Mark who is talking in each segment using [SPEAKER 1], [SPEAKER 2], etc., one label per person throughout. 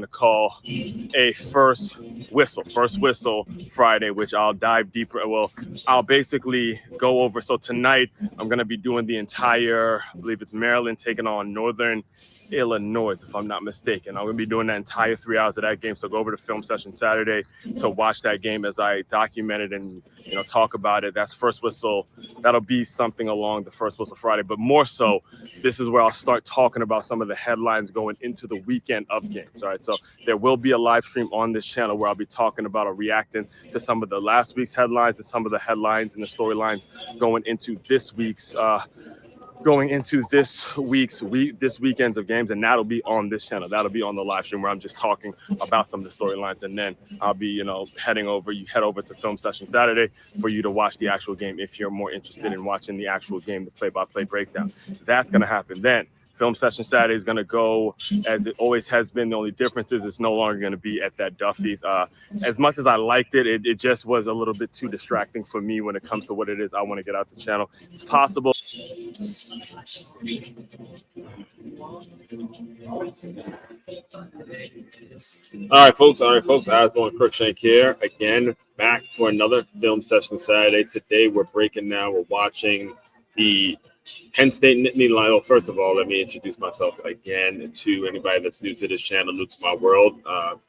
[SPEAKER 1] to call a first whistle Friday, which I'll dive deeper. Well, I'll basically go over. So tonight I'm going to be doing the entire, I believe it's Maryland taking on Northern Illinois, if I'm not mistaken. I'm going to be doing that entire 3 hours of that game. So go over to film session Saturday to watch that game as I document it and, talk about it. That's first whistle. That'll be something along the first whistle Friday, but more so, this is where I'll start talking about some of the headlines going into the weekend of games. All right. So there will be a live stream on this channel where I'll be talking about or reacting to some of the last week's headlines and some of the headlines and the storylines going into this weekend's of games, and that'll be on this channel. That'll be on the live stream where I'm just talking about some of the storylines, and then I'll be, heading over. You head over to film session Saturday for you to watch the actual game if you're more interested in watching the actual game, the play-by-play breakdown. That's going to happen then. Film session Saturday is going to go as it always has been. The only difference is it's no longer going to be at that Duffy's. As much as I liked it, it just was a little bit too distracting for me when it comes to what it is I want to get out the channel. It's possible. All right, folks. Osborne Crookshank here again, back for another film session Saturday. Today we're watching the Penn State Nittany Lions. Well, first of all, let me introduce myself again to anybody that's new to this channel, new to my world.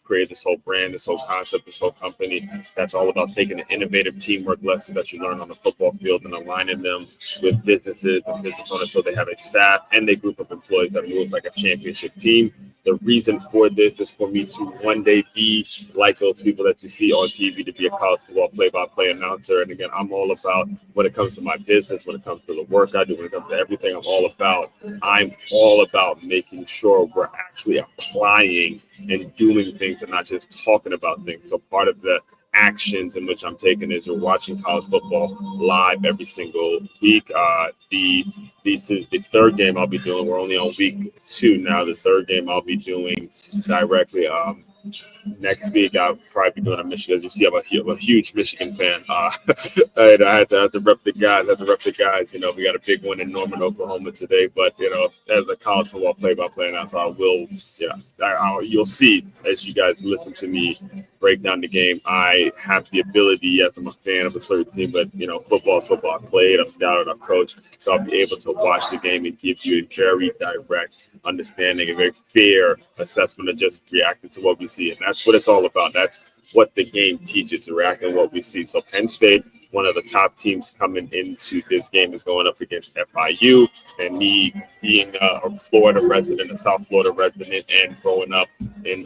[SPEAKER 1] Created this whole brand, this whole concept, this whole company that's all about taking the innovative teamwork lessons that you learn on the football field and aligning them with businesses and business owners so they have a staff and a group of employees that moves like a championship team. The reason for this is for me to one day be like those people that you see on TV, to be a college football play-by-play announcer. And again, I'm all about, when it comes to my business, when it comes to the work I do, when it comes to everything I'm all about making sure we're actually applying and doing things and not just talking about things. So part of the actions in which I'm taking is you're watching college football live every single week. This is the third game I'll be doing. We're only on week 2 now. The third game I'll be doing directly. Next week I'll probably be doing a Michigan. As you see, I'm a huge Michigan fan. And I had to rep the guys. We got a big one in Norman, Oklahoma today. But as a college football play-by-play announcer, you'll see as you guys listen to me break down the game. I have the ability. Yes, I'm a fan of a certain team, but football. I've played, I've scouted, I've coached, so I'll be able to watch the game and give you a very direct understanding, a very fair assessment of just reacting to what we see. And that's what it's all about. That's what the game teaches, reacting to what we see. So Penn State, one of the top teams coming into this game, is going up against FIU. And me being a Florida resident, a South Florida resident, and growing up in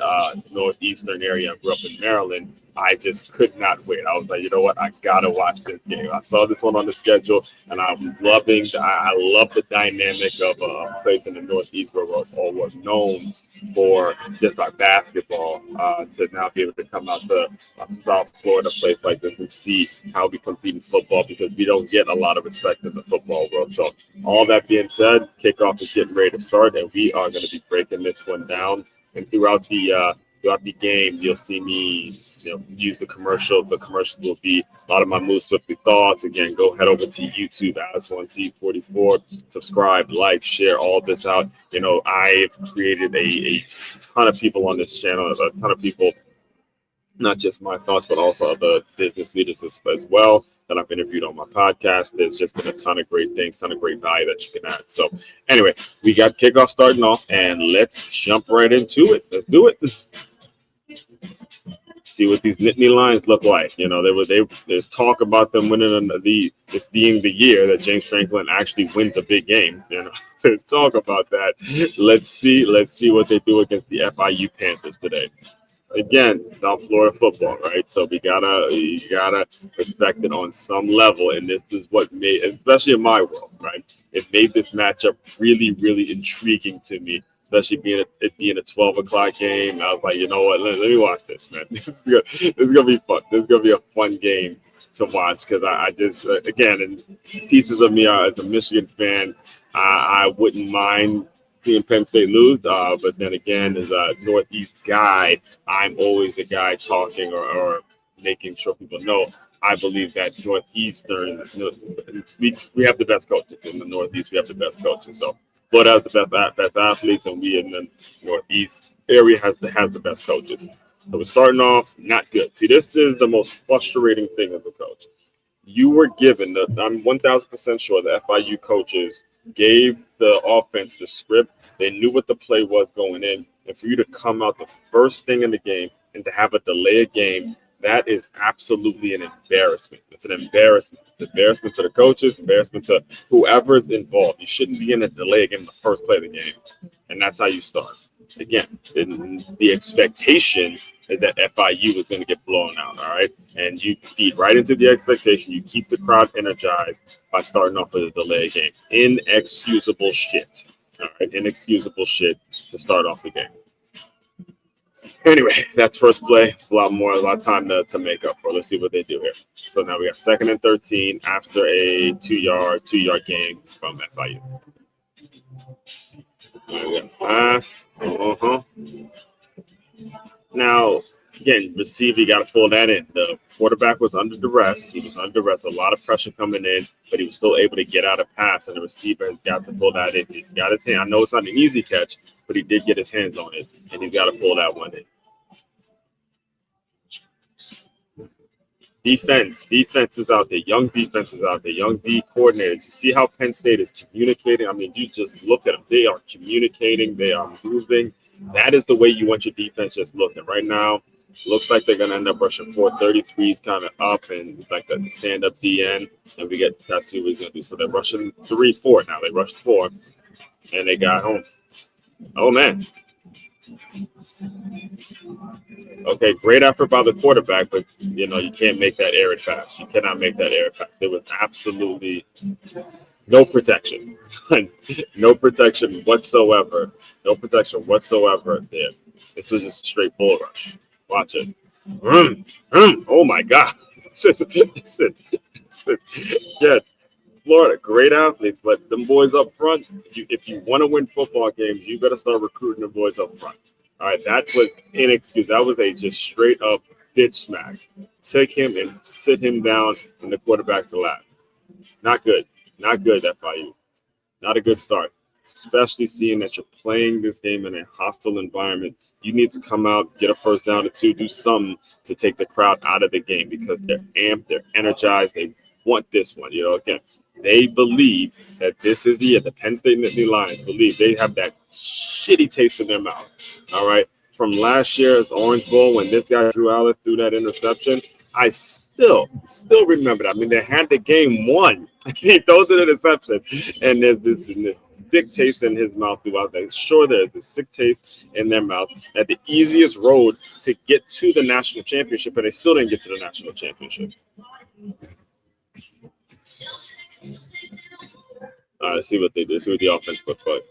[SPEAKER 1] northeastern area, I grew up in Maryland, I just could not wait. I was like, you know what? I got to watch this game. I saw this one on the schedule, and I'm loving I love the dynamic of a place in the Northeast where we're always known for just our basketball, to now be able to come out to a South Florida place like this and see how we compete in football, because we don't get a lot of respect in the football world. So all that being said, kickoff is getting ready to start, and we are going to be breaking this one down. And throughout the game, you'll see me use the commercial. The commercial will be a lot of my Move Swiftly thoughts. Again, go head over to YouTube, As1C44, subscribe, like, share all this out. I've created a ton of people on this channel, a ton of people, not just my thoughts, but also other business leaders as well that I've interviewed on my podcast. There's just been a ton of great things, ton of great value that you can add. So anyway, we got kickoff starting off, and let's jump right into it. Let's do it. See what these Nittany Lions look like. There's talk about them winning this being the year that James Franklin actually wins a big game. There's talk about that. Let's see what they do against the FIU Panthers today. Again, South Florida football, right? So you gotta respect it on some level, and this is what made, especially in my world, right? It made this matchup really, really intriguing to me, especially being a 12 o'clock game. I was like, you know what? Let me watch this, man. This is gonna be fun. This is gonna be a fun game to watch, because I just, again, and pieces of me are, as a Michigan fan, I wouldn't mind seeing Penn State lose, but then again, as a Northeast guy, I'm always the guy talking or making sure people know. I believe that Northeastern, we have the best coaches in the Northeast. We have the best coaches. So Florida has the best athletes, and we in the Northeast area has the best coaches. So we're starting off not good. See, this is the most frustrating thing as a coach. You were given I'm 1,000% sure the FIU coaches gave the offense the script. They knew what the play was going in, and for you to come out the first thing in the game and to have a delay a game, that is absolutely an embarrassment. It's an embarrassment. It's an embarrassment to the coaches, embarrassment to whoever's involved. You shouldn't be in a delay game in the first play of the game, and that's how you start. Again, the expectation is that FIU is going to get blown out, all right? And you feed right into the expectation. You keep the crowd energized by starting off with a delay game. Inexcusable shit, all right? Inexcusable shit to start off the game. Anyway, that's first play. It's a lot of time to make up for. Let's see what they do here. So now we got 2nd and 13 after a two-yard gain from FIU. We got pass. Now, again, receiver, you got to pull that in. The quarterback was under duress. He was under duress. A lot of pressure coming in, but he was still able to get out a pass, and the receiver has got to pull that in. He's got his hand. I know it's not an easy catch, but he did get his hands on it, and he's got to pull that one in. Defense is out there. Young defense is out there. Young D coordinators. You see how Penn State is communicating? I mean, you just look at them. They are communicating. They are moving. That is the way you want your defense just looking. Right now, looks like they're going to end up rushing 433s kind of up and like the stand-up DN. And we get to see what he's going to do. So they're rushing 3-4 now. They rushed 4, and they got home. Oh, man. Okay, great effort by the quarterback, but, you can't make that errant pass. You cannot make that errant pass. There was absolutely no protection. No protection whatsoever. No protection whatsoever there. This was just a straight bull rush. Watch it. Oh, my God. Listen. Yeah, Florida, great athletes, but them boys up front, if you want to win football games, you better start recruiting the boys up front. All right, that was inexcusable. That was a just straight up bitch smack. Take him and sit him down in the quarterback's lap. Not good. Not good, FIU. Not a good start, especially seeing that you're playing this game in a hostile environment. You need to come out, get a first down or 2, do something to take the crowd out of the game because they're amped, they're energized, they want this one. Again, they believe that this is the year. The Penn State Nittany Lions believe they have that shitty taste in their mouth. All right. From last year's Orange Bowl when this guy Drew Allen threw that interception, I still remember that. I mean, they had the game won. He throws an interception, and there's this sick taste in his mouth throughout that. Sure, there's a sick taste in their mouth. At the easiest road to get to the national championship, but they still didn't get to the national championship. Let's see what they do. See what the offense looks like.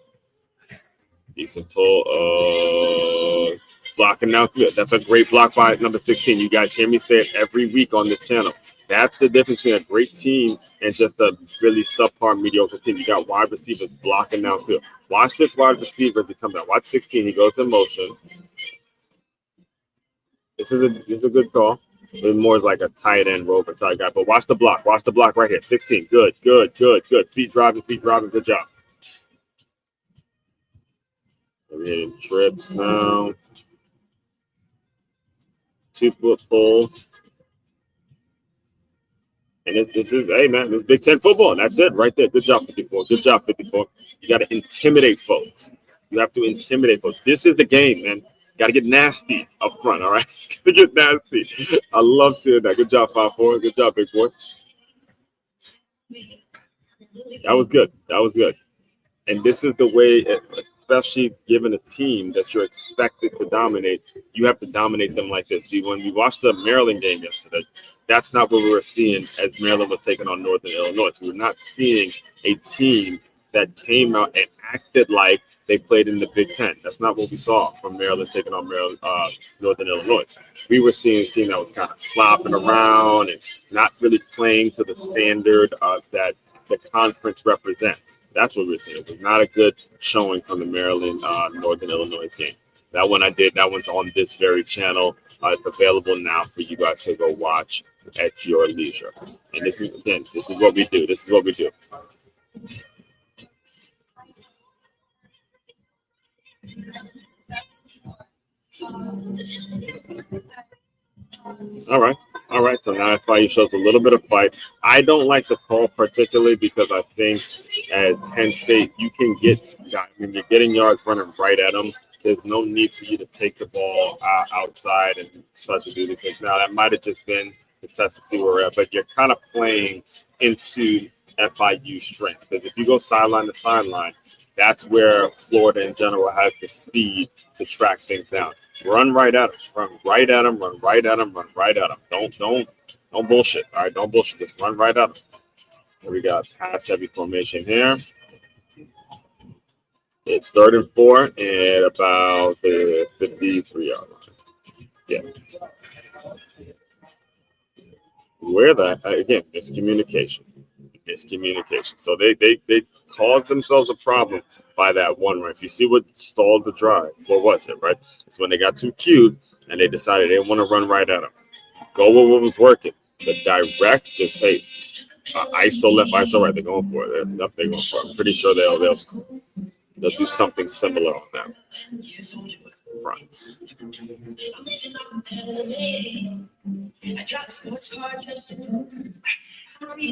[SPEAKER 1] Decent pull. Blocking now. Good. That's a great block by number 16. You guys hear me say it every week on this channel. That's the difference between a great team and just a really subpar, mediocre team. You got wide receivers blocking downfield. Watch this wide receiver as he comes out. Watch 16. He goes in motion. This is a good call. It's more like a tight end rover type guy. But watch the block. Watch the block right here. 16. Good. Feet driving. Good job. We're hitting trips now. 2-foot pulls. And this is, hey, man, this is Big Ten football. And that's it right there. Good job, 54. You got to intimidate folks. You have to intimidate folks. This is the game, man. Got to get nasty up front, all right? Got to get nasty. I love seeing that. Good job, 5-4. Good job, big boy. That was good. And this is the way, especially given a team that you're expected to dominate, you have to dominate them like this. See, when we watched the Maryland game yesterday, that's not what we were seeing as Maryland was taking on Northern Illinois. We were not seeing a team that came out and acted like they played in the Big Ten. That's not what we saw from Maryland taking on Northern Illinois. We were seeing a team that was kind of slopping around and not really playing to the standard that the conference represents. That's what we're seeing. It was not a good showing from the Maryland Northern Illinois game. That one I did. That one's on this very channel. It's available now for you guys to go watch at your leisure. And this is what we do. All right. All right. So now FIU shows a little bit of fight. I don't like the call particularly because I think at Penn State, you can get, when you're getting yards running right at them, there's no need for you to take the ball outside and start to do these things. Now, that might have just been the test to see where we're at, but you're kind of playing into FIU strength. Because if you go sideline to sideline, that's where Florida in general has the speed to track things down. Run right at them. Run right at them. Run right at them. Run right at them. Don't bullshit. All right, don't bullshit. Just run right at them. Here we got pass heavy formation here. It's 3rd and 4 at about the 53-yard line. Yeah. Where that again? Miscommunication. So they caused themselves a problem by that one run. If you see what stalled the drive, what was it, right? It's when they got too cute and they decided they want to run right at them. Go with what was working. The direct, just ISO left, ISO right. They're going for it. They're going for it. I'm pretty sure they'll do something similar on that front. All right,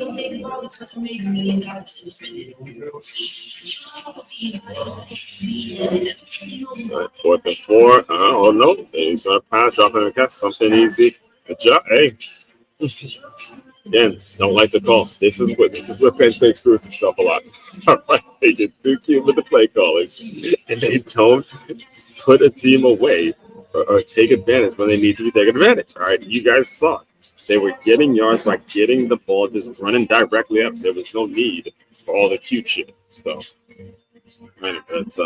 [SPEAKER 1] 4th and 4. Oh no, he's gonna pass, dropping the catch, something easy. Hey, again, don't like the call. This is where Penn State screws himself a lot. All right, they get too cute with the play calling, and they don't put a team away or take advantage when they need to be taking advantage. All right, you guys saw it. They were getting yards by getting the ball, just running directly up. There was no need for all the cute shit. So, anyway, let's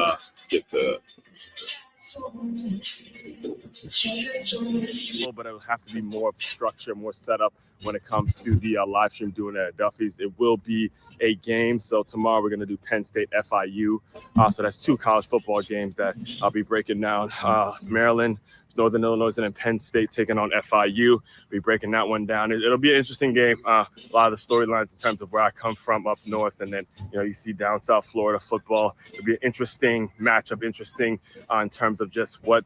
[SPEAKER 1] get to. But it will have to be more structure, more setup when it comes to the live stream doing it at Duffy's. It will be a game. So tomorrow we're going to do Penn State FIU. So that's 2 college football games that I'll be breaking down. Maryland, Northern Illinois, and then Penn State taking on FIU. We'll be breaking that one down. It'll be an interesting game. A lot of the storylines in terms of where I come from up north, and then you see down South Florida football. It'll be an interesting matchup, interesting in terms of just what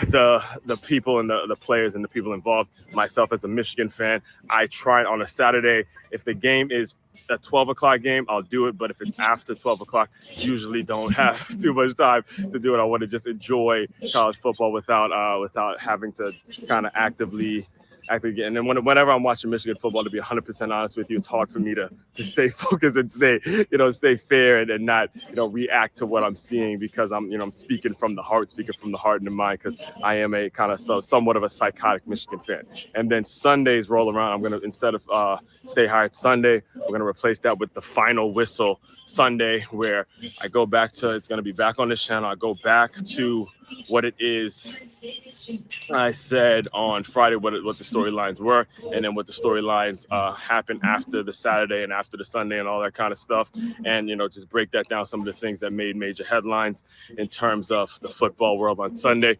[SPEAKER 1] the people and the players and the people involved. Myself as a Michigan fan, I try on a Saturday. If the game is a 12 o'clock game, I'll do it. But if it's after 12 o'clock, usually don't have too much time to do it. I want to just enjoy college football without having to kind of actively get. And then whenever I'm watching Michigan football, to be 100% honest with you, it's hard for me to stay focused and stay fair and not react to what I'm seeing, because I'm speaking from the heart and the mind, because I am a kind of somewhat of a psychotic Michigan fan. And then Sundays roll around. I'm gonna, instead of Stay Hired Sunday, we're gonna replace that with the Final Whistle Sunday, where I go back to, it's gonna be back on this channel. I go back to what it is I said on Friday, what the storylines were, and then what the storylines happened after the Saturday and after the Sunday and all that kind of stuff, and just break that down, some of the things that made major headlines in terms of the football world on Sunday,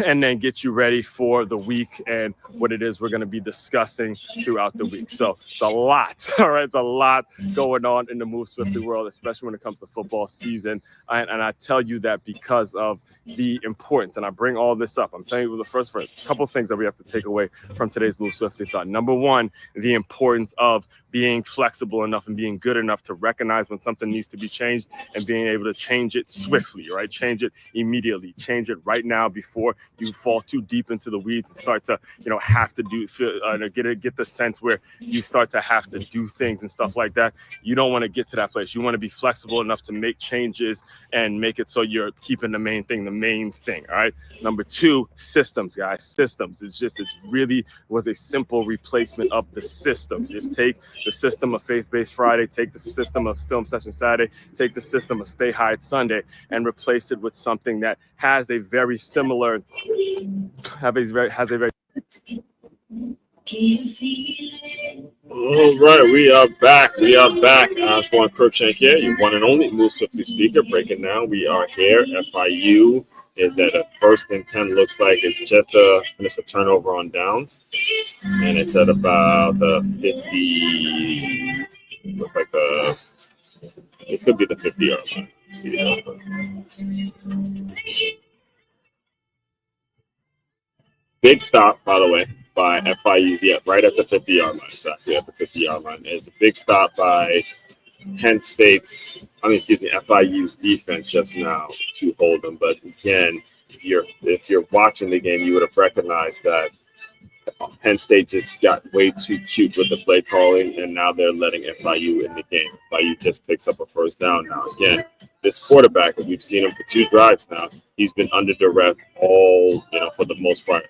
[SPEAKER 1] and then get you ready for the week and what it is we're going to be discussing throughout the week. So it's a lot. All right, it's a lot going on in the Move Swiftly world, especially when it comes to football season, and I tell you that because of the importance, and I bring all this up. I'm telling you the first couple of things that we have to take away from today's Move Swiftly thought. Number one, the importance of being flexible enough and being good enough to recognize when something needs to be changed and being able to change it swiftly, right? Change it immediately. Change it right now before you fall too deep into the weeds and start to, have to get the sense where you start to have to do things and stuff like that. You don't want to get to that place. You want to be flexible enough to make changes and make it so you're keeping the main thing, all right? Number two, systems, guys. Systems. It really was a simple replacement of the systems. Just take the system of Faith-Based Friday, take the system of Film Session Saturday, take the system of Stay Hired Sunday, and replace it with something that has a very similar, All right, we are back. Spawn Crookshank here, your one and only Move Swiftly speaker, breaking down. We are here. FIU is at a 1st and 10. Looks like it's just a turnover on downs, and it's at about the 50. Looks like it could be the 50-yard line. See that? Big stop, by the way, by FIU's. Yeah, right at the 50-yard line. Exactly at the 50-yard line. It's a big stop by FIU's defense just now to hold them. But again, if you're watching the game, you would have recognized that Penn State just got way too cute with the play calling, and now they're letting FIU in the game. FIU just picks up a first down now. Again, this quarterback, we've seen him for 2 drives now. He's been under duress all, for the most part,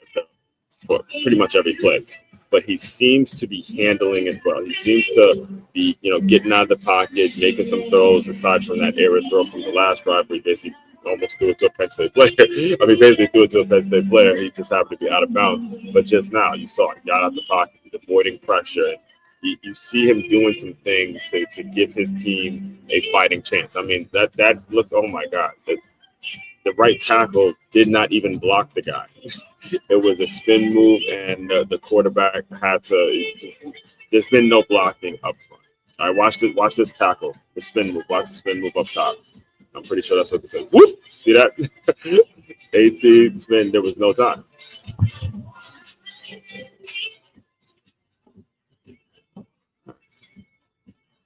[SPEAKER 1] for pretty much every play. But he seems to be handling it well. He seems to be, getting out of the pocket, making some throws, aside from that error throw from the last drive where he basically almost threw it to a Penn State player. Basically threw it to a Penn State player. He just happened to be out of bounds. But just now, you saw he got out the pocket, he's avoiding pressure. You see him doing some things to give his team a fighting chance. That looked, oh my God. The right tackle did not even block the guy. It was a spin move, and the quarterback had to. There's been no blocking up front. All right, watch this tackle, the spin move. Watch the spin move up top. I'm pretty sure that's what they said. Whoop! See that? 18 spin. There was no time.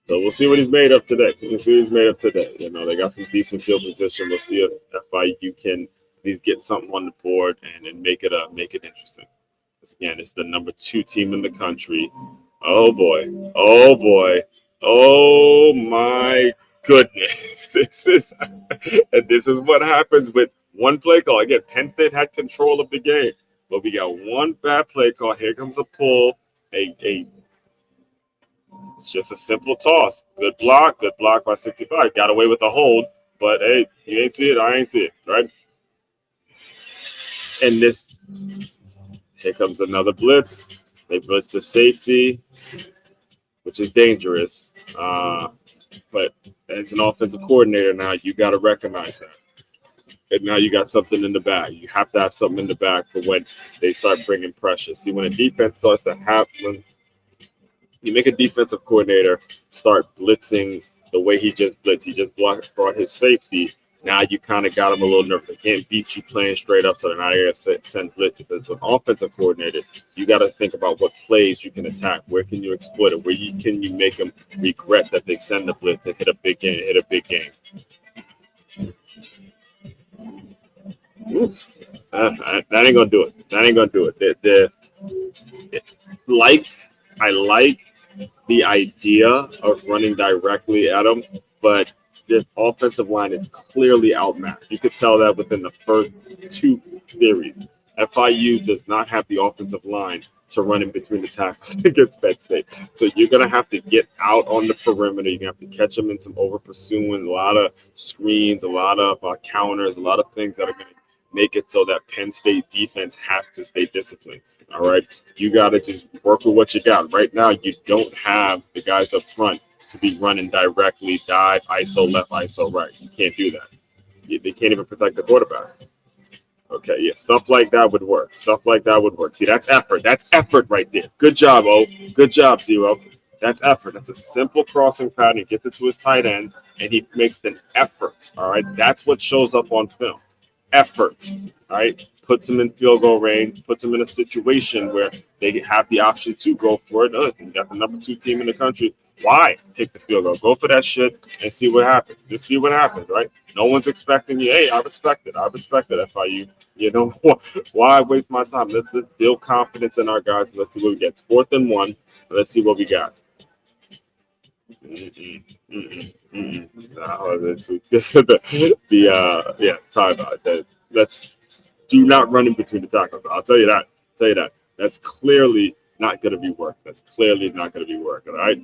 [SPEAKER 1] So we'll see what he's made of today. They got some decent field position. We'll see if FIU can at least get something on the board and make it interesting. Because again, it's the number 2 team in the country. Oh boy. Oh my goodness. This is what happens with one play call. Again, Penn State had control of the game, but we got one bad play call. Here comes a pull. It's just a simple toss. Good block by 65. Got away with a hold, but hey, you ain't see it, I ain't see it, right? And here comes another blitz. They blitz to safety, which is dangerous. But as an offensive coordinator now, you got to recognize that. And now you got something in the bag. You have to have something in the bag for when they start bringing pressure. See, when a defense starts to happen, you make a defensive coordinator start blitzing the way he just blitzed. He just brought his safety. Now you kind of got him a little nervous. They can't beat you playing straight up, so they're not going to send blitz. If it's an offensive coordinator, you got to think about what plays you can attack. Where can you exploit it? Where can you make them regret that they send the blitz and hit a big game? Oof. That ain't going to do it. I like the idea of running directly at them, but this offensive line is clearly outmatched. You could tell that within the first 2 series. FIU does not have the offensive line to run in between the tackles against Penn State. So you're going to have to get out on the perimeter. You're going to have to catch them in some over-pursuing, a lot of screens, a lot of counters, a lot of things that are going to make it so that Penn State defense has to stay disciplined. All right, you got to just work with what you got. Right now, you don't have the guys up front to be running directly, dive, ISO left, ISO right. You can't do that. They can't even protect the quarterback. Okay, yeah, stuff like that would work. See, that's effort. That's effort right there. Good job, O. Good job, Zero. That's effort. That's a simple crossing pattern. He gets it to his tight end, and he makes an effort. All right, that's what shows up on film. Effort. All right. Puts them in field goal range, puts them in a situation where they have the option to go for it. You got the number 2 team in the country. Why take the field goal? Go for that shit and see what happens. Just see what happens, right? No one's expecting you. Hey, I respect it, FIU. Why waste my time? Let's build confidence in our guys. Let's see what we get. 4th and 1. Let's see what we got. Timeout. Let's do not run in between the tackles. I'll tell you that. That's clearly not going to be work. All right.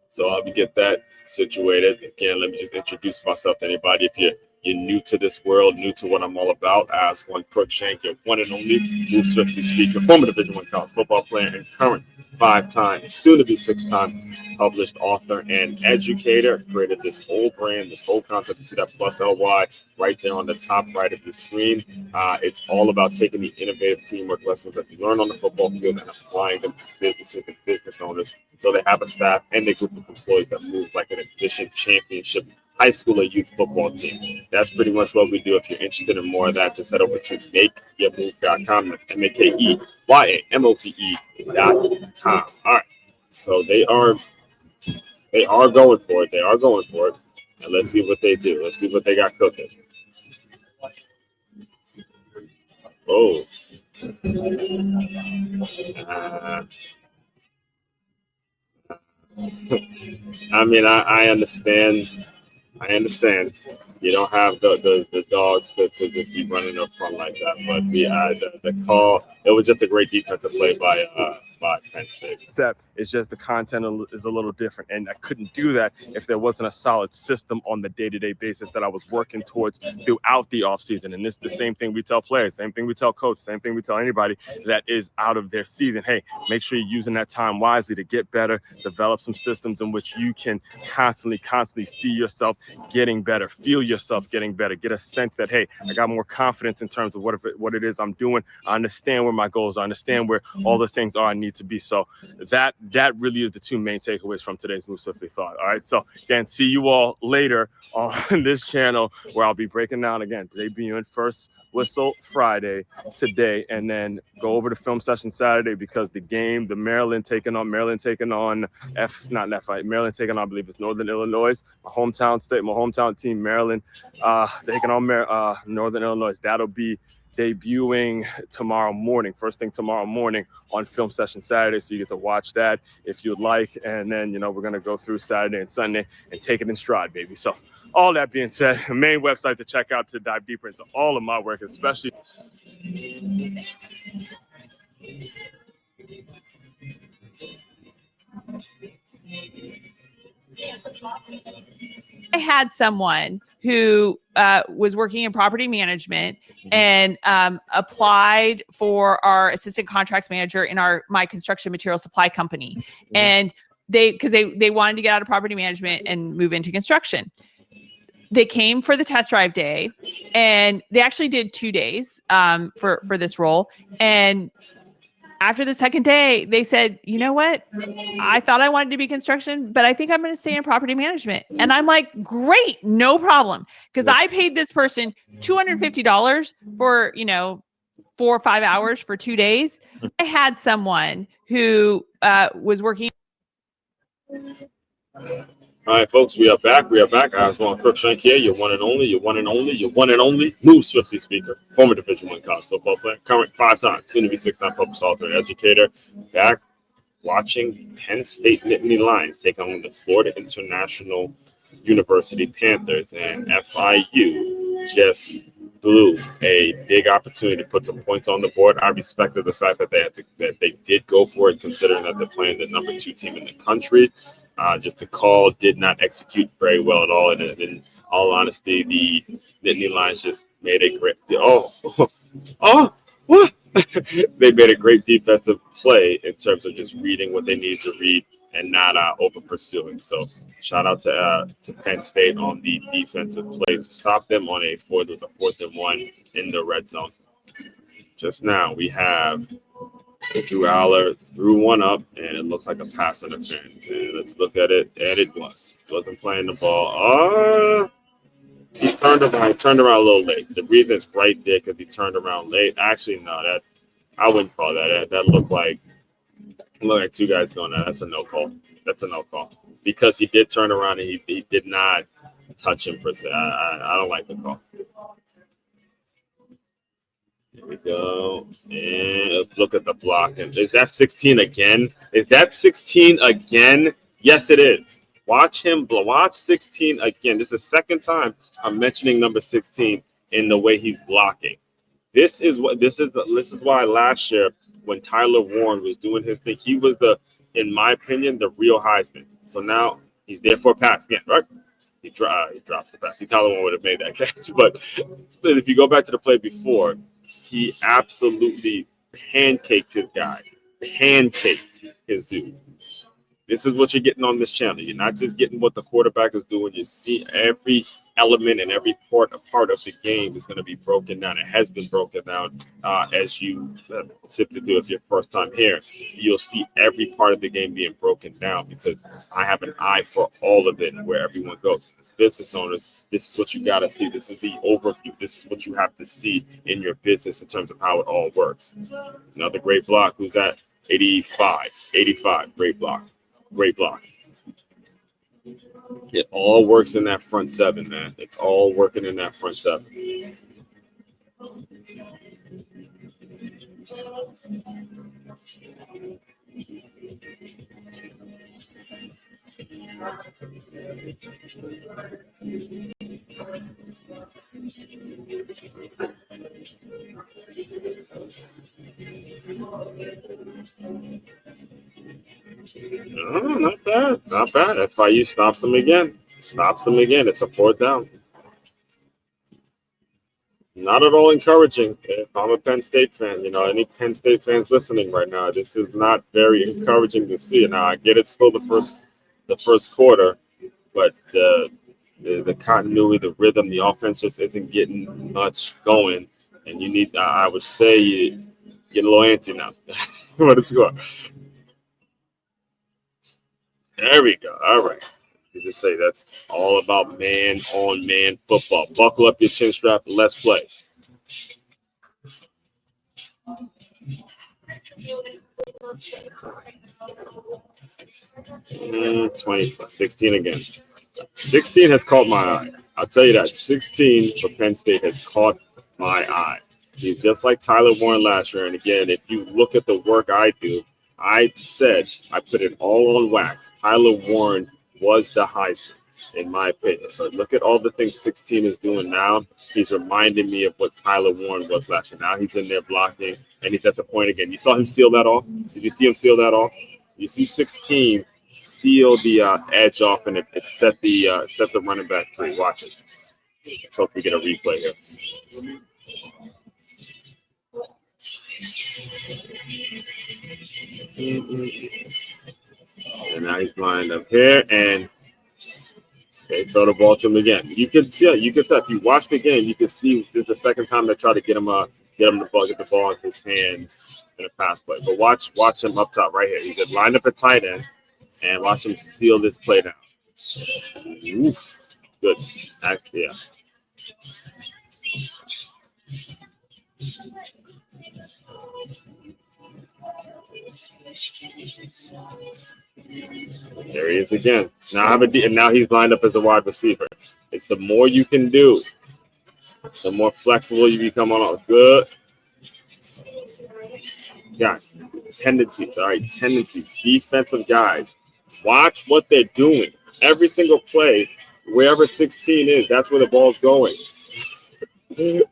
[SPEAKER 1] So I'll get that situated. Again, let me just introduce myself to anybody. If you're new to this world, new to what I'm all about, as one Crookshank, your one and only Move Swiftly speaker, former Division I college football player, and current 5-time, soon-to-be 6-time published author and educator. Created this whole brand, this whole concept. You see that plus LY right there on the top right of your screen. It's all about taking the innovative teamwork lessons that you learn on the football field and applying them to businesses and business owners, so they have a staff and a group of employees that move like an efficient championship high school or youth football team. That's pretty much what we do. If you're interested in more of that, just head over to makeyourmove.com. That's MAKEYAMOVE.com. All right. So they are going for it. They are going for it. And let's see what they do. Let's see what they got cooking. Oh. I mean, I understand. I understand. You don't have the dogs to just be running up front like that. But the call, it was just a great defensive play by Penn State.
[SPEAKER 2] Except it's just the content is a little different, and I couldn't do that if there wasn't a solid system on the day-to-day basis that I was working towards throughout the offseason. And this is the same thing we tell players, same thing we tell coaches, same thing we tell anybody that is out of their season. Hey, make sure you're using that time wisely to get better, develop some systems in which you can constantly see yourself getting better, feel yourself getting better, get a sense that, hey, I got more confidence in terms of what it is I'm doing. I understand where my goals are. I understand where all the things are I need to be. So that really is the two main takeaways from today's Move Swiftly Thought. All right. So again, see you all later on this channel where I'll be breaking down again, debuting First Whistle Friday today, and then go over to film session Saturday because the game, the Maryland taking on, I believe it's Northern Illinois, my hometown team, Maryland, taking on Northern Illinois. That'll be debuting tomorrow morning, first thing tomorrow morning on Film Session Saturday. So you get to watch that if you'd like. And then, we're going to go through Saturday and Sunday and take it in stride, baby. So all that being said, the main website to check out to dive deeper into all of my work, especially.
[SPEAKER 3] I had someone who was working in property management and applied for our assistant contracts manager in my construction material supply company. And they wanted to get out of property management and move into construction. They came for the test drive day, and they actually did 2 days for this role. And after the second day, they said, you know what? I thought I wanted to be construction, but I think I'm going to stay in property management. And I'm like, great, no problem. Because I paid this person $250 for, 4 or 5 hours for 2 days. I had someone who was working.
[SPEAKER 1] All right, folks, we are back. I was on Crookshank here, your one and only Move Swiftly speaker, former Division I college football player, current 5-time, soon to be 6-time published author and educator, back watching Penn State Nittany Lions take on the Florida International University Panthers, and FIU just blew a big opportunity to put some points on the board. I respected the fact that they did go for it, considering that they're playing the number 2 team in the country. Just the call did not execute very well at all. And in all honesty, the Nittany Lions just made a great what? They made a great defensive play in terms of just reading what they needed to read and not over pursuing. So shout out to Penn State on the defensive play to stop them on a 4th and 1 in the red zone. Just now we have Drew Aller threw one up, and it looks like a pass interference. And let's look at it, and it wasn't playing the ball. He turned around a little late. The reason it's right there because he turned around late. Actually, no, that I wouldn't call that. That looked like 2 guys going on. That's a no call. Because he did turn around and he did not touch him per se. I don't like the call. Here we go. And look at the block. Is that 16 again? Yes, it is. Watch 16 again. This is the second time I'm mentioning number 16 in the way he's blocking. This is why last year when Tyler Warren was doing his thing, he was in my opinion, the real Heisman. So now he's there for a pass again, right? He drops the pass. Tyler Warren would have made that catch. But if you go back to the play before, he absolutely pancaked his guy. Pancaked his dude. This is what you're getting on this channel. You're not just getting what the quarterback is doing. You see every element and every part of the game is going to be broken down. It has been broken down as you sifted through it your first time here. You'll see every part of the game being broken down because I have an eye for all of it and where everyone goes. As business owners, this is what you got to see. This is the overview. This is what you have to see in your business in terms of how it all works. Another great block. Who's that? 85. Great block. Great block. It all works in that front seven, man. It's all working in that front seven. No, not bad. Not bad. FIU stops them again. It's a 4th down. Not at all encouraging. If I'm a Penn State fan, any Penn State fans listening right now, this is not very encouraging to see. Now, I get it's still the first quarter, but the continuity, the rhythm, the offense just isn't getting much going. And you need, I would say, you get a little antsy now. What is going on? There we go. All right. You just say that's all about man-on-man football. Buckle up your chin strap and let's play. Mm, 20, 16 again. 16 has caught my eye. I'll tell you that. 16 for Penn State has caught my eye. He's just like Tyler Warren last year. And again, if you look at the work I do, I said I put it all on wax. Tyler Warren was the Heisman, in my opinion. But look at all the things 16 is doing now. He's reminding me of what Tyler Warren was last year. Now he's in there blocking, and he's at the point again. You saw him seal that off? Did you see him seal that off? You see 16 seal the edge off, and it set the running back free. Watch it. Let's hope we get a replay here. And now he's lined up here, and they throw the ball to him again. You can tell. If you watch the game, you can see this is the second time they try to get him the ball, get the ball in his hands in a pass play. But watch him up top right here. He's lined up at tight end, and watch him seal this play down. Oof, good. Yeah. There he is again. Now he's lined up as a wide receiver. It's the more you can do, the more flexible you become on. Good. Guys, tendencies. All right, tendencies. Defensive guys. Watch what they're doing. Every single play, wherever 16 is, that's where the ball's going.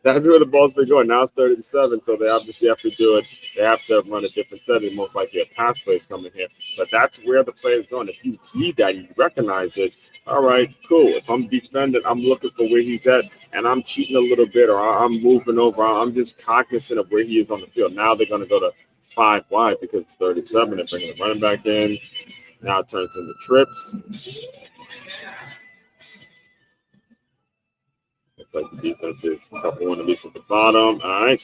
[SPEAKER 1] That's where the ball's been going. Now it's 3rd and 7, so they obviously have to do it. They have to run a different setting. Most likely a pass play is coming here. But that's where the play is going. If you read that, you recognize it. All right, cool. If I'm defending, I'm looking for where he's at, and I'm cheating a little bit, or I'm moving over. I'm just cognizant of where he is on the field. Now they're going to go to 5 wide because it's 3rd and 7. They're bringing the running back in. Now it turns into trips. Looks like the defense is a couple one at least at the bottom. All right.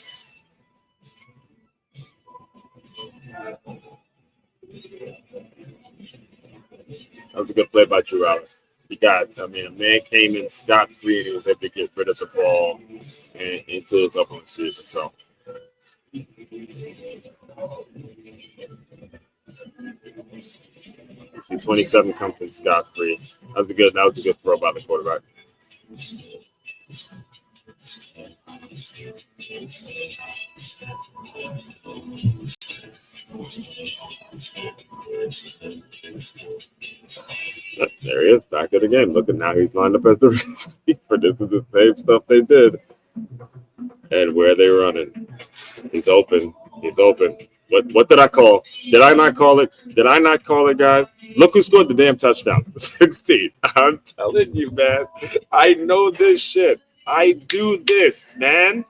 [SPEAKER 1] That was a good play by Drew Allen. A man came in scot-free and he was able to get rid of the ball and into his open receiver. So. See, 27 comes in scot-free. That was a good throw by the quarterback. There he is, back at it again. Look, now he's lined up as the receiver. This is the same stuff they did. And where they running. He's open. What did I call? Did I not call it, guys? Look who scored the damn touchdown. 16. I'm telling you, man. I know this shit. I do this, man.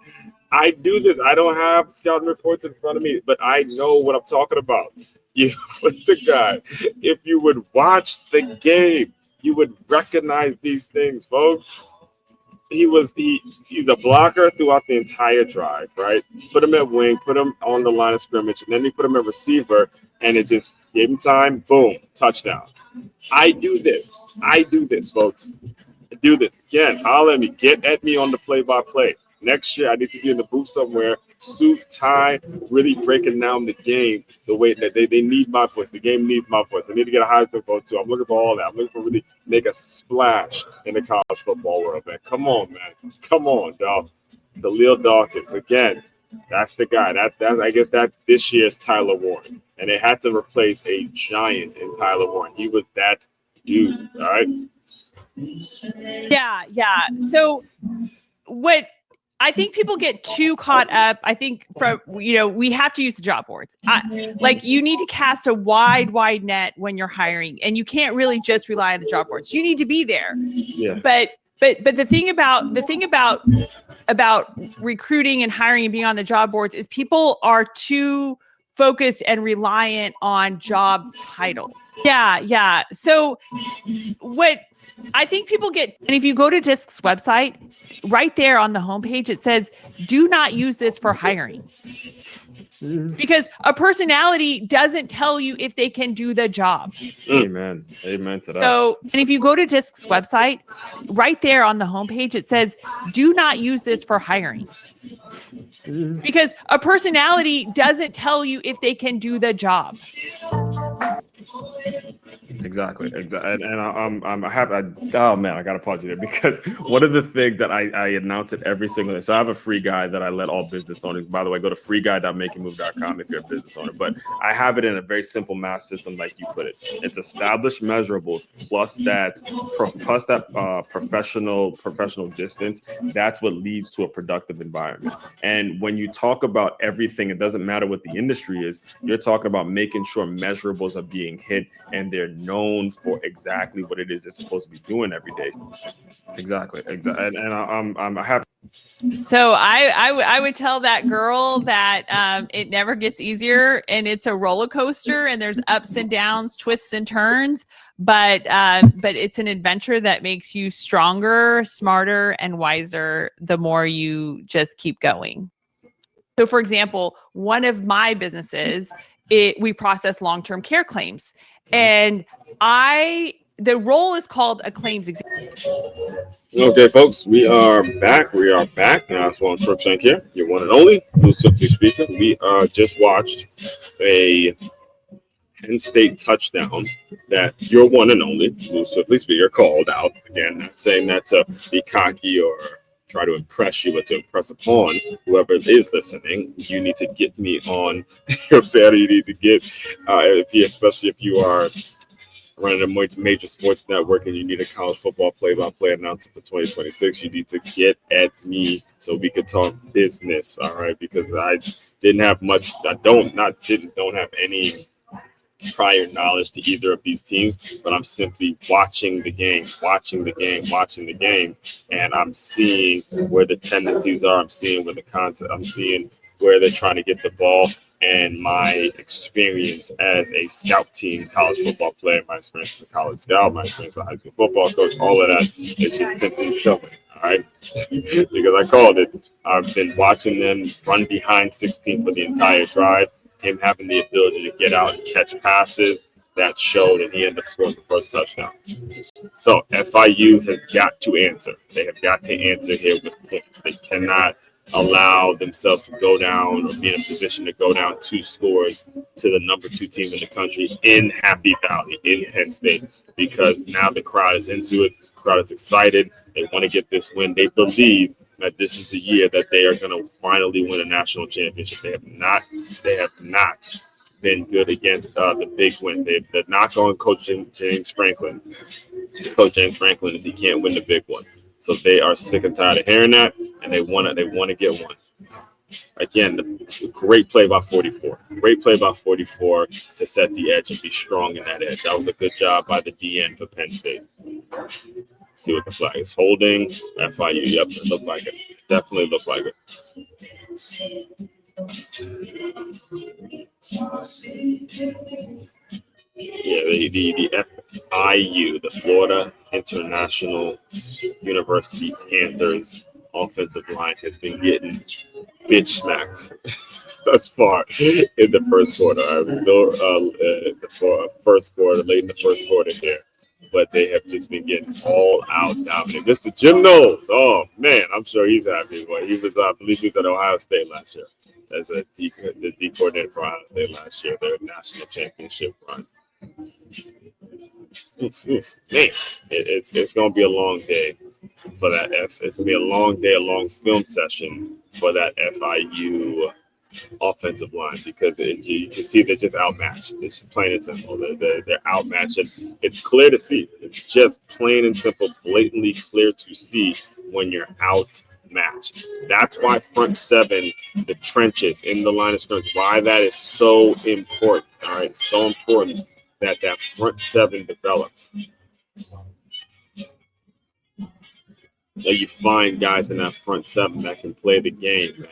[SPEAKER 1] I do this. I don't have scouting reports in front of me, but I know what I'm talking about. You put the guy. If you would watch the game, you would recognize these things, folks. he's a blocker throughout the entire drive, right? Put him at wing, put him on the line of scrimmage, and then he put him at receiver, and it just gave him time. Boom, touchdown. I do this, folks. I do this again. Holler at me, get at me on the play-by-play. Next year, I need to be in the booth somewhere, suit, tie, really breaking down the game the way that they need my voice. The game needs my voice. I need to get a Heisman vote too. I'm looking for all that. I'm looking for really make a splash in the college football world, man. Come on, man. Come on, dog. Khalil Dawkins again. That's the guy. I guess that's this year's Tyler Warren, and they had to replace a giant in Tyler Warren. He was that dude. All right.
[SPEAKER 3] Yeah. So what I think people get too caught up. I think we have to use the job boards. Like you need to cast a wide net when you're hiring, and you can't really just rely on the job boards. You need to be there.
[SPEAKER 1] Yeah.
[SPEAKER 3] But the thing about recruiting and hiring and being on the job boards is people are too focused and reliant on job titles. Yeah. So what I think people get, and if you go to DISC's website, right there on the homepage, it says, do not use this for hiring. Because a personality doesn't tell you if they can do the job.
[SPEAKER 1] Amen to that.
[SPEAKER 3] So, and if you go to DISC's website, right there on the homepage, it says, do not use this for hiring. Because a personality doesn't tell you if they can do the job.
[SPEAKER 2] Exactly. And I'm happy. Oh man, I got to pause you there because one of the things that I announce it every single day. So I have a free guide that I let all business owners. By the way, go to freeguide.makingmove.com if you're a business owner. But I have it in a very simple math system, like you put it. It's established measurables plus that professional distance. That's what leads to a productive environment. And when you talk about everything, it doesn't matter what the industry is. You're talking about making sure measurables are being hit and they're known for exactly what it is they're supposed to be doing every day. Exactly. And I'm happy.
[SPEAKER 3] So I would tell that girl that it never gets easier and it's a roller coaster and there's ups and downs, twists and turns, but it's an adventure that makes you stronger, smarter, and wiser the more you just keep going. So for example, one of my businesses, we process long-term care claims, and the role is called a claims examiner.
[SPEAKER 1] Okay, folks, we are back. Now, it's one Crookshank here, your one and only Blue Simply speaker. We just watched a Penn State touchdown that your one and only Blue Simply speaker called out. Again, not saying that to be cocky or try to impress you, but to impress upon whoever is listening. You need to get me on your better. You need to get, especially if you are running a major sports network and you need a college football play-by-play announcer for 2026, you need to get at me so we could talk business, all right? Because I didn't have much. Don't have any prior knowledge to either of these teams, but I'm simply watching the game, and I'm seeing where the tendencies are. I'm seeing where the concept. I'm seeing where they're trying to get the ball. And my experience as a scout team college football player, my experience as a college scout, my experience as a high school football coach, all of that is just simply showing, all right? Because I called it. I've been watching them run behind 16 for the entire drive, him having the ability to get out and catch passes that showed, and he ended up scoring the first touchdown. So FIU has got to answer. They have got to answer here with points. They cannot allow themselves to go down or be in a position to go down 2 scores to the number 2 team in the country in Happy Valley, in Penn State, because now the crowd is into it. The crowd is excited. They want to get this win. They believe that this is the year that they are going to finally win a national championship. They have not been good against the big wins. They're not going Coach James Franklin. Coach James Franklin is he can't win the big one. So they are sick and tired of hearing that, and they want to get one. Again, great play by 44. Great play by 44 to set the edge and be strong in that edge. That was a good job by the DN for Penn State. See what the flag is holding. FIU, yep, it looked like it. Definitely looked like it. Yeah, the FIU, the Florida International University Panthers offensive line has been getting bitch smacked thus far in the first quarter. I was still first quarter, late in the first quarter here, but they have just been getting all out dominated. Mr. Jim Knowles, oh man, I'm sure he's happy. Boy, he was, I believe, he was at Ohio State last year as the D coordinator for Ohio State last year, their national championship run. Oof, man, it's gonna be a long day for that It's gonna be a long day, a long film session for that FIU offensive line because you can see they're just outmatched. It's plain and simple. They're outmatched. And it's clear to see. It's just plain and simple, blatantly clear to see when you're outmatched. That's why front seven, the trenches in the line of scrimmage, why that is so important. All right, so important that front seven develops. So you find guys in that front seven that can play the game, man.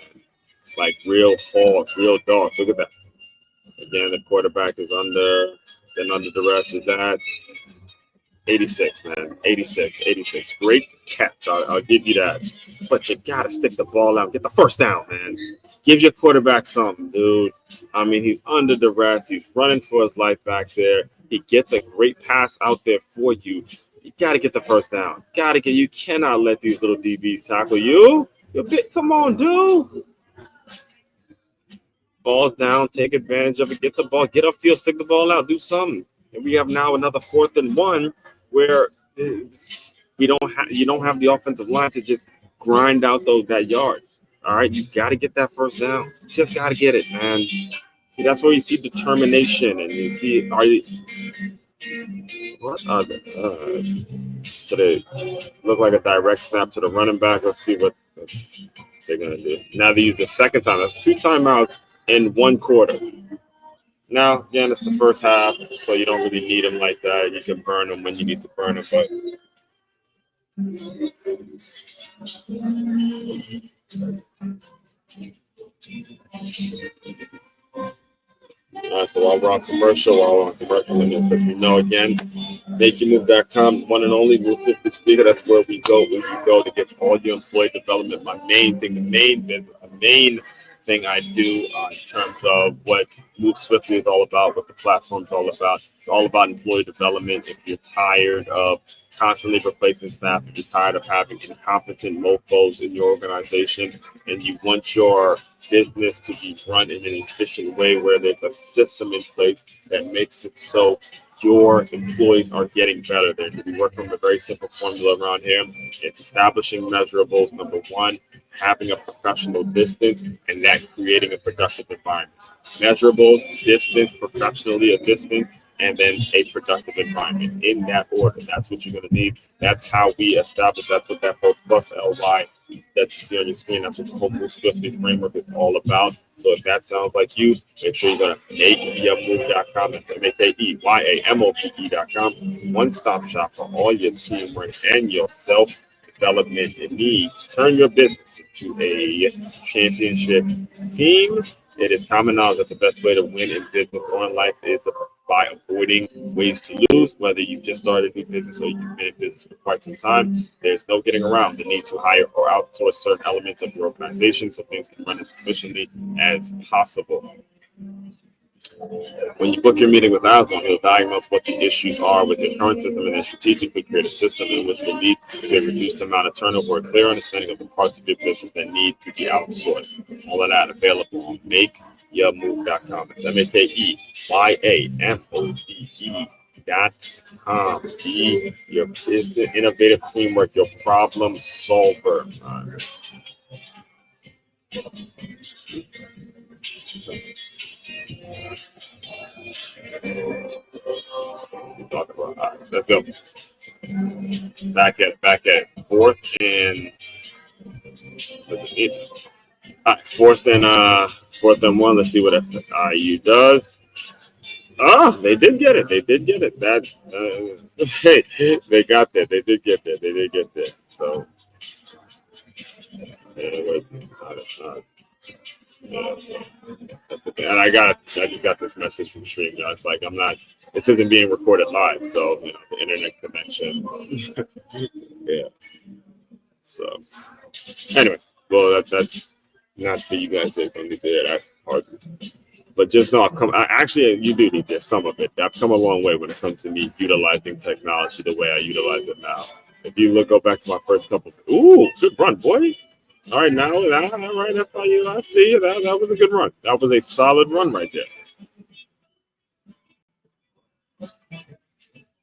[SPEAKER 1] Like real hogs, real dogs. Look at that. Again, the quarterback is under duress. Is that 86, man? 86. Great catch. I'll give you that. But you got to stick the ball out. Get the first down, man. Give your quarterback something, dude. I mean, he's under duress. He's running for his life back there. He gets a great pass out there for you. You got to get the first down. You cannot let these little DBs tackle you. Come on, dude. Balls down, take advantage of it, get the ball, get upfield, stick the ball out, do something. And we have now another 4th and 1 where you don't have the offensive line to just grind out that yard. All right, you got to get that first down. Just got to get it, man. See, that's where you see determination, and you see so they look like a direct snap to the running back. Let's see what they're gonna do. Now they use the second time. That's 2 timeouts in 1 quarter. Now, again, it's the first half, so you don't really need them like that. You can burn them when you need to burn them, but all right, so while we're on commercial, let me let you know again, MakeYourMove.com, one and only Move 50 Speaker. That's where we go to get all your employee development. My main thing, the main thing I do in terms of what Move Swiftly is all about, what the platform is all about. It's all about employee development. If you're tired of constantly replacing staff, if you're tired of having incompetent mofos in your organization, and you want your business to be run in an efficient way where there's a system in place that makes it so your employees are getting better. They're going to be working with a very simple formula around here. It's establishing measurables, number 1, having a professional distance, and that creating a productive environment. Measurables, distance, professionally a distance, and then a productive environment in that order. That's what you're going to need. That's how we establish. That's what that whole plus LY that you see on your screen. That's what the whole Move Swiftly framework is all about. So if that sounds like you, make sure you're going to MakeYourMove.com and MakeYamope.com. One-stop shop for all your teamwork and your self-development needs. Turn your business into a championship team. It is common knowledge that the best way to win in business or in life is by avoiding ways to lose. Whether you've just started a new business or you've been in business for quite some time, there's no getting around the need to hire or outsource certain elements of your organization so things can run as efficiently as possible. When you book your meeting with Aslan, he'll diagnose what the issues are with your current system and then strategically create a system in which will lead to a reduced amount of turnover, a clear understanding of the parts of your business that need to be outsourced. All of that available on MakeYourMove.com. It's MakeYamope.com. Be your business innovative teamwork, your problem solver. All right, let's go. Back at 4th and all right, 4th and 1. Let's see what FIU does. Oh, they did get it. That hey, they got there. They did get there. So yeah, so and I just got this message from Stream. It's like I'm not this isn't being recorded live, so the internet connection. Yeah. So anyway, well that's not for you guys that don't need to hear that part. But just know actually you do need to hear some of it. I've come a long way when it comes to me utilizing technology the way I utilize it now. If you go back to my first couple, ooh, good run, boy. All right, now, all right, FIU, I see you. That was a good run. That was a solid run right there.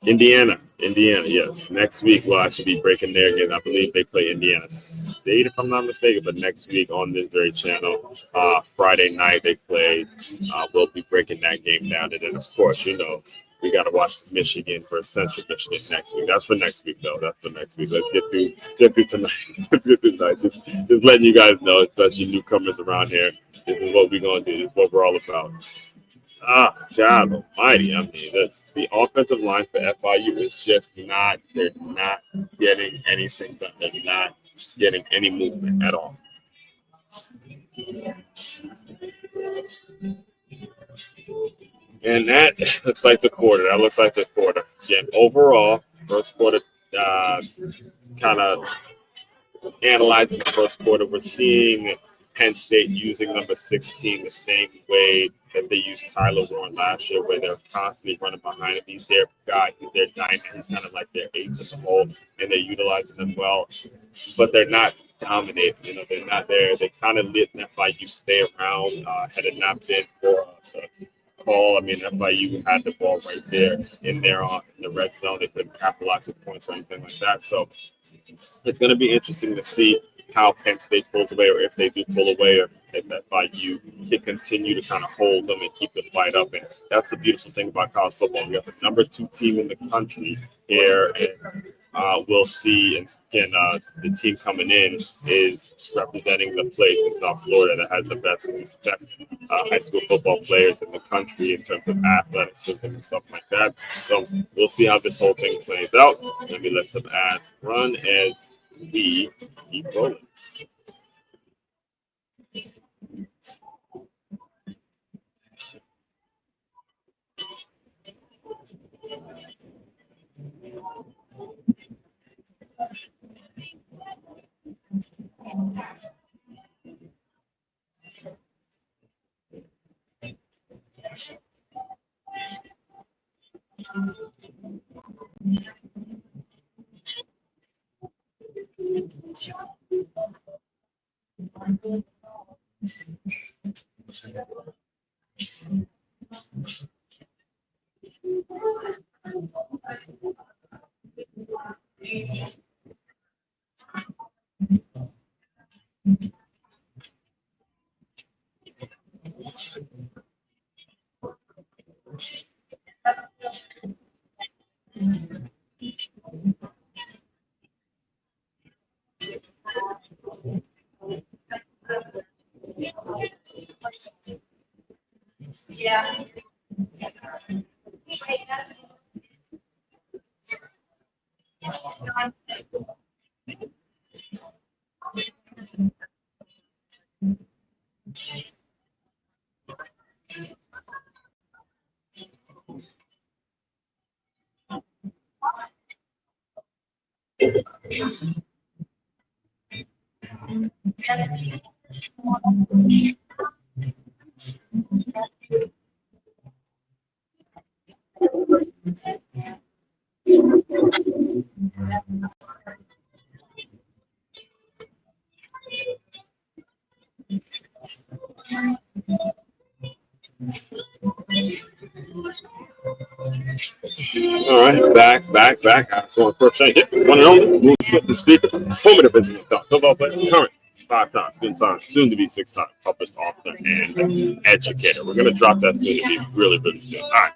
[SPEAKER 1] Indiana, yes. Next week we'll actually be breaking their game. I believe they play Indiana State, if I'm not mistaken. But next week on this very channel, Friday night they play. We'll be breaking that game down, and then of course, we got to watch Michigan versus Central Michigan next week. That's for next week, though. That's for next week. Let's get through tonight. Let's get through tonight. Just letting you guys know, especially newcomers around here, this is what we're gonna do. This is what we're all about. God almighty. I mean, the offensive line for FIU is just they're not getting anything done. They're not getting any movement at all. And that looks like the quarter. Again, overall, first quarter, kind of analyzing the first quarter, we're seeing Penn State using number 16 the same way that they used Tyler Warren last year, where they're constantly running behind him. He's their guy, he's their diamond, he's kind of like their ace in the hole, and they're utilizing them well. But they're not dominating, they're not there. They kind of let FIU stay around. Had it not been for call, I mean, FIU had the ball right there in the red zone. They couldn't capitalize with points or anything like that. So it's going to be interesting to see how Penn State pulls away, or if they do pull away, or if FIU can continue to kind of hold them and keep the fight up. And that's the beautiful thing about college football. We have the number 2 team in the country here, and we'll see. And again, the team coming in is representing the place in South Florida that has the best high school football players in the country in terms of athleticism and stuff like that. So we'll see how this whole thing plays out. Let me let some ads run as we keep rolling. Yeah. All right, back. I just want to first hit one and only. Move the speaker. Formative business football player, current 5 times, soon to be 6 times, published author and educator. We're gonna drop that soon to be really, really soon. All right.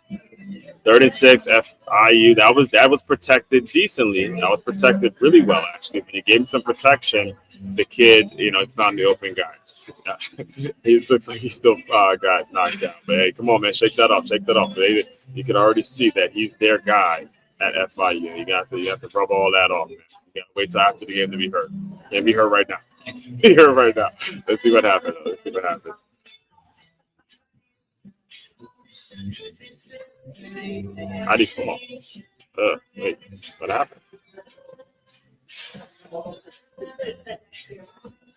[SPEAKER 1] 3rd and 6, FIU. That was protected decently. That was protected really well, actually. When you gave him some protection, the kid, found the open guy. He looks like he still got knocked down. But hey, come on, man, shake that off. You can already see that he's their guy at FIU. You have to rub all that off, man. You gotta wait till after the game to be hurt. Can't be hurt right now. Be hurt right now. Let's see what happens. How do you fall? Wait, what happened?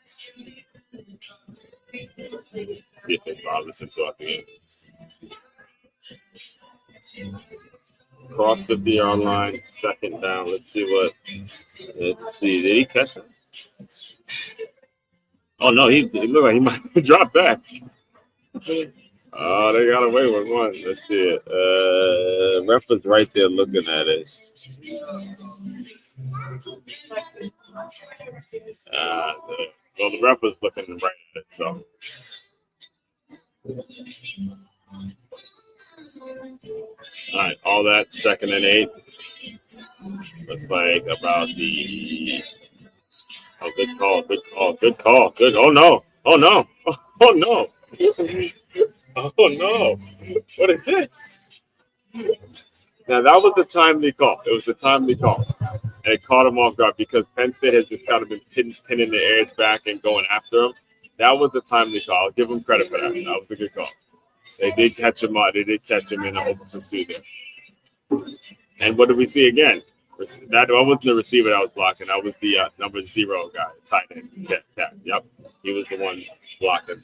[SPEAKER 1] See if they bother this until at the end. Cross 50-yard line, second down. Let's see. Did he catch it? Oh no, he looked like he might have dropped back. Oh, they got away with one. Let's see it. Ref was right there looking at it. Well, the ref was looking right at it, so. All right, all that 2nd and 8. Looks like about the. Oh, good call. Good. Oh no. Oh no. Oh no. Oh no. What is this? Now that was the timely call. It was a timely call. And it caught him off guard because Penn State has just kind of been pinning the airs back and going after him. That was the timely call. I'll give him credit for that. That was a good call. They did catch him out. They did catch him in an open pursuit there. And what did we see again? That wasn't the receiver that was blocking. That was the number 0 guy, tight end. Yeah, yep. He was the one blocking.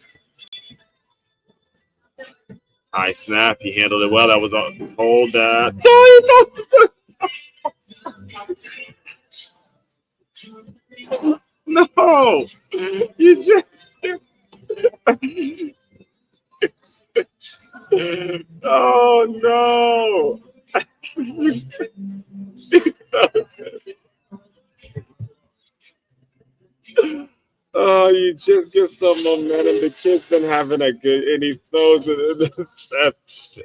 [SPEAKER 1] High snap. He handled it well. That was a hold. No, you just. Oh no. Oh, you just get some momentum. The kid's been having a good, and he throws an interception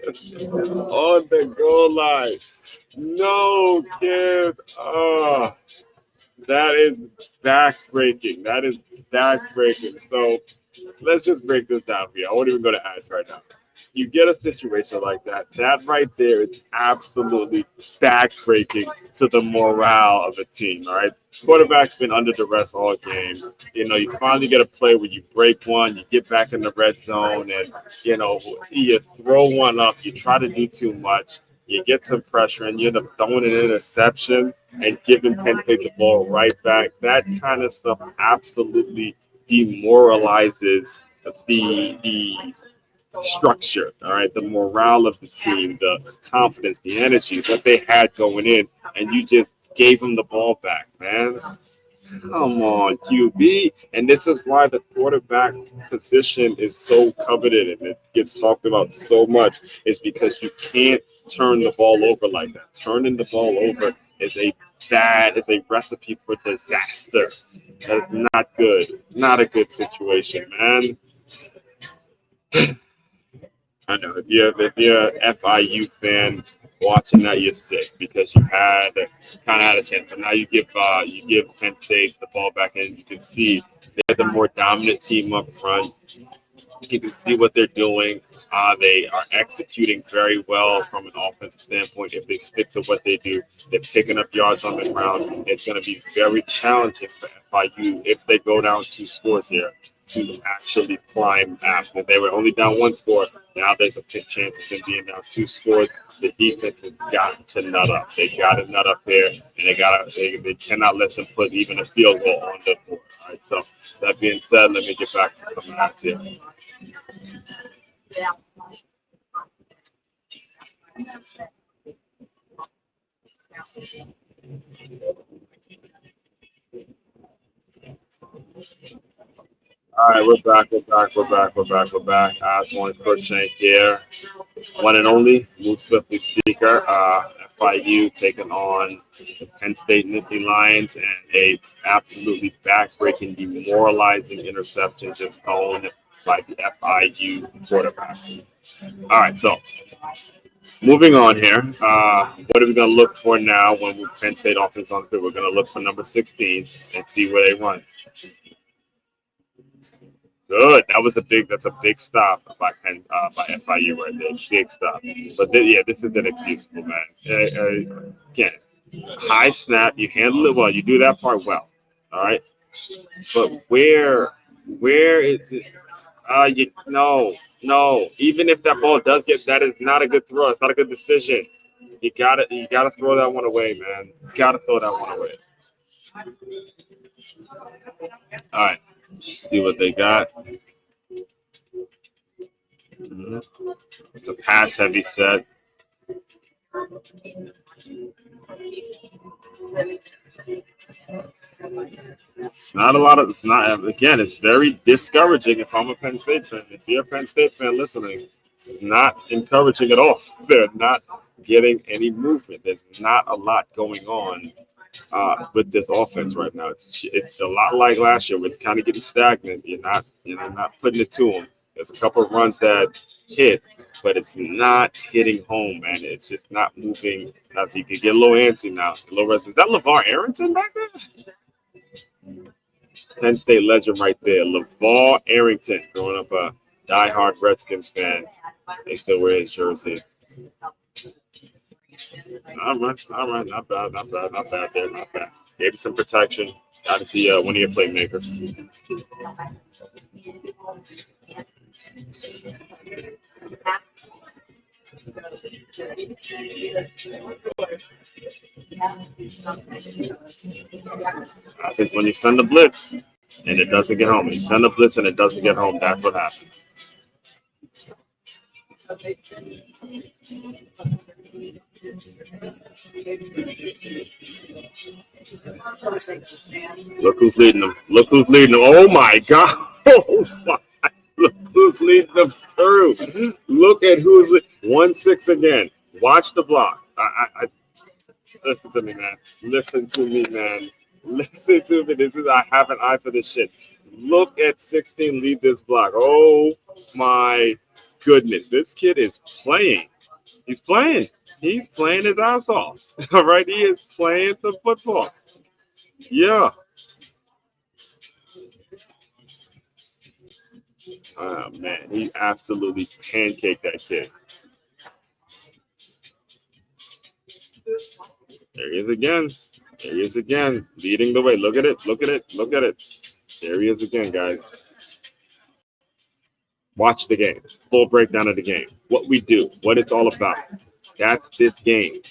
[SPEAKER 1] on the goal line. No, kid. Oh, that is backbreaking. That is backbreaking. So let's just break this down for you. I won't even go to ads right now. You get a situation like that. That right there is absolutely backbreaking to the morale of the team. All right, quarterback's been under duress all game. You know, you finally get a play where you break one, you get back in the red zone, and you throw one up. You try to do too much. You get some pressure, and you end up throwing an interception and giving Penn State the ball right back. That kind of stuff absolutely demoralizes the structure, all right, the morale of the team, the confidence, the energy, what they had going in, and you just gave them the ball back, man. Come on, QB. And this is why the quarterback position is so coveted and it gets talked about so much, is because you can't turn the ball over like that. Turning the ball over is a recipe for disaster. That is not good. Not a good situation, man. I know if you're an FIU fan watching that, you're sick because you kind of had a chance. But now you give Penn State the ball back, and you can see they're the more dominant team up front. You can see what they're doing. They are executing very well from an offensive standpoint. If they stick to what they do, they're picking up yards on the ground. It's going to be very challenging for FIU if they go down 2 scores here to actually climb after. They were only down 1 score. Now there's a big chance of them being down 2 scores. The defense has got to nut up. They got to nut up here, and they cannot let them put even a field goal on the board. All right. So that being said, let me get back to some of that here. Yeah. All right, we're back. I just want to Crookshank here. One and only, Luke Swiftly speaker. FIU taking on the Penn State Nittany Lions, and a absolutely backbreaking, demoralizing interception just thrown by the FIU quarterback. All right, so moving on here. What are we going to look for now when we Penn State offense on the field? We're going to look for number 16 and see where they run. Good. That's a big stop by FIU right there. Big stop. But this is inexcusable, man. Again, high snap. You handle it well. You do that part well. All right. But where is it? No. Even if that ball does get, that is not a good throw. It's not a good decision. You gotta throw that one away, man. You gotta throw that one away. All right, see what they got. It's a pass-heavy set. It's not a lot of. It's not. Again, it's very discouraging. If I'm a Penn State fan, if you're a Penn State fan listening, it's not encouraging at all. They're not getting any movement. There's not a lot going on with this offense right now. It's a lot like last year, where it's kind of getting stagnant. You're not putting it to them. There's a couple of runs that hit, but it's not hitting home, man. It's just not moving. Now, so you can get a little antsy now. A little restless. Is that LeVar Arrington back there? Penn State legend right there. LeVar Arrington, growing up a diehard Redskins fan. They still wear his jersey. All right. Not bad there. Not bad. Gave you some protection. Got to see one of your playmakers. I think when you send the blitz and it doesn't get home, you send the blitz and it doesn't get home, that's what happens. Look who's leading them. Oh my God. Oh my. Look who's leading them through. Look at who's 1-6 again. Watch the block. I listen to me, man. Listen to me. I have an eye for this shit. Look at 16 lead this block. Oh my goodness. This kid is playing. He's playing his ass off. All right. He is playing the football. Yeah. Oh, man. He absolutely pancaked that kid. There he is again. Leading the way. Look at it. There he is again, guys. Watch the game. Full breakdown of the game. What we do. What it's all about. That's this game.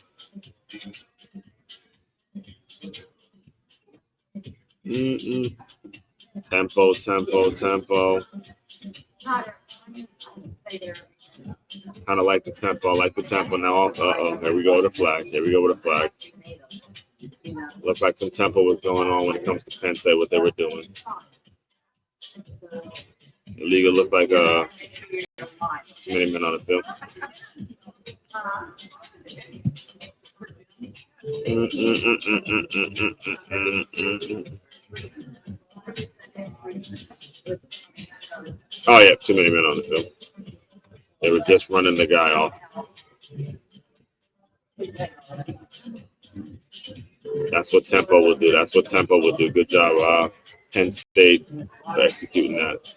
[SPEAKER 1] Tempo. Kind of like the tempo. Now, here we go with a flag. Looked like some tempo was going on when it comes to Penn State, what they were doing. Illegal looks like too many men on the field. Oh, yeah, too many men on the field. They were just running the guy off. That's what tempo will do. Good job, Penn State, for executing that.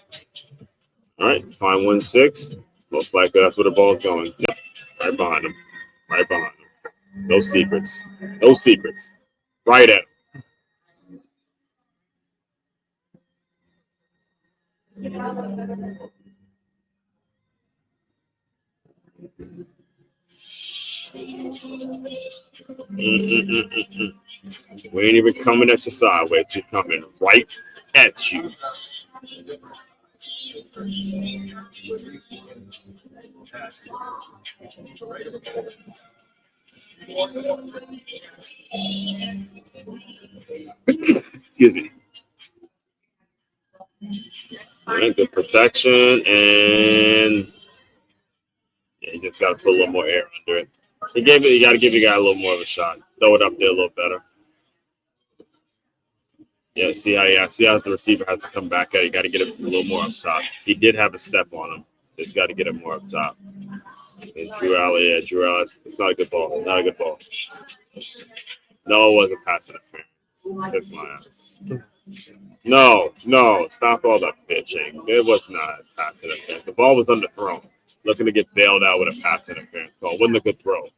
[SPEAKER 1] All right, fine 1-6. Most likely that's where the ball's going. Yep, right behind him. No secrets. Right at him. We ain't even coming at you sideways. We're coming right at you. Excuse me. All right, good protection, and you just got to put a little more air under it. You got to give the guy a little more of a shot. Throw it up there a little better. Yeah, see how the receiver has to come back at it. You got to get it a little more up top. He did have a step on him. It's got to get it more up top. And Drew Alley, it's not a good ball. No, it wasn't pass interference. That's my ass. No, stop all that pitching. It was not pass interference. The ball was underthrown. Looking to get bailed out with a pass interference call. Wasn't a good throw.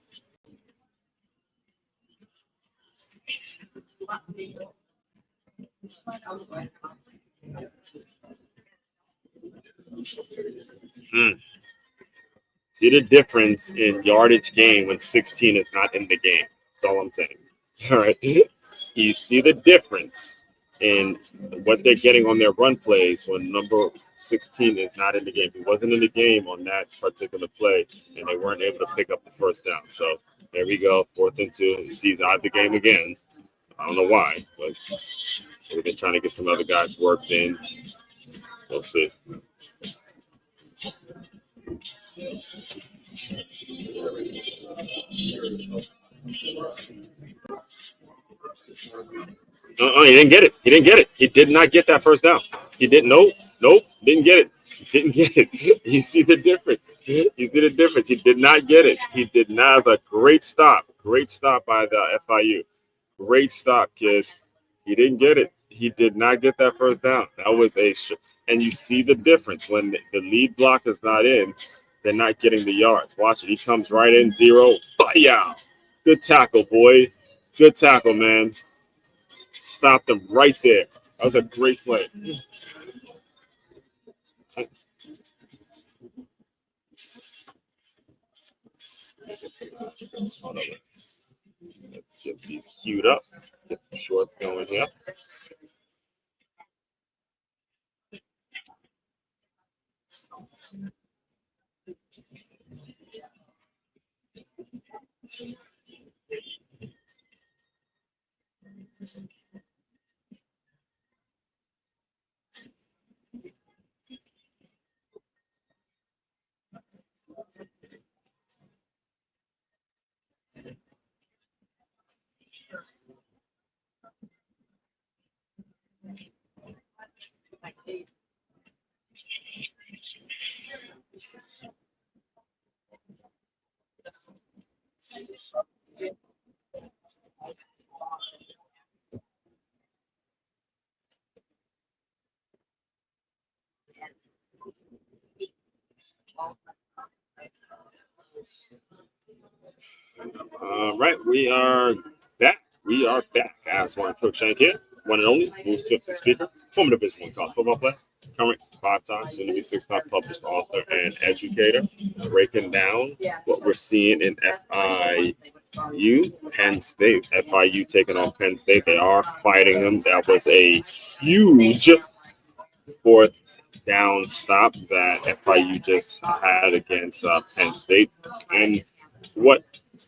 [SPEAKER 1] See the difference in yardage gain when 16 is not in the game. That's all I'm saying. All right. You see the difference in what they're getting on their run plays when number 16 is not in the game. He wasn't in the game on that particular play, and they weren't able to pick up the first down. So there we go, 4th and 2. He sees out the game again. I don't know why, but they've been trying to get some other guys worked in. We'll see. He didn't get it. He didn't get it. He did not get that first down. He didn't. Nope. Didn't get it. Didn't get it. You see the difference. You see the difference. He did not get it. He did not. It was a great stop. Great stop by the FIU. Great stop, kid. He didn't get it. He did not get that first down. That was and you see the difference when the lead block is not in. They're not getting the yards. Watch it. He comes right in 0. Bam! Good tackle, boy. Good tackle, man. Stopped him right there. That was a great play. Let's get these queued up. Get the shorts going here. All right, we are back. As one Coach Shank here, one and only, Bruce Swift, the speaker, former Division I college football player, current 5-time, soon to be 6-time published author and educator, breaking down what we're seeing in FIU, Penn State. FIU taking on Penn State. They are fighting them. That was a huge 4th down stop that FIU just had against Penn State. And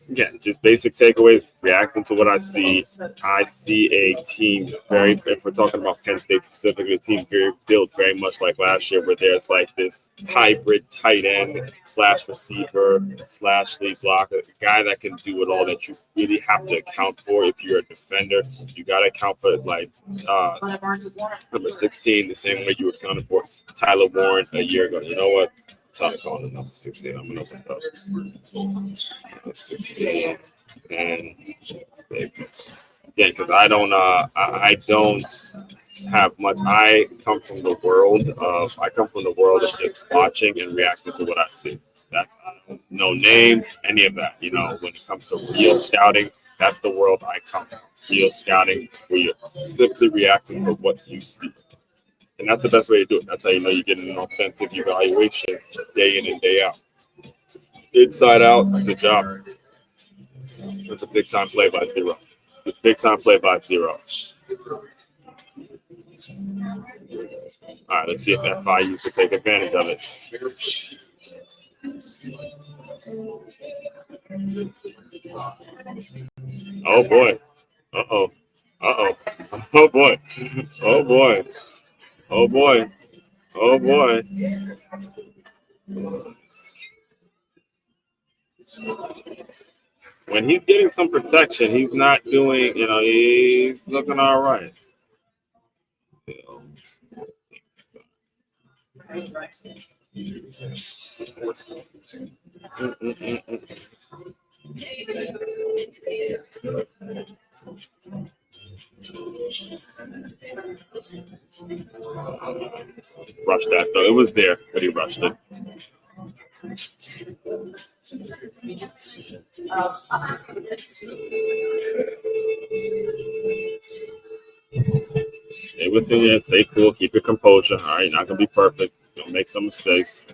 [SPEAKER 1] again, just basic takeaways, reacting to what I see. I see a team if we're talking about Penn State specifically, a team built very much like last year, where there's like this hybrid tight end / receiver / lead blocker, a guy that can do it all that you really have to account for if you're a defender. You got to account for number 16, the same way you were accounted for Tyler Warren a year ago. You know what? I'm calling it number 16. I'm going to open it up. 16. And again, because I don't have much. I come from the world of just watching and reacting to what I see. That no name, any of that. You know, when it comes to real scouting, that's the world I come from. Real scouting, where you're simply reacting to what you see. And that's the best way to do it. That's how you know you're getting an authentic evaluation day in and day out. Inside out, good job. That's a big time play by 0. It's big time play by 0. All right, let's see if FIU can take advantage of it. Oh boy. Uh-oh. Oh boy. Oh boy. Oh boy. Oh boy. When he's getting some protection, he's not doing, he's looking all right. Rushed that though. It was there, but he rushed it. Stay within it. Stay cool. Keep your composure. All right, not gonna be perfect. Don't make some mistakes.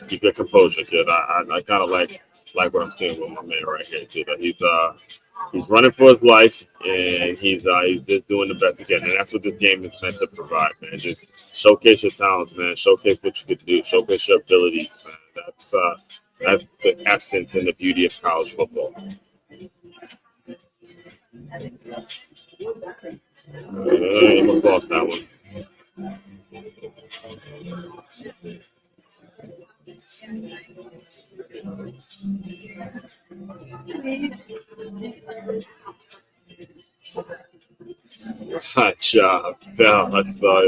[SPEAKER 1] Keep your composure, kid. I kind of like what I'm seeing with my man right here too. That he's running for his life, and he's just doing the best he can, and that's what this game is meant to provide, man. Just showcase your talents, man. Showcase what you can do. Showcase your abilities, man. That's the essence and the beauty of college football. Almost lost that one. Hot job, Bell. I saw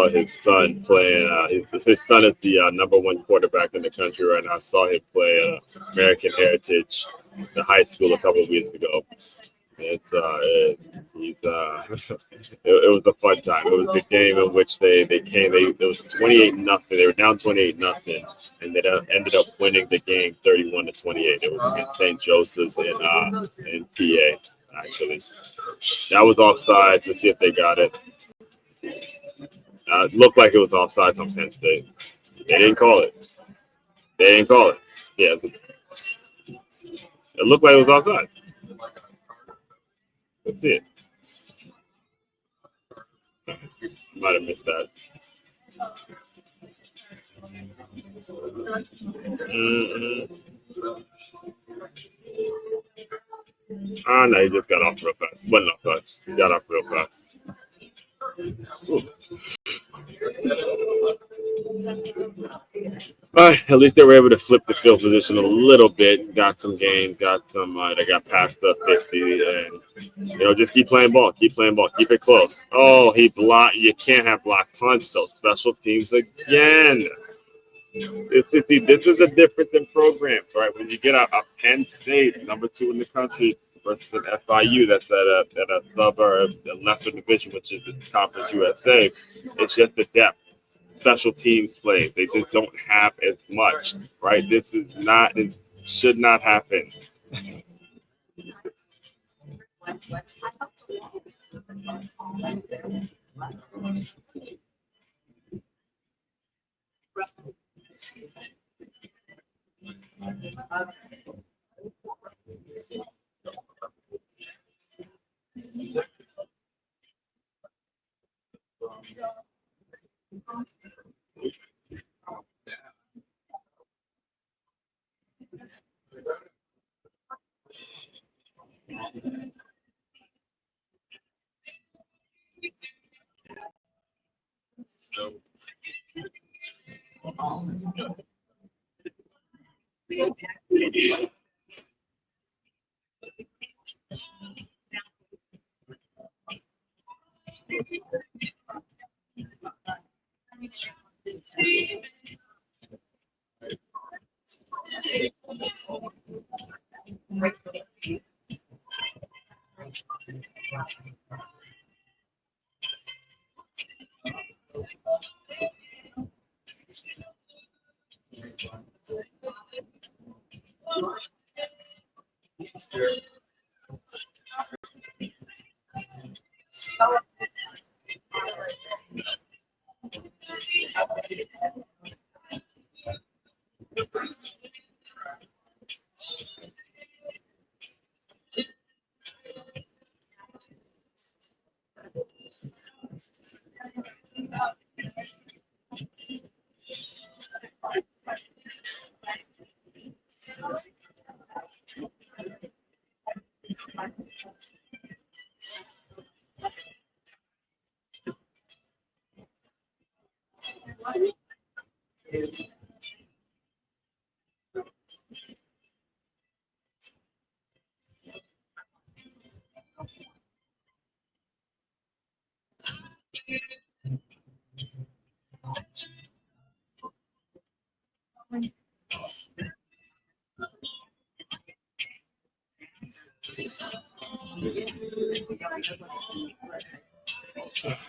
[SPEAKER 1] his son playing. His son is the #1 quarterback in the country right now. I saw him play American Heritage, the high school, a couple of weeks ago. It was a fun time. It was the game in which they came. It was 28-0. They were down 28-0, and they ended up winning the game 31-28. It was against St. Joseph's in PA. Actually, that was offsides. Let's see if they got it. It looked like it was offsides on Penn State. They didn't call it. Yeah, it looked like it was offside. Let's see it. Might have missed that. No, he just got off real fast. Wasn't offside. He got off real fast. At least they were able to flip the field position a little bit. Got some gains. Got some. They got past the 50, and just keep playing ball. Keep it close. Oh, he blocked. You can't have blocked punch though. Special teams again. This is the difference in programs, right? When you get a Penn State, #2 in the country, versus an FIU that's at a suburb, a lesser division, which is the Conference USA, it's just the depth. Special teams play. They just don't have as much, right? This should not happen.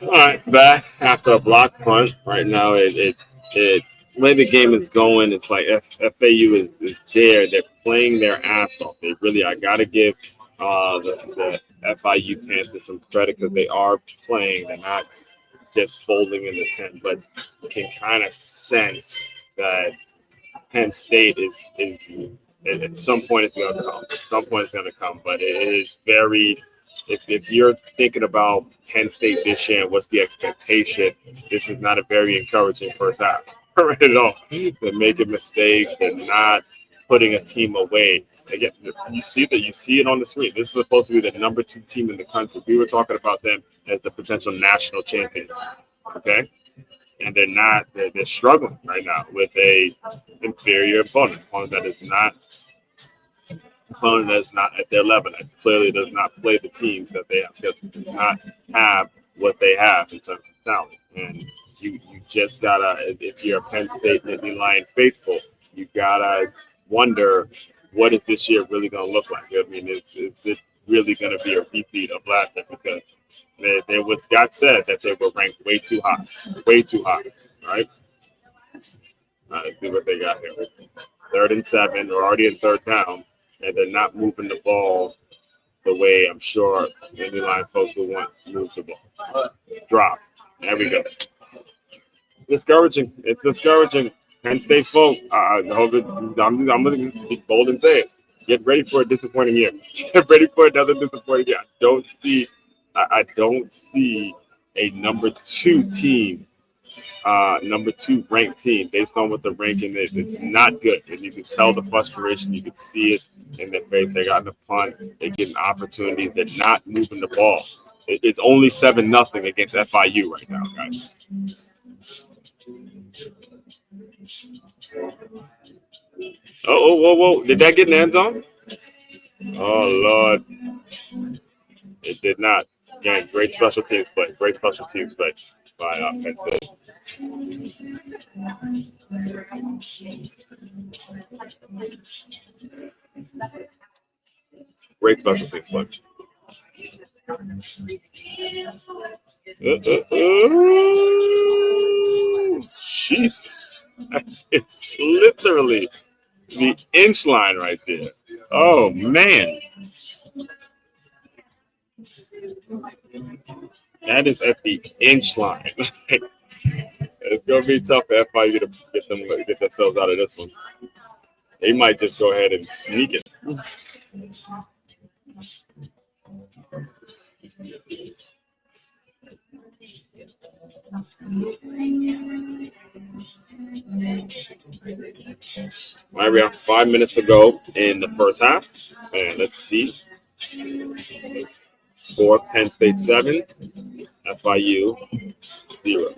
[SPEAKER 1] All right, back after a block punt. Right now, the way the game is going, it's like FAU is there. They're playing their ass off. I got to give the FIU Panthers some credit because they are playing. They're not just folding in the 10, but can kind of sense that Penn State is at some point it's going to come. At some point it's going to come, but it is very. If you're thinking about Penn State this year and what's the expectation, this is not a very encouraging first half right at all. They're making mistakes. They're not putting a team away. Again, you see it on the screen. This is supposed to be the number 2 team in the country. We were talking about them as the potential national champions. Okay, and they're not. They're struggling right now with a inferior opponent that is not. Opponent that's not at their level, that clearly does not play the teams that they have. Does not have what they have in terms of talent, and you just gotta. If you're a Penn State Nittany Lion faithful, you gotta wonder what is this year really going to look like. I mean, is it really going to be a repeat of last year? Because there was Scott said that they were ranked way too high, right? Let's see what they got here. 3rd and 7, or already in 3rd down. And they're not moving the ball the way I'm sure Nittany Lion folks will want to move the ball. Drop. There we go. Discouraging. It's discouraging. Penn State folk, I'm going to be bold and say it. Get ready for a disappointing year. Get ready for another disappointing year. I don't see a number 2 team, number 2 ranked team based on what the ranking is. It's not good. And you can tell the frustration. You can see it in their face. They got the punt. They're getting opportunities. They're not moving the ball. It's only 7-0 against FIU right now, guys. Whoa. Did that get in the end zone? Oh, Lord. It did not. Again, great special teams play. Great special teams play by Penn State. Great special teams play. Jesus. It's literally the inch line right there. Oh, man. That is at the inch line. It's going to be tough for FIU to get themselves out of this one. They might just go ahead and sneak it. All right, we have 5 minutes to go in the first half. And let's see. Score Penn State 7, FIU 0.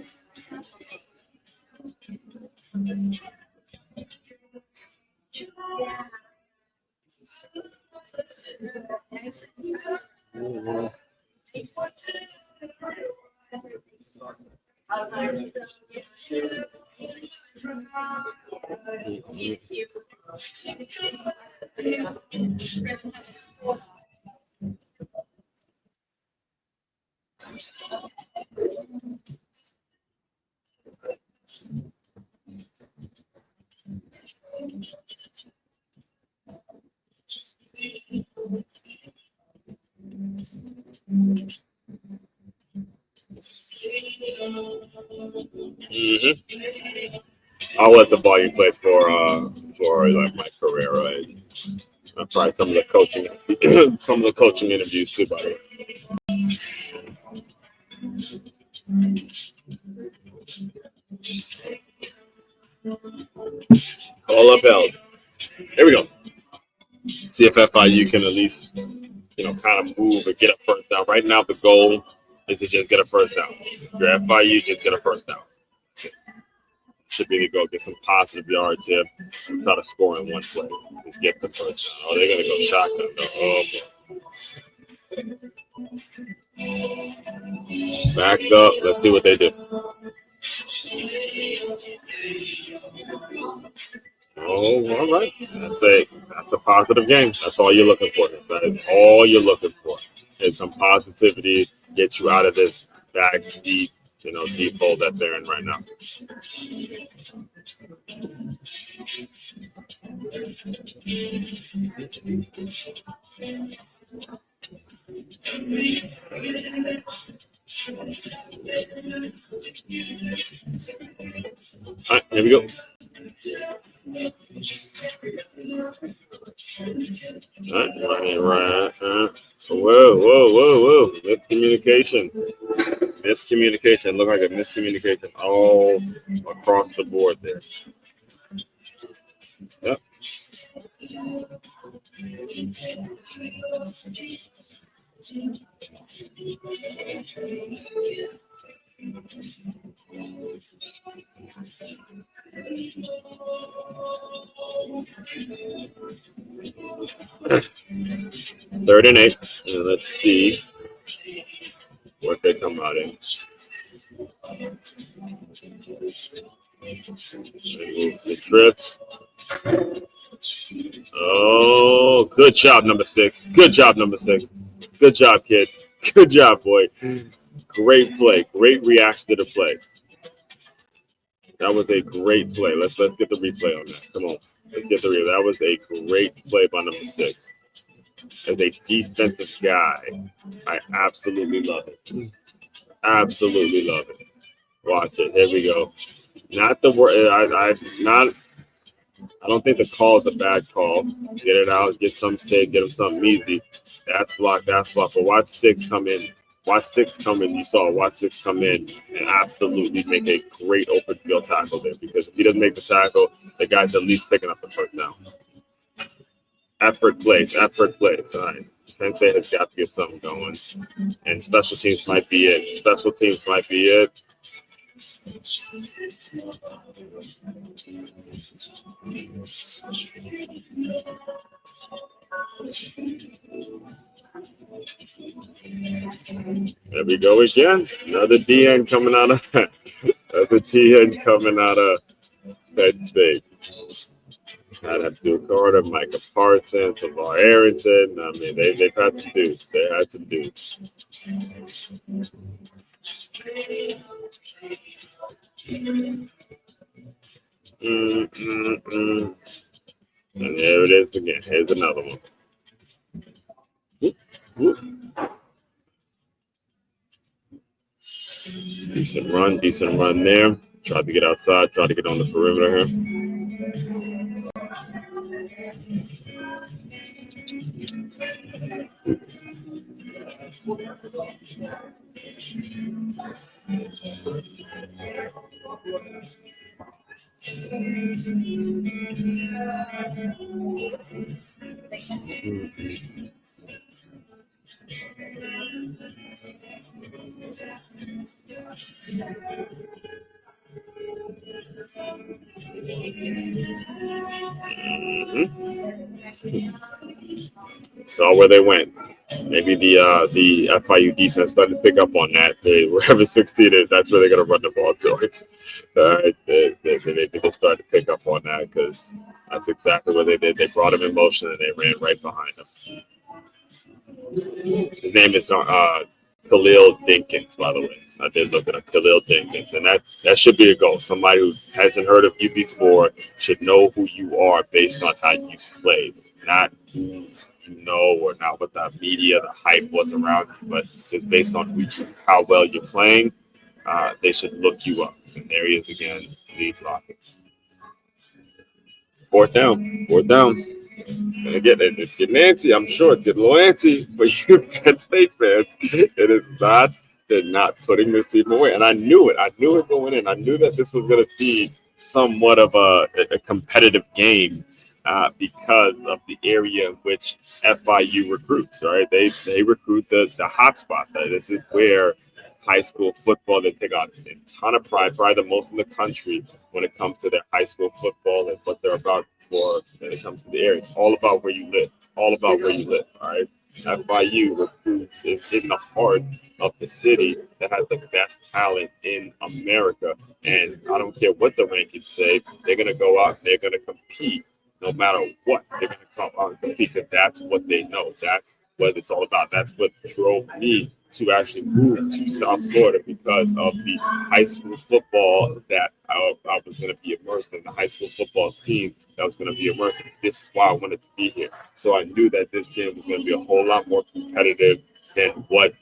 [SPEAKER 1] I'll let the volume play for like my career, right? Probably some of the coaching interviews too, by the way. All upheld. Here we go. See if FIU can at least, kind of move or get a first down. Right now, the goal is to just get a first down. If you're FIU, just get a first down. Should be the goal. Get some positive yards here. Try to score in one play. Just get the first down. Oh, they're going to go shotgun. Backed up. Let's do what they do. Oh, all right. That's a positive game. That's all you're looking for. That is all you're looking for. Is some positivity, get you out of this back deep, deep hole that they're in right now. we go. Right. Whoa. Miscommunication. Look like a miscommunication all across the board there. Yep. Third and 8. And let's see what they come out in. The trips. Oh, good job, number 6. Good job, kid. Good job, boy. Great play. Great reaction to the play. That was a great play. Let's get the replay on that. Come on. Let's get the replay. That was a great play by number 6. As a defensive guy, I absolutely love it. Absolutely love it. Watch it. Here we go. Not the word. I don't think the call is a bad call. Get it out. Get some say. Get him something easy. That's blocked. But watch 6 come in. Watch 6 come in. You saw watch 6 come in and absolutely make a great open field tackle there. Because if he doesn't make the tackle, the guy's at least picking up the first down. Effort plays. All right. Penn State has got to get something going. And special teams might be it. There we go again. Another DN coming out of Penn State. I'd have to do Carter, Micah Parsons, LeVar Arrington. I mean, they've had some dudes. And there it is again. Here's another one. Whoop. Decent run there. Tried to get outside, tried to get on the perimeter here. Saw where they went. Maybe the FIU defense started to pick up on that. Wherever 16 is, that's where they're going to run the ball towards. They started to pick up on that because that's exactly what they did. They brought him in motion and they ran right behind him. His name is Khalil Dinkins, by the way. I did look at Khalil Dinkins, and that should be a goal. Somebody who hasn't heard of you before should know who you are based on how you play, not who you know or not what the media, the hype was around you, but just based on how well you're playing, they should look you up. And there he is again, lead blocking. Fourth down. It's getting antsy. I'm sure it's getting a little antsy for you Penn State fans. It is not. They're not putting this team away. And I knew it. Going in. I knew that this was going to be somewhat of a competitive game because of the area in which FIU recruits, right? They recruit the hot spot. This is where high school football, they take on a ton of pride, probably the most in the country when it comes to their high school football and what they're about for when it comes to the area. It's all about where you live. All right? FIU recruits is in the heart of the city that has the best talent in America. And I don't care what the rankings say, they're going to go out and they're going to compete no matter what. They're going to come out and compete because that's what they know. That's what it's all about. That's what drove me to actually move to South Florida because of the high school football that I was going to be immersed in, the high school football scene that was going to be immersed in. This is why I wanted to be here. So I knew that this game was going to be a whole lot more competitive than what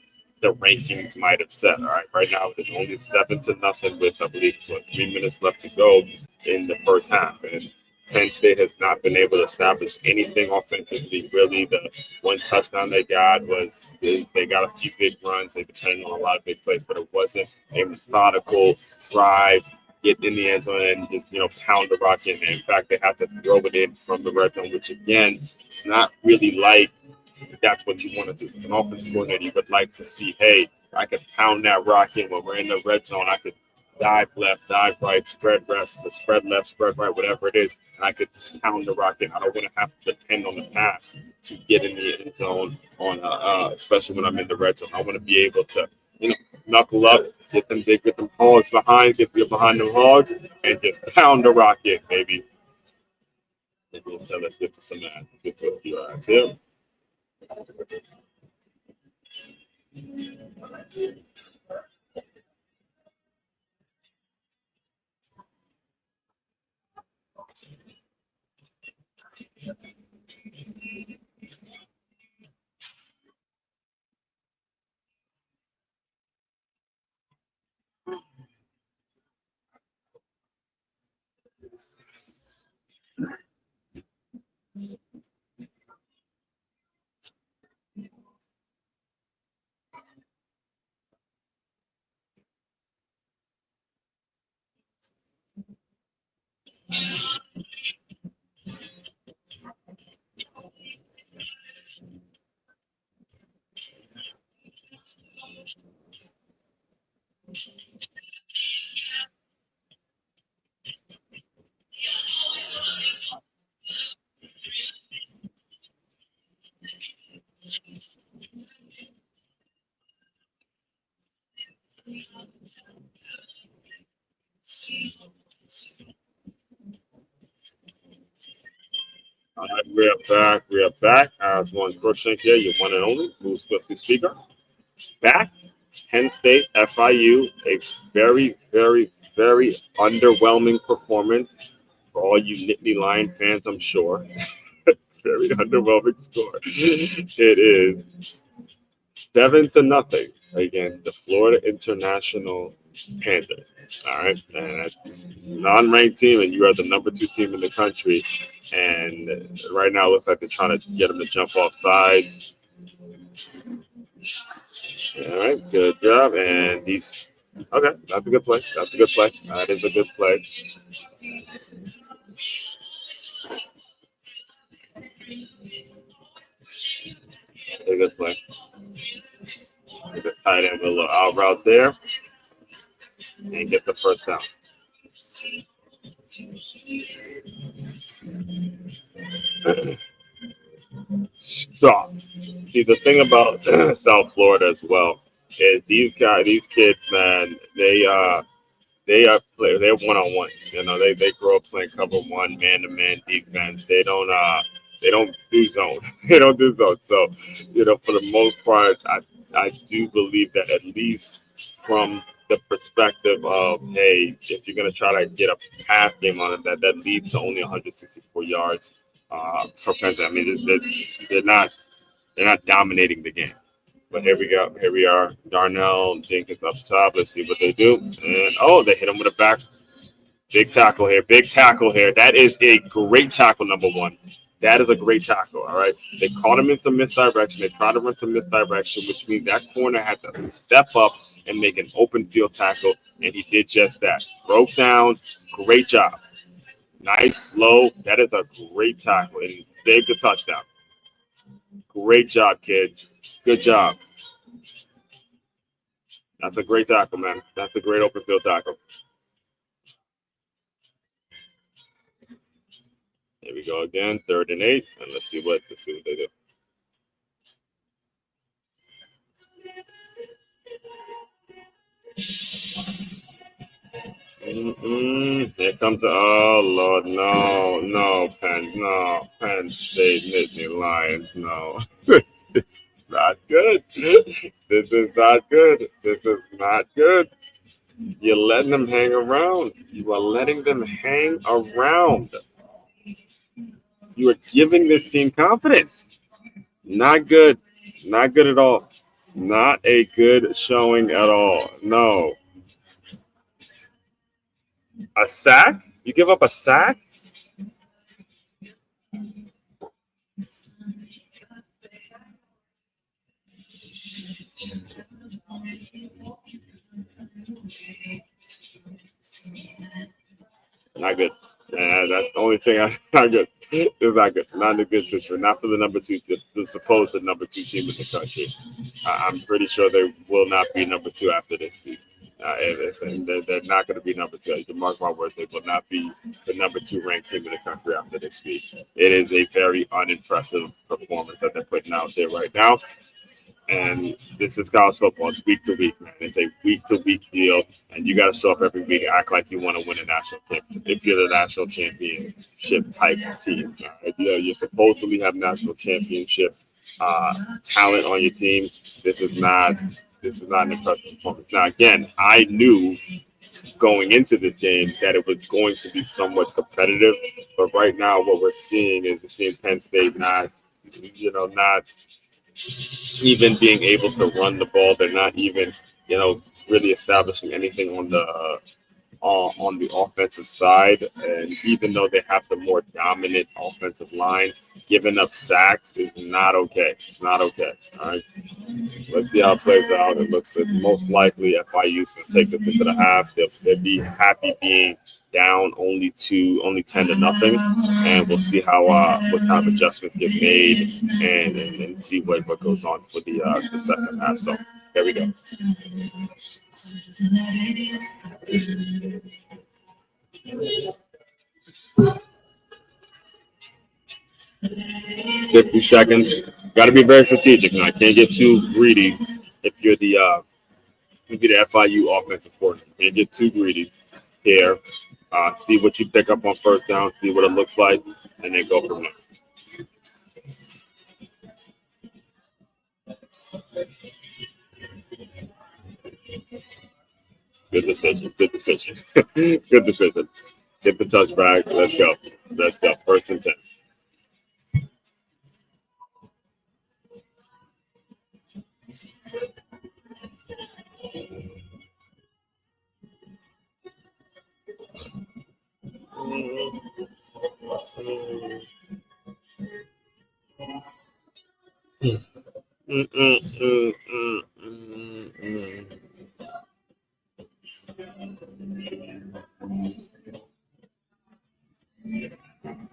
[SPEAKER 1] the rankings might have said. All right, right now it's only 7-0 with, I believe, 3 minutes left to go in the first half, and Penn State has not been able to establish anything offensively. Really, the one touchdown they got was they got a few big runs. They depended on a lot of big plays, but it wasn't a methodical drive, get in the end zone and just pound the rock in. In fact, they have to throw it in from the red zone, which again, it's not really like that's what you want to do. As an offensive coordinator, you would like to see, hey, I could pound that rock in when we're in the red zone. I could dive left, dive right, spread rest, the spread left, spread right, whatever it is, and I could pound the rock in. I don't want to have to depend on the pass to get in the end zone especially when I'm in the red zone. I want to be able to, knuckle up, get them hogs behind, get behind them hogs, and just pound the rock in, baby. So let's get to some ads. Get to a few ads here. All right, we are back. As one Crookshank here, your one and only, Blue Swiftly speaker. Back, Penn State, FIU, a very, very, very underwhelming performance for all you Nittany Lion fans, I'm sure. Very underwhelming score. It is 7-0 against the Florida International Panthers. All right, and non-ranked team, and you are the number 2 team in the country. And right now, it looks like they're trying to get them to jump off sides. All right, good job. And he's okay. That's a good play. That's a good play. That is a good play. A good play. Get a tight end with a little out route there, and get the first down. Stopped. See, the thing about South Florida as well is these kids, man, they're one-on-one. They grow up playing cover one, man-to-man defense. They don't do zone. They don't do zone. So, for the most part, I do believe that at least from the perspective of, hey, if you're gonna try to get a pass game on it, that leads to only 164 yards for Penn State. I mean, they're not dominating the game. But here we go. Here we are. Darnell Jenkins up top. Let's see what they do. And they hit him with a back. Big tackle here. Big tackle here. That is a great tackle, number one. That is a great tackle, all right? They caught him in some misdirection. They tried to run some misdirection, which means that corner had to step up and make an open field tackle, and he did just that. Broke down. Great job. Nice, slow. That is a great tackle, and he saved the touchdown. Great job, kid. Good job. That's a great tackle, man. That's a great open field tackle. Here we go again, 3rd and 8, and let's see what they do. Here comes Lord, no, Penn State Nittany Lions, no. Not good. This is not good. This is not good. You're letting them hang around. You are letting them hang around. You are giving this team confidence. Not good. Not good at all. Not a good showing at all. No. A sack? You give up a sack? Not good. That's the only thing. Not good. It's not good. Not a good situation. Not for the number two, the supposed number 2 team in the country. I'm pretty sure they will not be number 2 after this week. And they're not going to be number 2. You can mark my words. They will not be the number 2 ranked team in the country after this week. It is a very unimpressive performance that they're putting out there right now. And this is college football. It's week to week, man. It's a week to week deal, and you got to show up every week, act like you want to win a national championship. If you're the national championship type team, you supposedly have national championship talent on your team. This is not an impressive performance. Now, again, I knew going into this game that it was going to be somewhat competitive, but right now what we're seeing is Penn State not even being able to run the ball. They're not even, really establishing anything on the offensive side. And even though they have the more dominant offensive line, giving up sacks is not okay. It's not okay. All right. Let's see how it plays out. It looks like most likely FIU is going to take this into the half. They'll be happy being down only 10-0, and we'll see how what kind of adjustments get made and see what goes on for the second half. So there we go. $50 seconds. Got to be very strategic now. Can't get too greedy if you're the FIU offensive coordinator. Can't get too greedy here. See what you pick up on first down, see what it looks like, and then go from there. Good decision. Good decision. Good decision. Get the touchback. Let's go. Let's go. 1st and 10.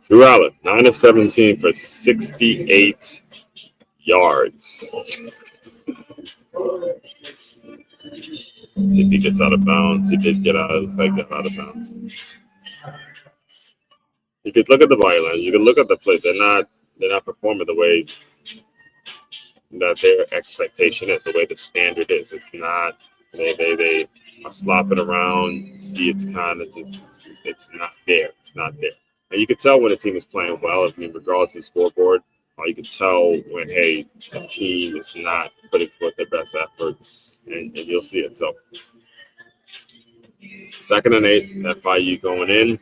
[SPEAKER 1] Drew Allen, 9 of 17 for 68 yards. See if he gets out of bounds. He did get out. Looks like they're out of bounds. You could look at the violence. You could look at the play. They're not performing the way that their expectation is, the way the standard is. It's not. They are slopping around. See, it's kind of just. It's not there. It's not there. And you can tell when a team is playing well. I mean, regardless of scoreboard, you can tell when the team is not putting forth their best effort, and you'll see it. So, 2nd and 8, FIU going in.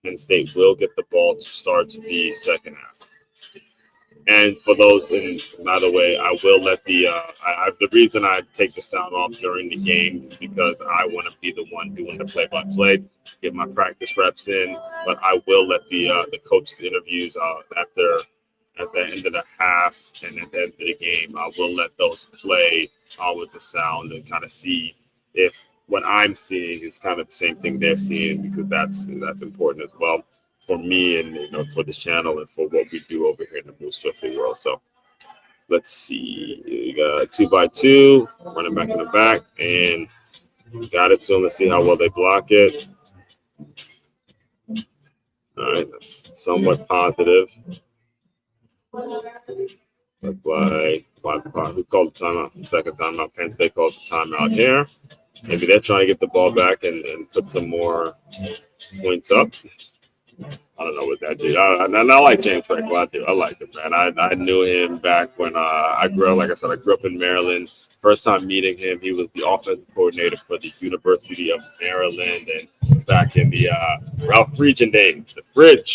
[SPEAKER 1] Penn State will get the ball to start the second half. And for those, and by the way, I will let the reason I take the sound off during the game is because I want to be the one doing the play-by-play, get my practice reps in. But I will let the coaches' interviews at the end of the half and at the end of the game. I will let those play with the sound and kind of see if what I'm seeing is kind of the same thing they're seeing, because that's important as well for me and for this channel and for what we do over here in the Move Swiftly world. So let's see. We got 2x2, running back in the back, and got it to them. Let's see how well they block it. All right, that's somewhat positive. Who called the timeout? Second timeout. Penn State calls the timeout here. Maybe they're trying to get the ball back and put some more points up. I don't know what that did. I like James Franklin. I do. I like him, man. I knew him back when I grew up. Like I said, I grew up in Maryland. First time meeting him, he was the offensive coordinator for the University of Maryland, and back in the Ralph Friedgen days, Ralph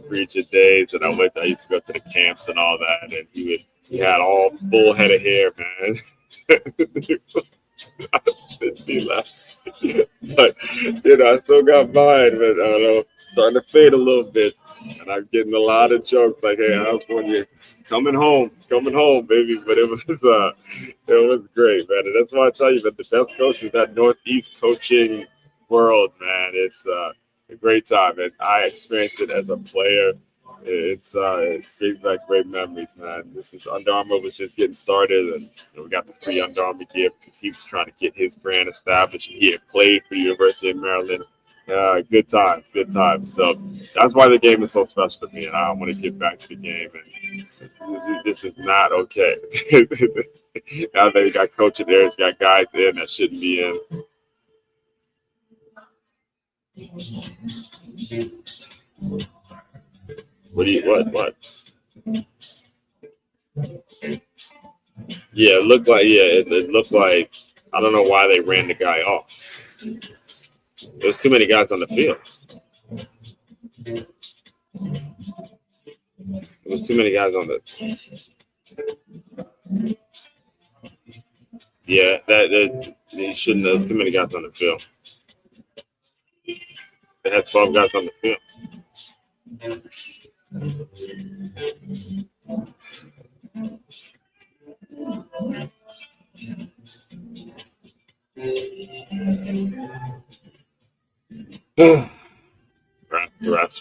[SPEAKER 1] Friedgen days. And I used to go to the camps and all that, and he would He had all full head of hair, man. Should be less. But, I still got mine, but I don't know, starting to fade a little bit. And I'm getting a lot of jokes like, hey, I was when you're coming home, baby. But it was great, man. And that's why I tell you that the best coach is that Northeast coaching world, man. It's a great time. And I experienced it as a player. It brings back great memories, man. This is Under Armour was just getting started, and we got the free Under Armour gear because he was trying to get his brand established. And he had played for the University of Maryland. Good times. So that's why the game is so special to me, and I want to get back to the game. And this is not okay. Now that you got coaching there, you got guys in that shouldn't be in. What? Yeah, it looked like it looked like I don't know why they ran the guy off. There's too many guys on the field. There's too many guys on the. Yeah, they shouldn't have too many guys on the field. They had 12 guys on the field.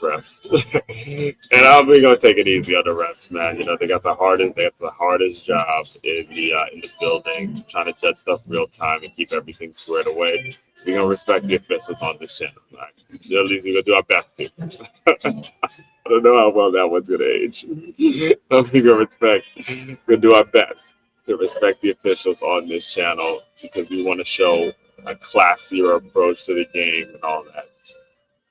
[SPEAKER 1] refs. And I'm gonna take it easy on the refs, man. They got the hardest job in the building, trying to judge stuff real time and keep everything squared away. We're gonna respect the officials on this channel. Right? At least we're gonna do our best to. I don't know how well that one's gonna age. We're gonna do our best to respect the officials on this channel because we want to show a classier approach to the game and all that.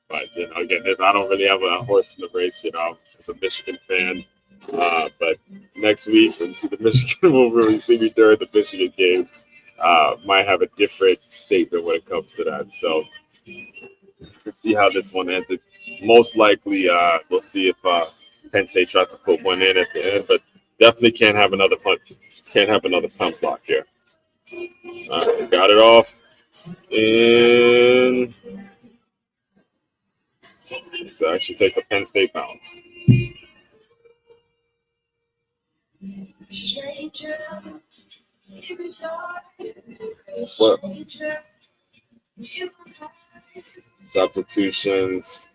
[SPEAKER 1] But again, I don't really have a horse in the race. As a Michigan fan. But next week, when you see the Michigan, when you see me during the Michigan games, might have a different statement when it comes to that. So we'll see how this one ends. Most likely, we'll see if Penn State tries to put one in at the end, but definitely can't have another punt. Can't have another punt block here. Got it off. And this actually takes a Penn State bounce. What? Substitutions.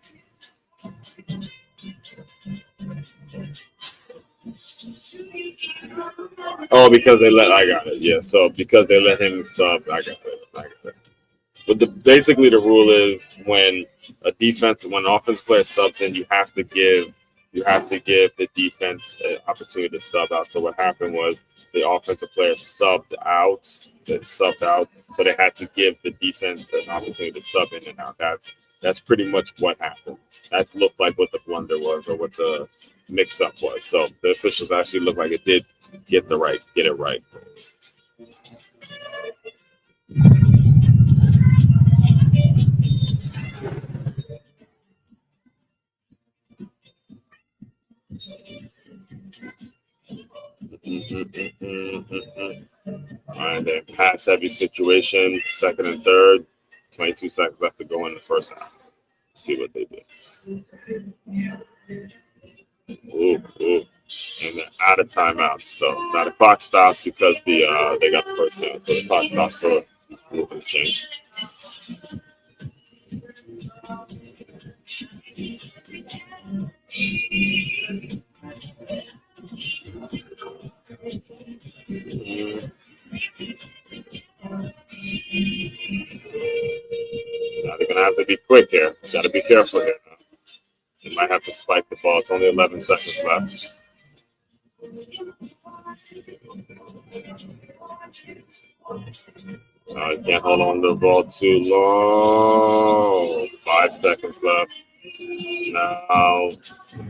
[SPEAKER 1] Oh, because I got it. Yeah, so because they let him sub, I got it. But basically the rule is when an offensive player subs in, you have to give the defense an opportunity to sub out. So what happened was the offensive player subbed out, so they had to give the defense an opportunity to sub in and out. That's pretty much what happened. That looked like what the blunder was or what the mix-up was. So the officials actually looked like it did get it right. All right, then pass-heavy situation, second and third. 22 seconds left to go in the first half. Let's see what they do. Ooh. And they're out of timeouts. So now the clock stops because they got the first down. So the clock stops for movement change. Now they're gonna have to be quick here. Gotta be careful here. They might have to spike the ball. It's only 11 seconds left. You can't hold on to the ball too long. 5 seconds left. Now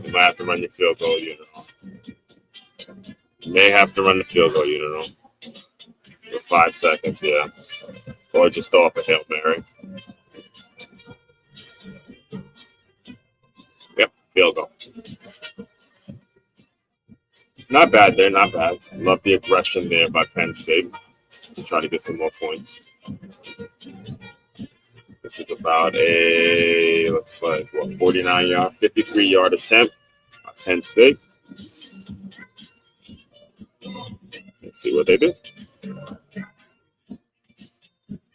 [SPEAKER 1] you might have to run your field goal. You may have to run the field goal. With 5 seconds, yeah. Or just throw up a Hail Mary. Yep, field goal. Not bad there, not bad. Love the aggression there by Penn State. Try to get some more points. This is about a, looks like, what, 49-yard, 53-yard attempt by Penn State. Let's see what they do.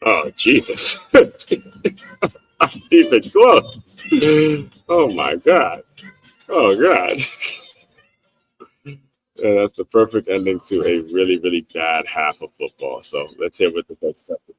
[SPEAKER 1] Oh, Jesus. Not even close. Oh, my God. Oh, God. And that's the perfect ending to a really, really bad half of football. So let's hear what the next step is.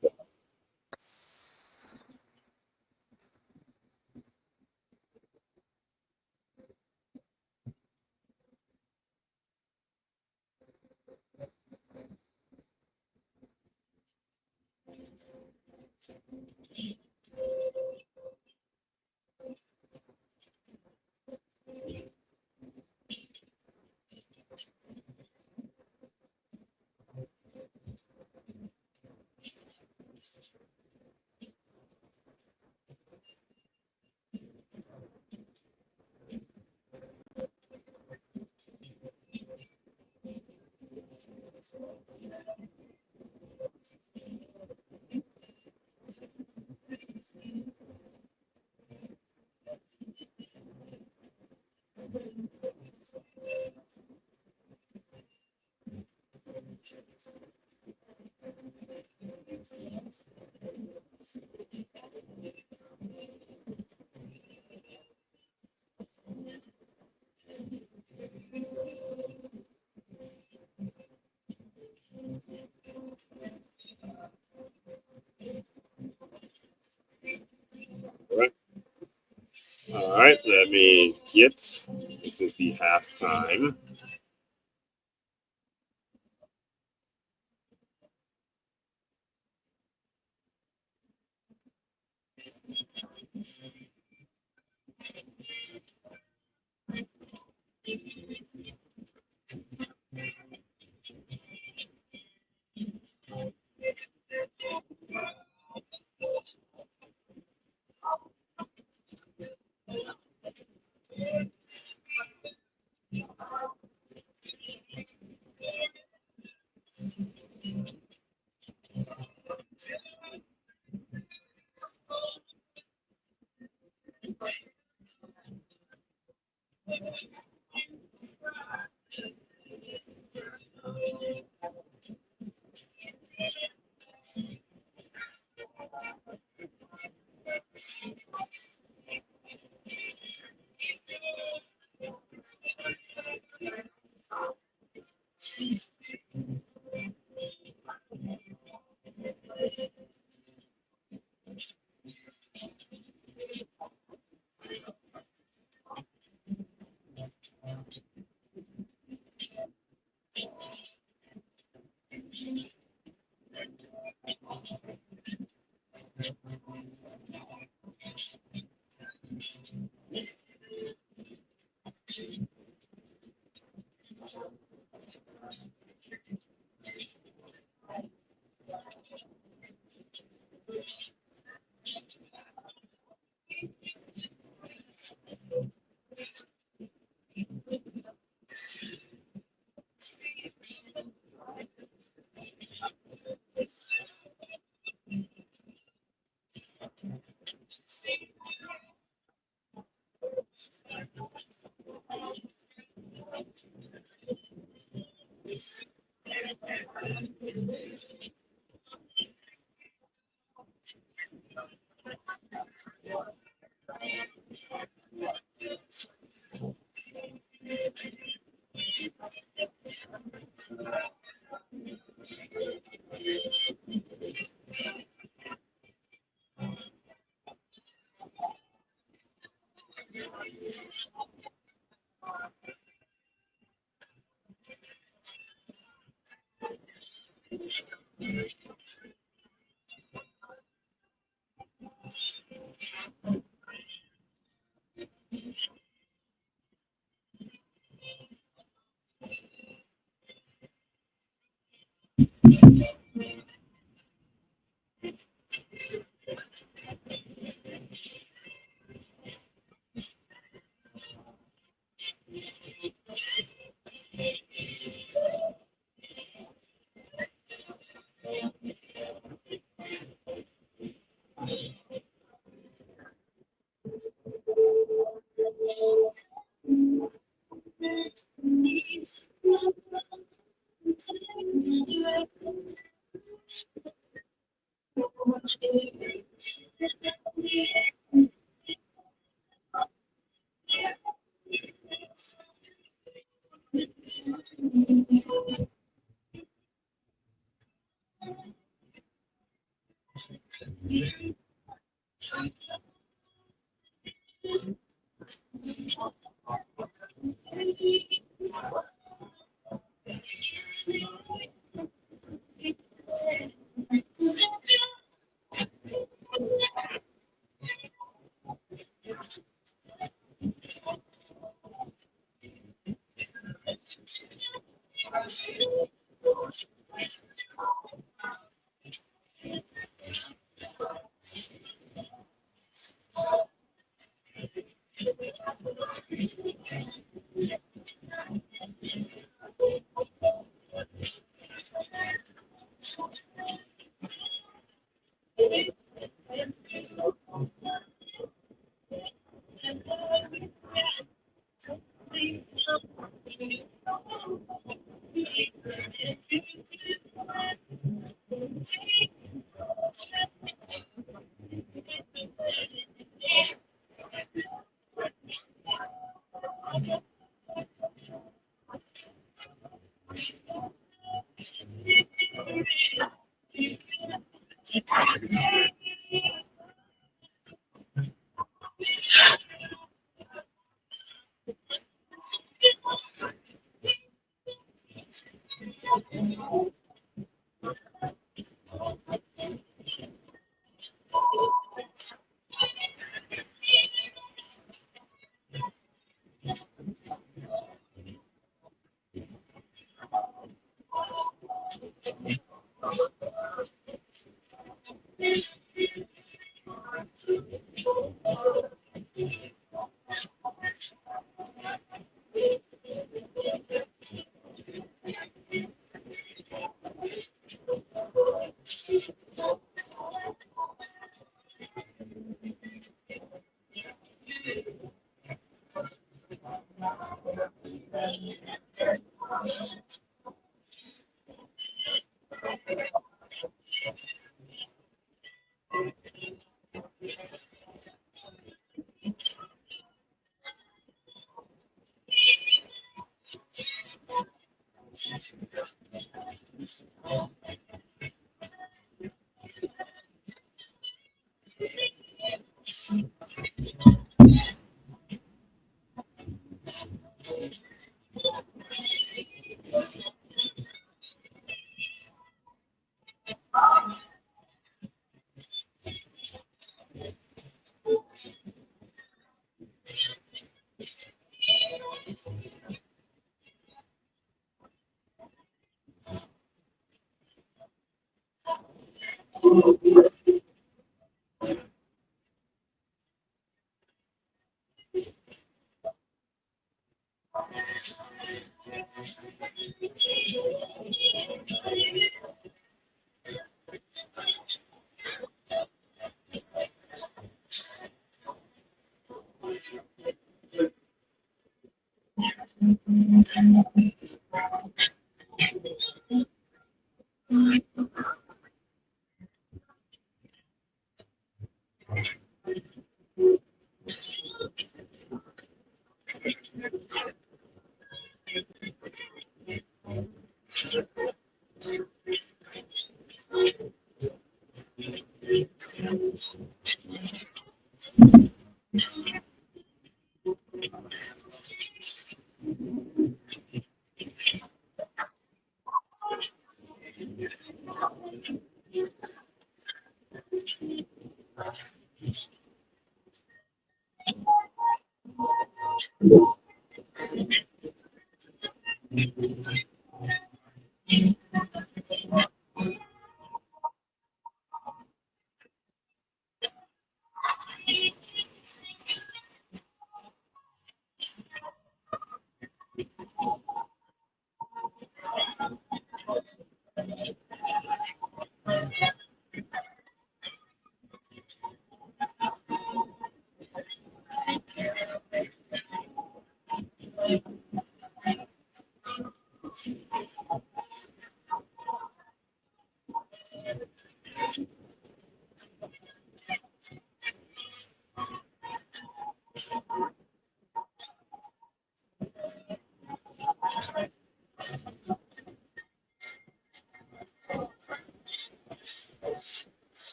[SPEAKER 1] All right, let me get, this is the halftime.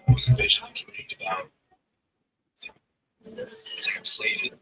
[SPEAKER 4] Presentation trained about. It's like I played it.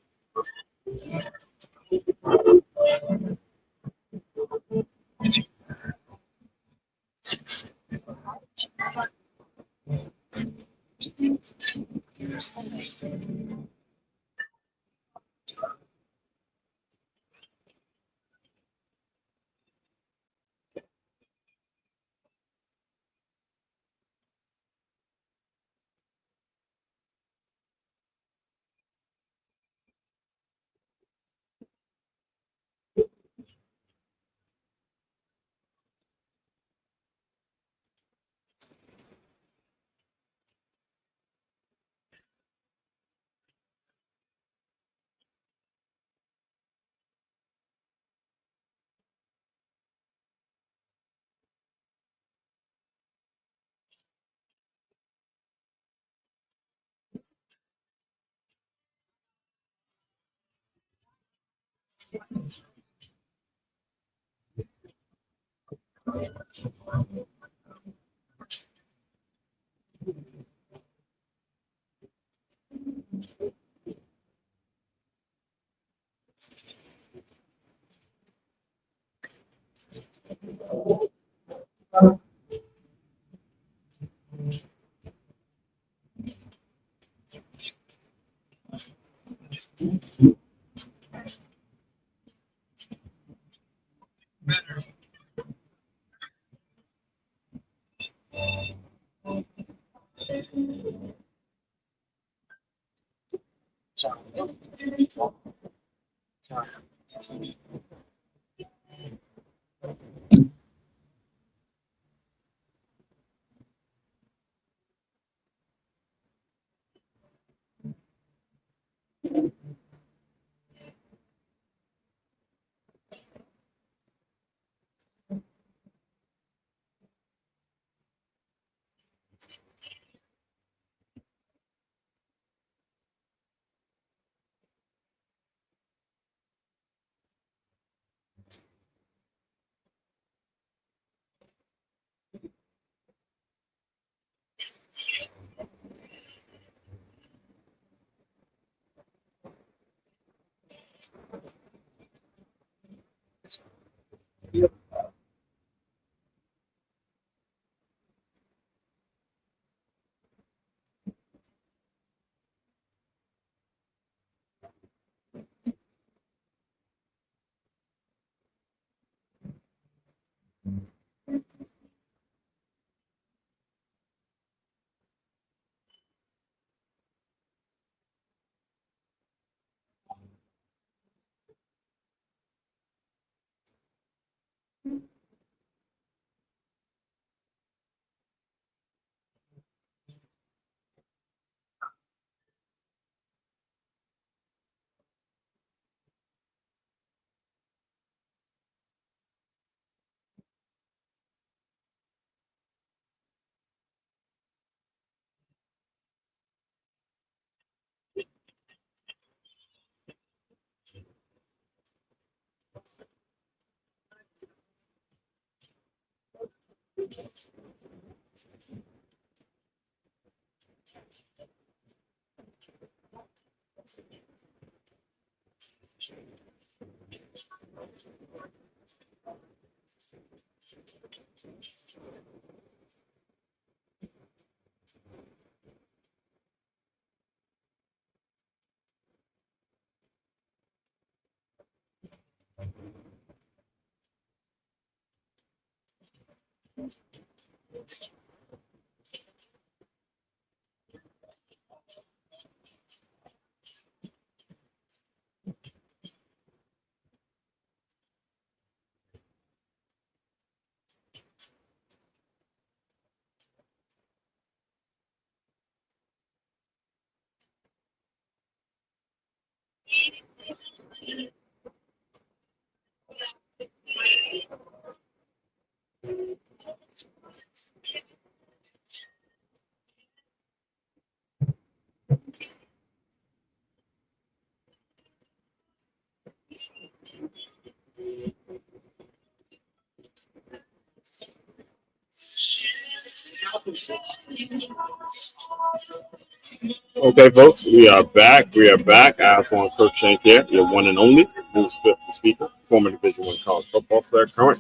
[SPEAKER 1] Okay, folks, we are back. We are back. Aswan Crookshank here, your one and only Bruce Smith, the speaker, former Division I college football player, current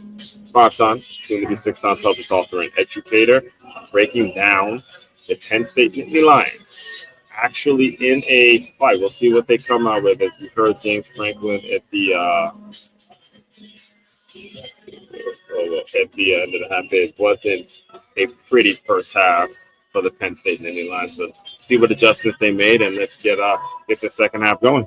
[SPEAKER 1] 5-time, soon to be 6-time published author and educator, breaking down the Penn State Nittany Lions. Actually, in a fight, we'll see what they come out with. As you heard James Franklin at the end of the half, it wasn't a pretty first half for the Penn State Nittany Lions. So see what adjustments they made, and let's get the second half going.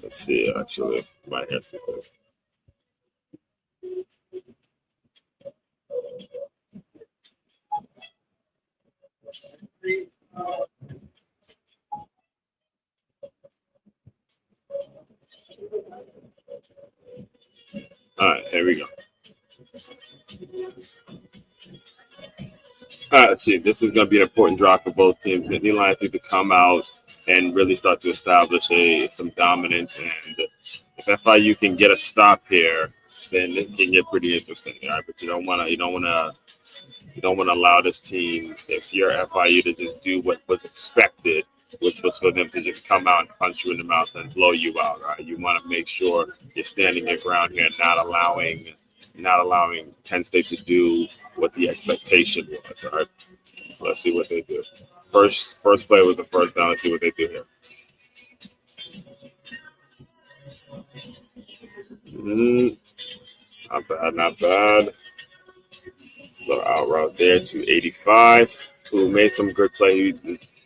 [SPEAKER 1] Let's see, actually, my hair something. All right, here we go. All right, let's see. This is going to be an important drive for both teams. The Nittany Lions need to come out and really start to establish some dominance. And if FIU can get a stop here, then it can get pretty interesting. All right, but you don't want to allow this team, if you're FIU, to just do what was expected, which was for them to just come out and punch you in the mouth and blow you out. Right? You want to make sure you're standing your ground here, not allowing Penn State to do what the expectation was. All right, so let's see what they do. First play was the first down. Let's see what they do here. Not bad, not bad. Slow out route there to 85, who made some good play.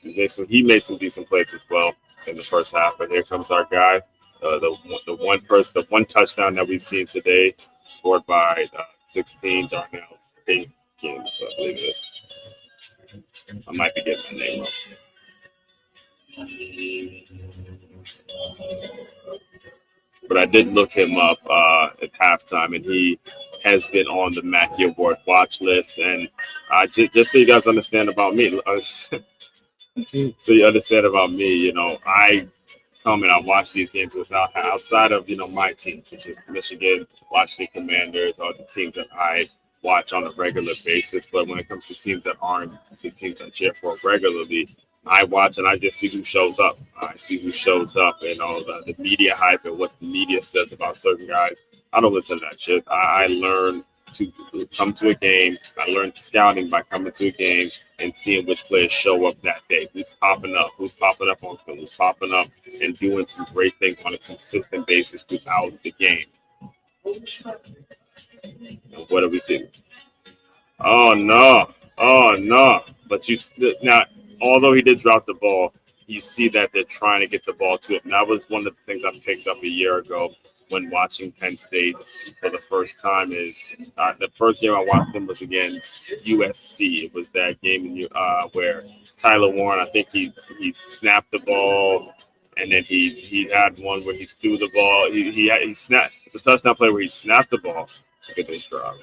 [SPEAKER 1] He made some decent plays as well in the first half. But here comes our guy, the one touchdown that we've seen today, scored by 16 Darnell Higgins, I believe it is. I might be getting the name wrong. But I did look him up at halftime, and he has been on the Mackey Award watch list. And just so you guys understand about me, I come and I watch these games outside of my team, which is Michigan, Washington Commanders, or the teams that I watch on a regular basis. But when it comes to teams that aren't the teams I cheer for regularly, I watch and I just see who shows up. I see who shows up and all the media hype and what the media says about certain guys. I don't listen to that shit. I learn to come to a game. I learned scouting by coming to a game and seeing which players show up that day. Who's popping up on film, who's popping up and doing some great things on a consistent basis throughout the game. And what are we seeing? Oh no! But now, although he did drop the ball, you see that they're trying to get the ball to him. And that was one of the things I picked up a year ago when watching Penn State for the first time. Is the first game I watched them was against USC. It was that game where Tyler Warren, I think he snapped the ball, and then he had one where he threw the ball. He snapped. It's a touchdown play where he snapped the ball. Look at this drive.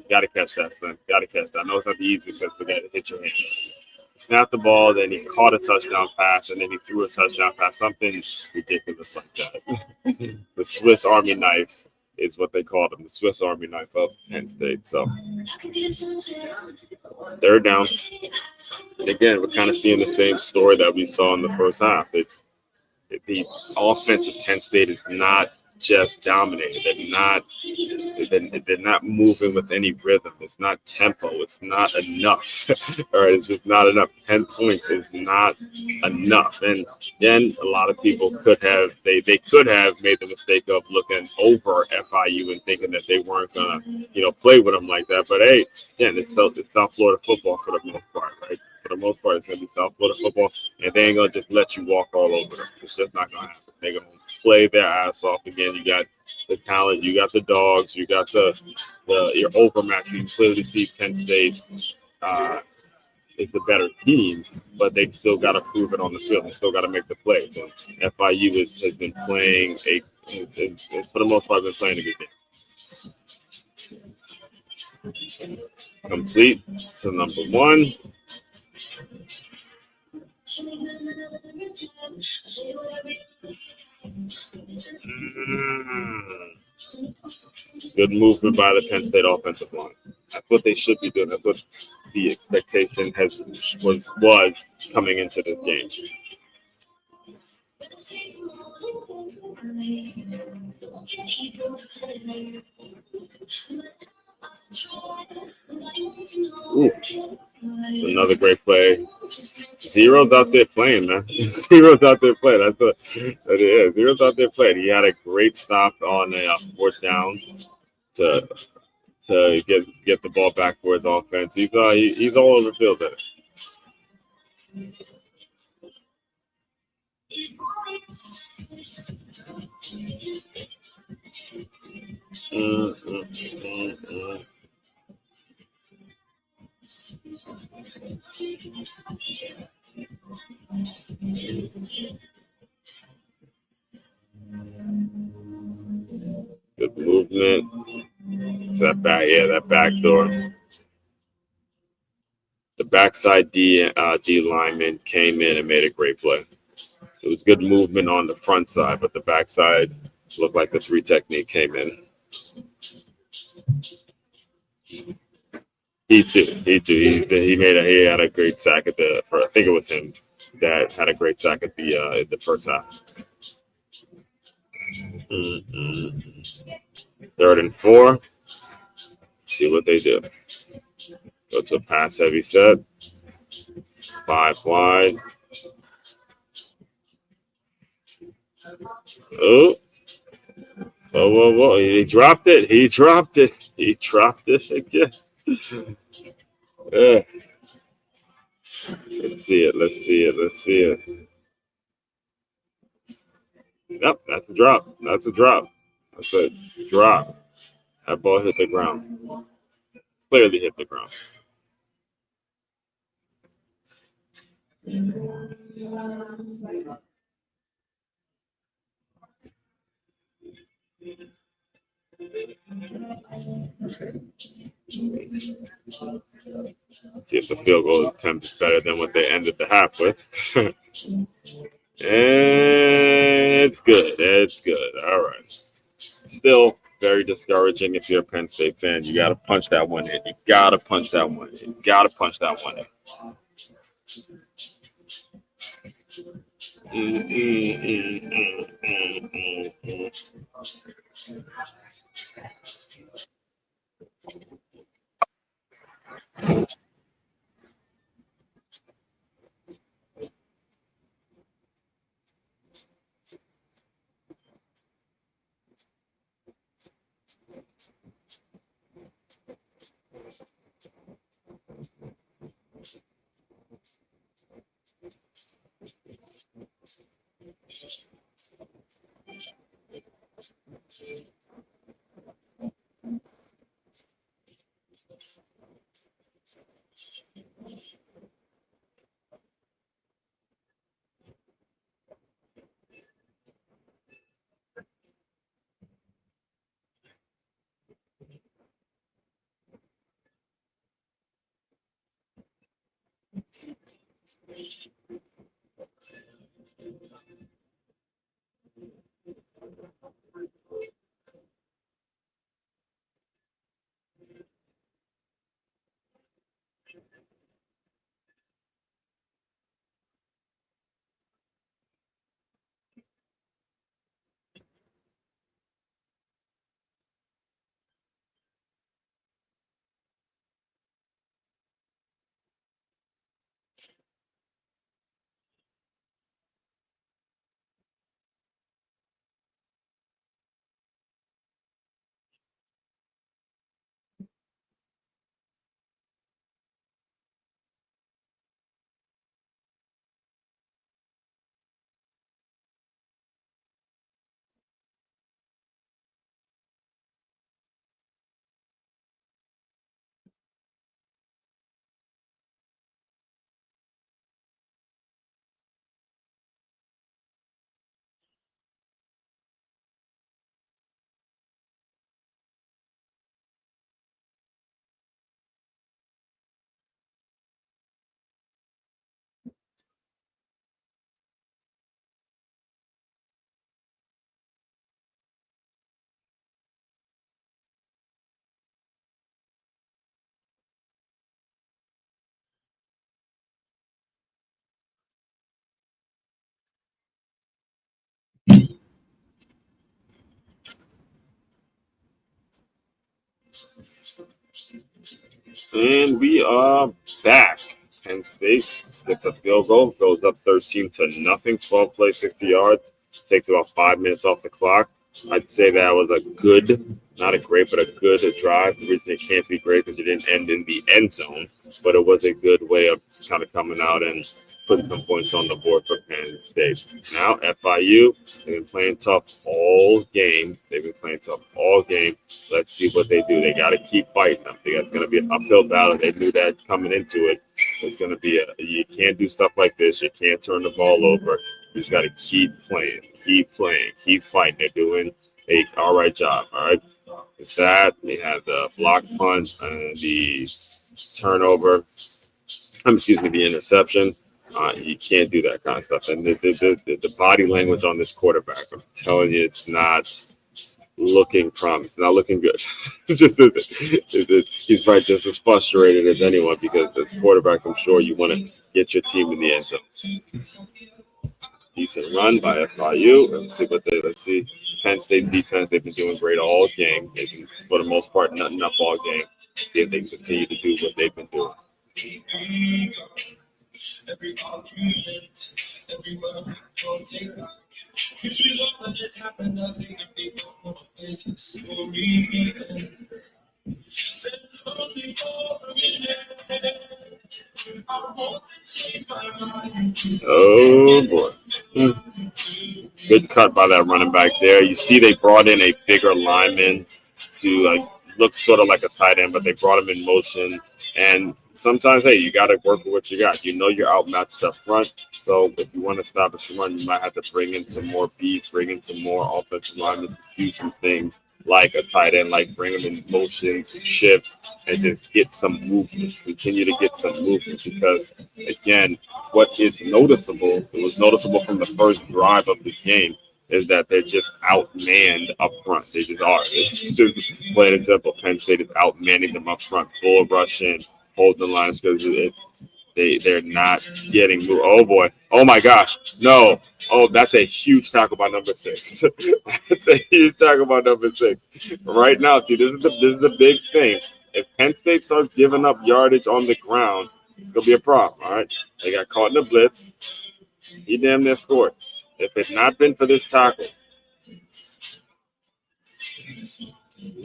[SPEAKER 1] Got to catch that, son. Got to catch that. I know it's not the easiest thing, but to hit your hands. He snapped the ball, then he caught a touchdown pass, and then he threw a touchdown pass. Something ridiculous like that. The Swiss Army knife is what they called him, the Swiss Army knife of Penn State. So, third down. And again, we're kind of seeing the same story that we saw in the first half. The offense of Penn State is not just dominated. They're not moving with any rhythm. It's not tempo. It's not enough. All right, it's just not enough. 10 points is not enough. And then a lot of people could have made the mistake of looking over FIU and thinking that they weren't gonna play with them like that. But hey, again, it's South Florida football for the most part, right? For the most part, it's gonna be South Florida football, and they ain't gonna just let you walk all over them. It's just not gonna happen. They're gonna play their ass off again. You got the talent, you got the dogs, you got your overmatch. You can clearly see Penn State is the better team, but they still got to prove it on the field. They still got to make the play. So FIU has been playing for the most part, been playing a good game. Complete. So number one. Good movement by the Penn State offensive line. That's what they should be doing. That's what the expectation was coming into this game. Ooh. Another great play. Zero's out there playing, man. Zero's out there playing. That's what that is. Zero's out there playing. He had a great stop on a fourth down to get the ball back for his offense. He's all over the field there. Good movement. It's that back door. The backside D lineman came in and made a great play. It was good movement on the front side, but the backside looked like the 3 technique came in. He had a great sack at I think it was him that had a great sack at the first half. 3rd and 4. See what they do. Go to a pass heavy set. 5 wide. Oh. Whoa. He dropped it. He dropped it again. Let's see it. Yep, that's a drop. That's a drop. That ball hit the ground. Clearly hit the ground. See if the field goal attempt is better than what they ended the half with. It's good. All right. Still very discouraging if you're a Penn State fan. You got to punch that one in. You got to punch that one in. And we are back. Penn State gets a field goal, goes up 13-0, 12 plays, 60 yards, takes about 5 minutes off the clock. I'd say that was a good, not a great, but a good drive. The reason it can't be great because it didn't end in the end zone, but it was a good way of kind of coming out and putting some points on the board for Penn State. Now, FIU, they've been playing tough all game. Let's see what they do. They got to keep fighting. I think that's going to be an uphill battle. They knew that coming into it. It's going to be you can't do stuff like this. You can't turn the ball over. You just got to keep playing, keep fighting. They're doing a all right job. All right. With that, they have the block punt and the turnover. The interception. You can't do that kind of stuff. And the body language on this quarterback, I'm telling you, it's not looking promising. Not looking good. It just isn't. He's probably just as frustrated as anyone because as quarterbacks, I'm sure you want to get your team in the end zone. Decent run by FIU. Let's see. Penn State's defense, they've been doing great all game. They've been, for the most part, nutting up all game. See if they can continue to do what they've been doing. Every argument, every word we can't take back. Cause we love when this happened, I think that we don't want to play the story. Only for a minute, I want to change my mind. Oh boy. Good cut by that running back there. You see they brought in a bigger lineman to look sort of like a tight end, but they brought him in motion. And sometimes, hey, you got to work with what you got. You know you're outmatched up front. So if you want to establish a run, you might have to bring in some more beef, bring in some more offensive linemen to do some things like a tight end, like bring them in motions, shifts, and just get some movement. Continue to get some movement because, again, what is noticeable, it was noticeable from the first drive of this game, is that they're just outmanned up front. They just are. It's just plain and simple. Penn State is outmanning them up front, full rushing, hold the lines because they're not getting moved. Oh boy! Oh my gosh! No! Oh, that's a huge tackle by number 6. That's a huge tackle by number 6. Right now, see, this is the big thing. If Penn State starts giving up yardage on the ground, it's gonna be a problem. All right, they got caught in the blitz. He damn near scored. If it had not been for this tackle,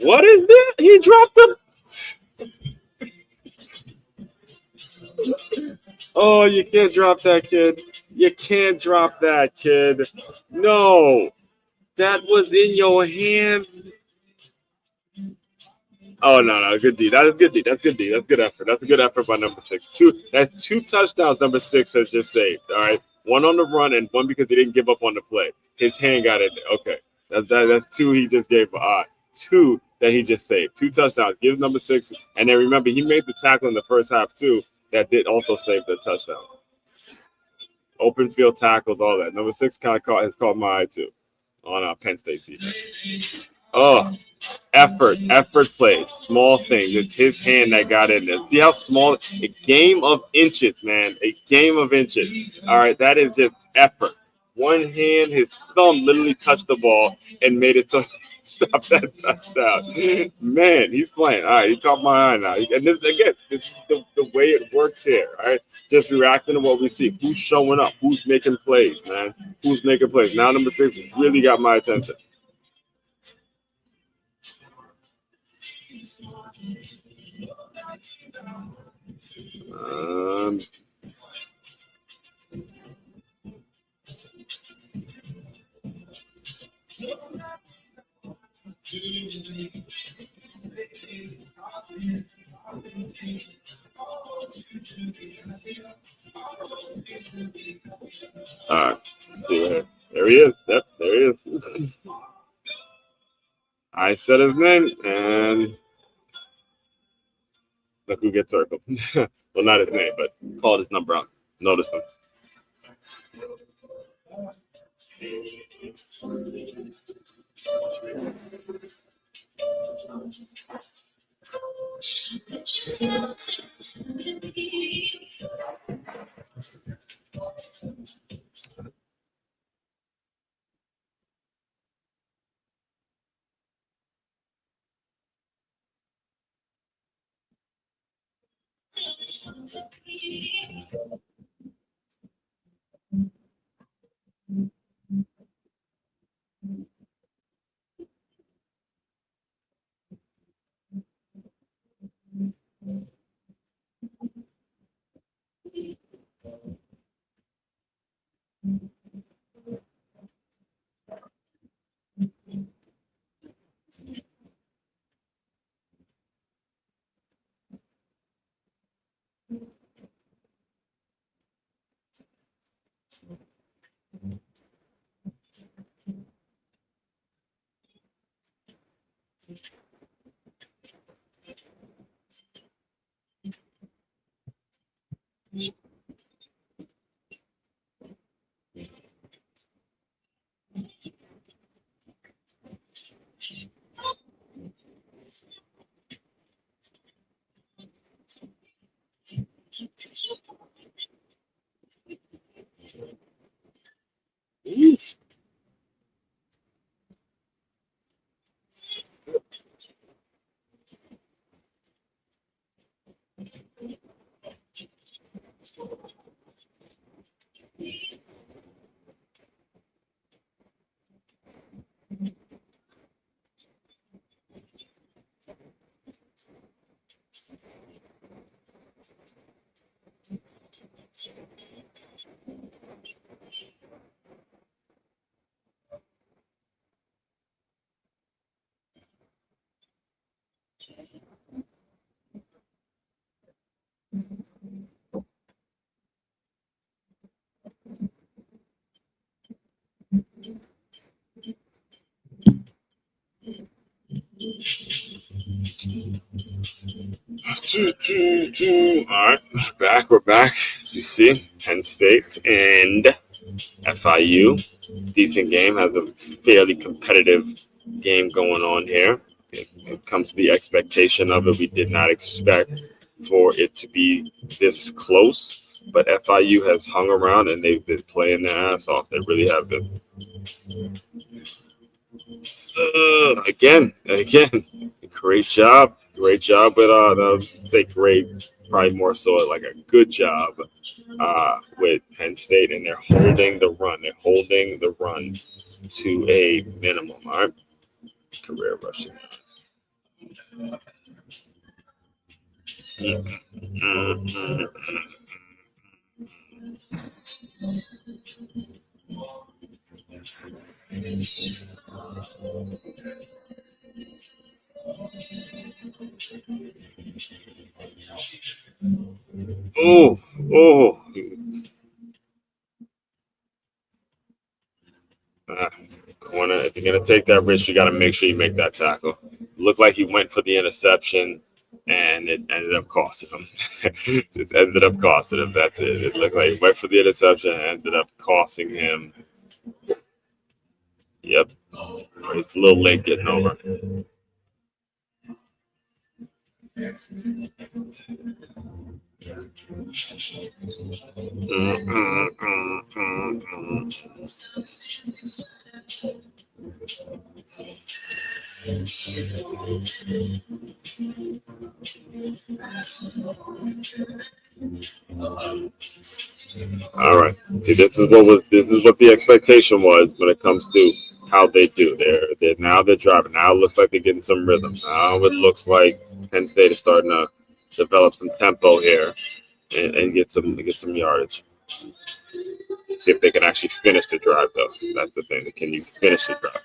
[SPEAKER 1] what is this? He dropped the. Oh, you can't drop that, kid. You can't drop that, kid. No, that was in your hands. Oh no, good D. That is good D. That's good D. That's good effort. That's a good effort by number 6. That's 2 touchdowns. Number 6 has just saved. All right, one on the run and one because he didn't give up on the play. His hand got in there. Okay, that's 2 he just gave. 2 that he just saved. 2 touchdowns. Give number 6, and then remember he made the tackle in the first half too. That did also save the touchdown. Open field tackles, all that. Number 6 kind of has caught my eye too on Penn State's defense. Oh, effort plays, small things. It's his hand that got in there. See how small? A game of inches, man. A game of inches. All right, that is just effort. One hand, his thumb literally touched the ball and made it so stop that touchdown. Man, he's playing. All right, he caught my eye now. And this again, this is the way it works here. All right, just reacting to what we see. Who's showing up? Who's making plays, man? Who's making plays? Now number 6 really got my attention. All right, see right here. There he is. Yep, there he is. I said his name, and look who gets circled. Well, not his name, but called his number out. Noticed him. All right, we're back. As you see, Penn State and FIU. Decent game, has a fairly competitive game going on here. It comes to the expectation of it. We did not expect for it to be this close, but FIU has hung around and they've been playing their ass off. They really have been. Again, great job with say great, probably more so like a good job with Penn State, and they're holding the run. They're holding the run to a minimum. All right, career rushing. Oh. Corner, if you're gonna take that risk, you got to make sure you make that tackle. Looked like he went for the interception, and it ended up costing him. Just ended up costing him. That's it. It looked like he went for the interception and ended up costing him. Yep, he's a little late getting over. All right. See, this is what the expectation was when it comes to how they do. They're driving. Now it looks like they're getting some rhythm. Now it looks like Penn State is starting to develop some tempo here and get some yardage. See if they can actually finish the drive, though. That's the thing. Can you finish the drive?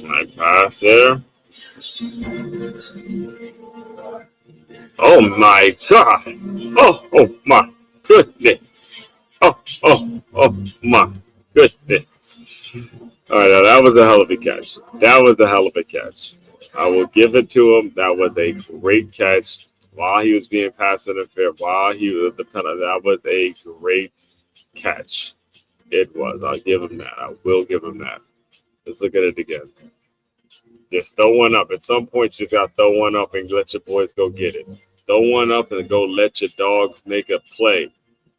[SPEAKER 1] Nice pass there. Oh my God! Oh my goodness! Oh my goodness! All right, now that was a hell of a catch. That was a hell of a catch. I will give it to him. That was a great catch. While he was being pass interference, while he was the penalty, that was a great catch. It was. I'll give him that. I will give him that. Let's look at it again. Just throw one up. At some point, you just got to throw one up and let your boys go get it. throw one up and go let your dogs make a play.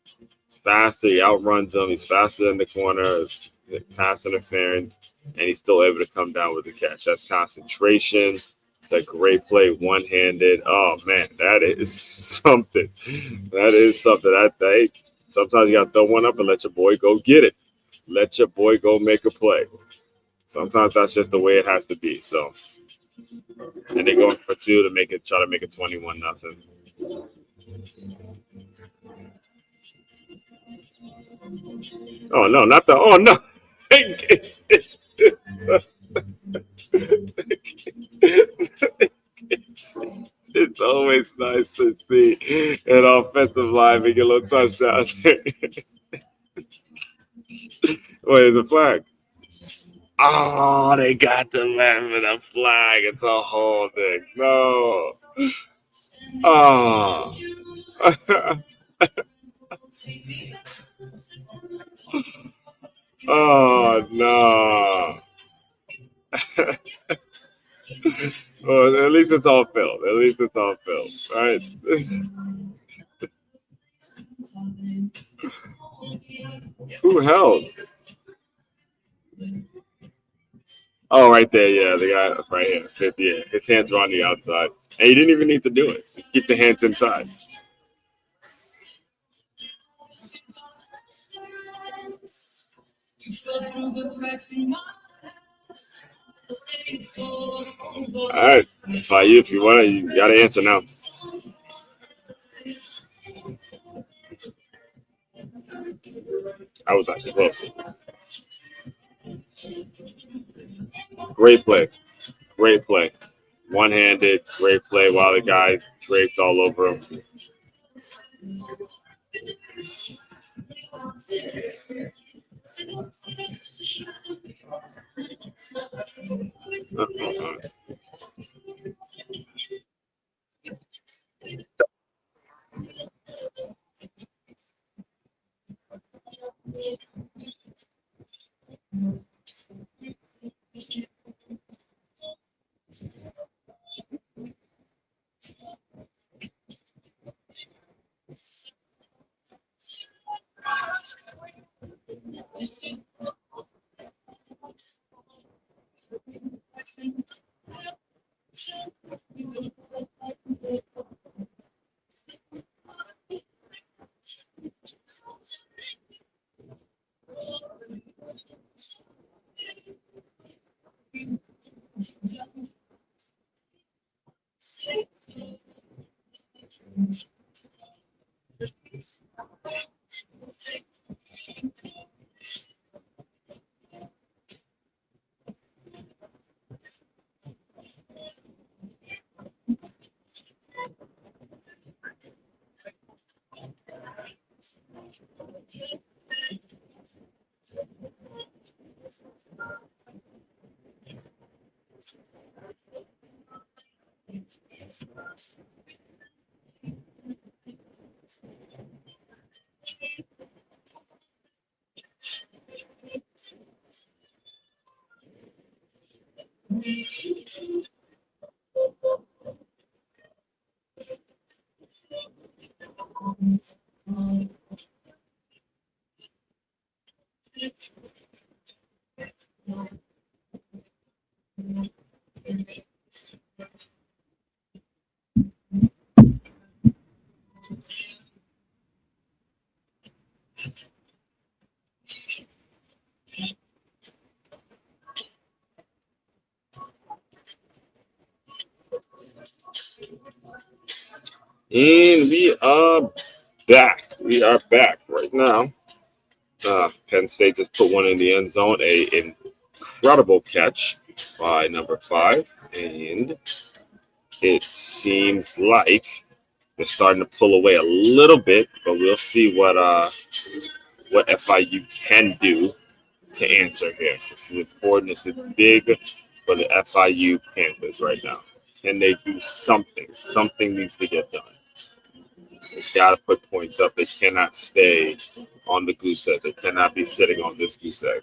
[SPEAKER 1] He's faster. He outruns them. He's faster than the corner. Pass interference, and he's still able to come down with the catch. That's concentration. It's a great play, one-handed. Oh, man, that is something. That is something. Sometimes you got to throw one up and let your boy go get it. Let your boy go make a play. Sometimes that's just the way it has to be. So, and they go for two to try to make it 21-0. Oh no, not the. Oh no. It's always nice to see an offensive line make a little touchdown. Wait, is a flag? Oh, they got the man with a flag. It's a whole thing. No. Oh. Oh no. Well, at least it's all film. At least it's all film, right? Who held? Oh, right there. Yeah, the guy right here. His hands were on the outside. And he didn't even need to do it. Just keep the hands inside. All right, FIU, if you want it, you got to answer now. I was actually close. Great play. Great play. One-handed, great play while the guy draped all over him. And we are back. We are back right now. Penn State just put one in the end zone. An incredible catch by number 5. And it seems like they're starting to pull away a little bit, but we'll see what FIU can do to answer here. This is important. This is big for the FIU Panthers right now. Can they do something? Something needs to get done. They got to put points up. They cannot stay on the goose egg. They cannot be sitting on this goose egg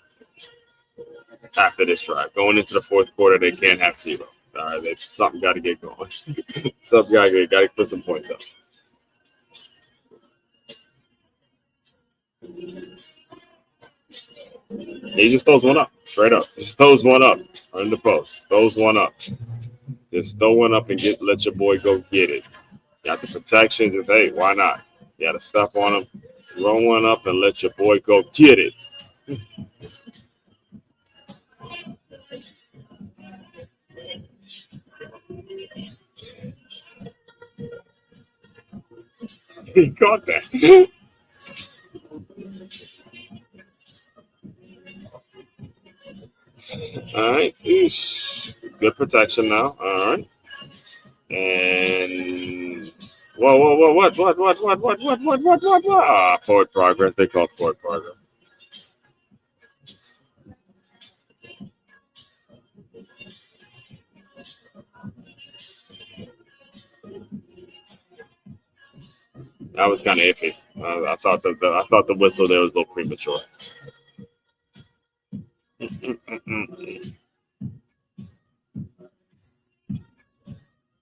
[SPEAKER 1] after this drive. Going into the fourth quarter, they can't have 0. All right, something got to get going. Something got to put some points up. He just throws one up, straight up. Just throws one up on the post. Throws one up. Just throw one up and let your boy go get it. Got the protection. Just, hey, why not? You got to step on him. Throw one up and let your boy go get it. He caught that. All right. Good protection now. All right. And what? Ah, forward progress. They call it forward progress. That was kind of iffy. I thought the whistle there was a little premature.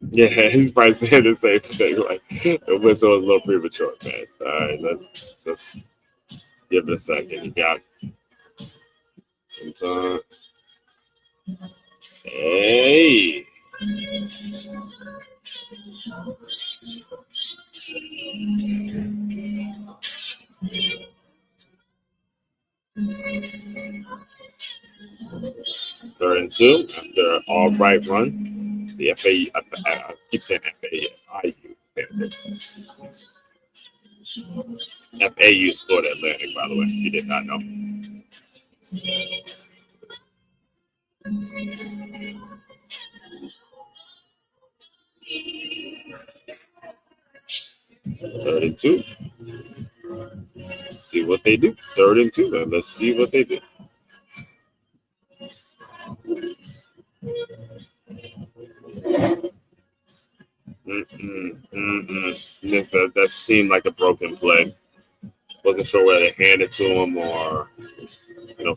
[SPEAKER 1] Yeah, he's probably saying the same thing. Like the whistle was a little premature, man. All right, let's give it a second. You got some time. Hey. Third and 2 after all right run. The FAU, I keep saying FIU. FAU scored Atlantic, by the way, if you did not know. Third and 2. Let's see what they do. Third and 2. And let's see what they do. That seemed like a broken play. Wasn't sure whether they hand it to him or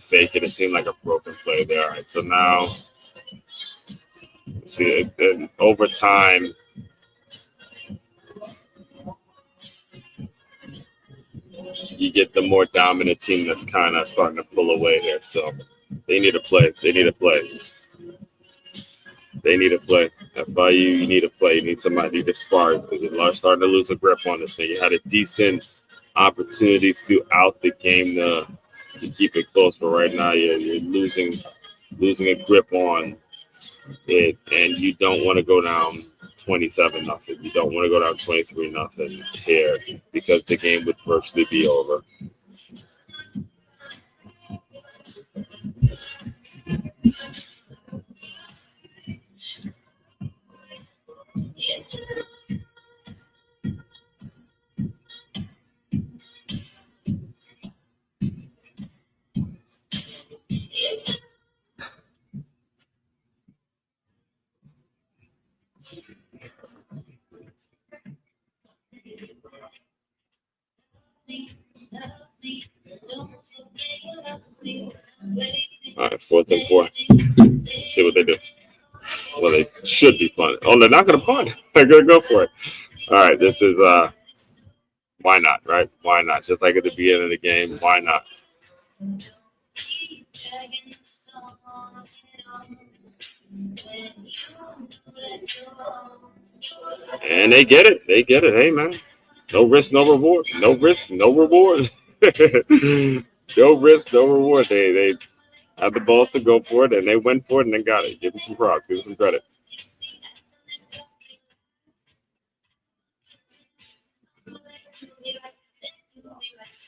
[SPEAKER 1] fake it. It seemed like a broken play there. All right, so now see over time. You get the more dominant team that's kind of starting to pull away here. So they need to play. They need to play. They need to play. FIU, you need to play. You need somebody to spark. They're starting to lose a grip on this thing. You had a decent opportunity throughout the game to keep it close, but right now you're losing a grip on it, and you don't want to go down 27-0. You don't want to go down 23-0 here because the game would virtually be over. All right, 4th and 4. Let's see what they do. Well, they should be punting. Oh, they're not going to punt. They're going to go for it. All right, this is why not, right? Why not? Just like at the beginning of the game, why not? And they get it. They get it. Hey, man. No risk, no reward. No risk, no reward. No risk, no reward. They had the balls to go for it, and they went for it, and they got it. Give them some props. Give them some credit.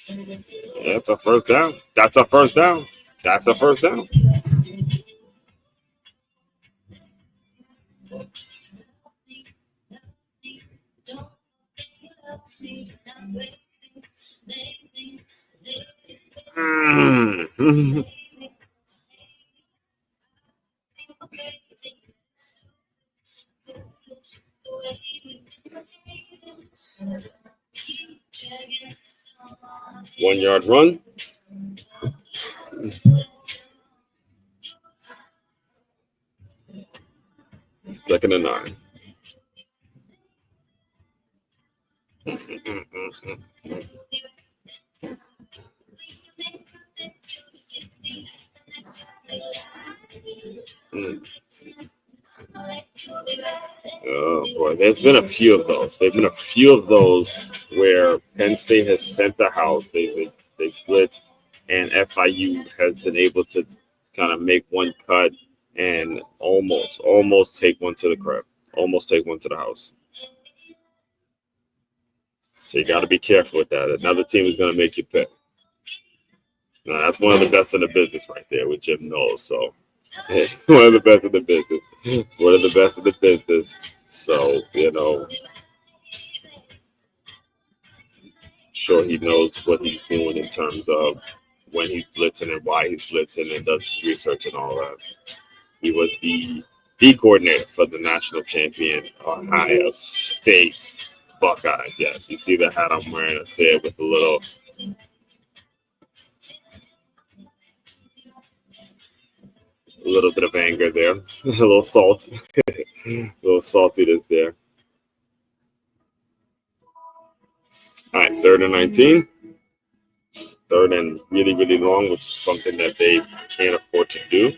[SPEAKER 1] Yeah, that's a first down. That's a first down. That's a first down. One yard run. Second and 9. Oh boy, there's been a few of those. There've been a few of those where Penn State has sent the house. They blitzed, and FIU has been able to kind of make one cut and almost take one to the crib, almost take one to the house. So you got to be careful with that. Another team is going to make you pick. Now, that's one of the best in the business right there with Jim Knowles. So one of the best in the business. One of the best in the business. So, sure he knows what he's doing in terms of when he's blitzing and why he's blitzing and does his research and all that. He was the coordinator for the national champion Ohio State Buckeyes. Yes, you see the hat I'm wearing. I say it with a little bit of anger there, a little salt, a little saltiness there. All right, 3rd and 19. 3rd and really, really long, which is something that they can't afford to do.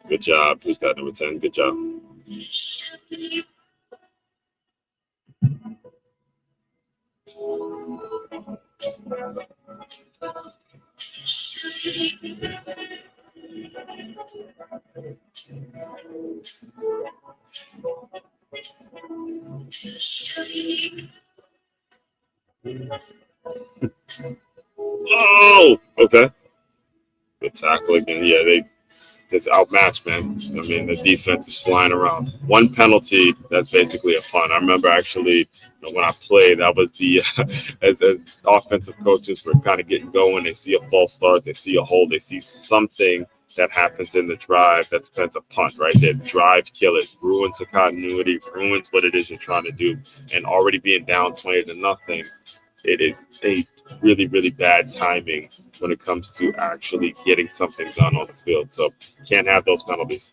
[SPEAKER 1] Good job. Who's that, number 10? Good job. Oh, okay. Good tackle again. Yeah, they just outmatched, man. I mean, the defense is flying around. One penalty, that's basically a punt. I remember actually when I played, that was the as offensive coaches were kind of getting going. They see a false start, they see a hold, they see something that happens in the drive that's a punt, right? That drive killers, ruins the continuity, ruins what it is you're trying to do. And already being down 20-0, it is a really, really bad timing when it comes to actually getting something done on the field. So can't have those penalties.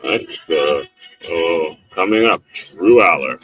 [SPEAKER 1] Right, coming up, Drew Aller.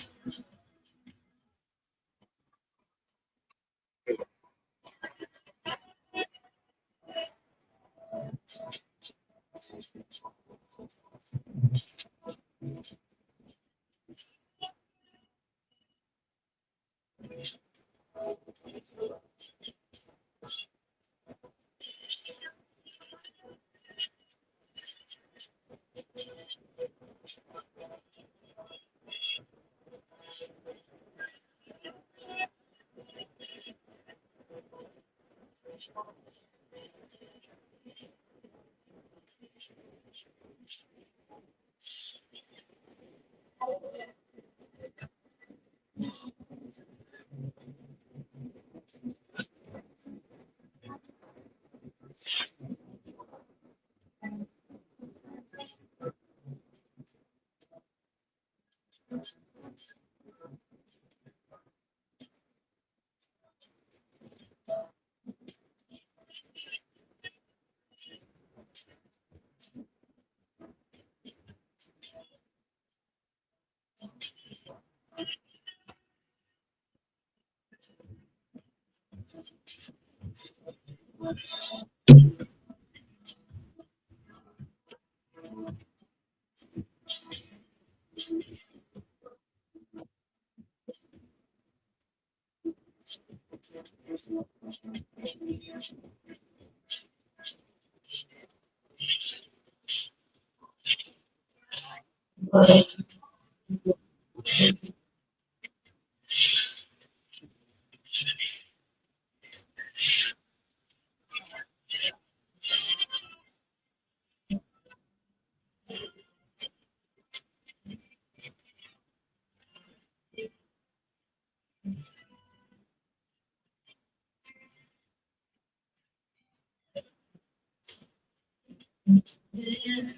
[SPEAKER 1] And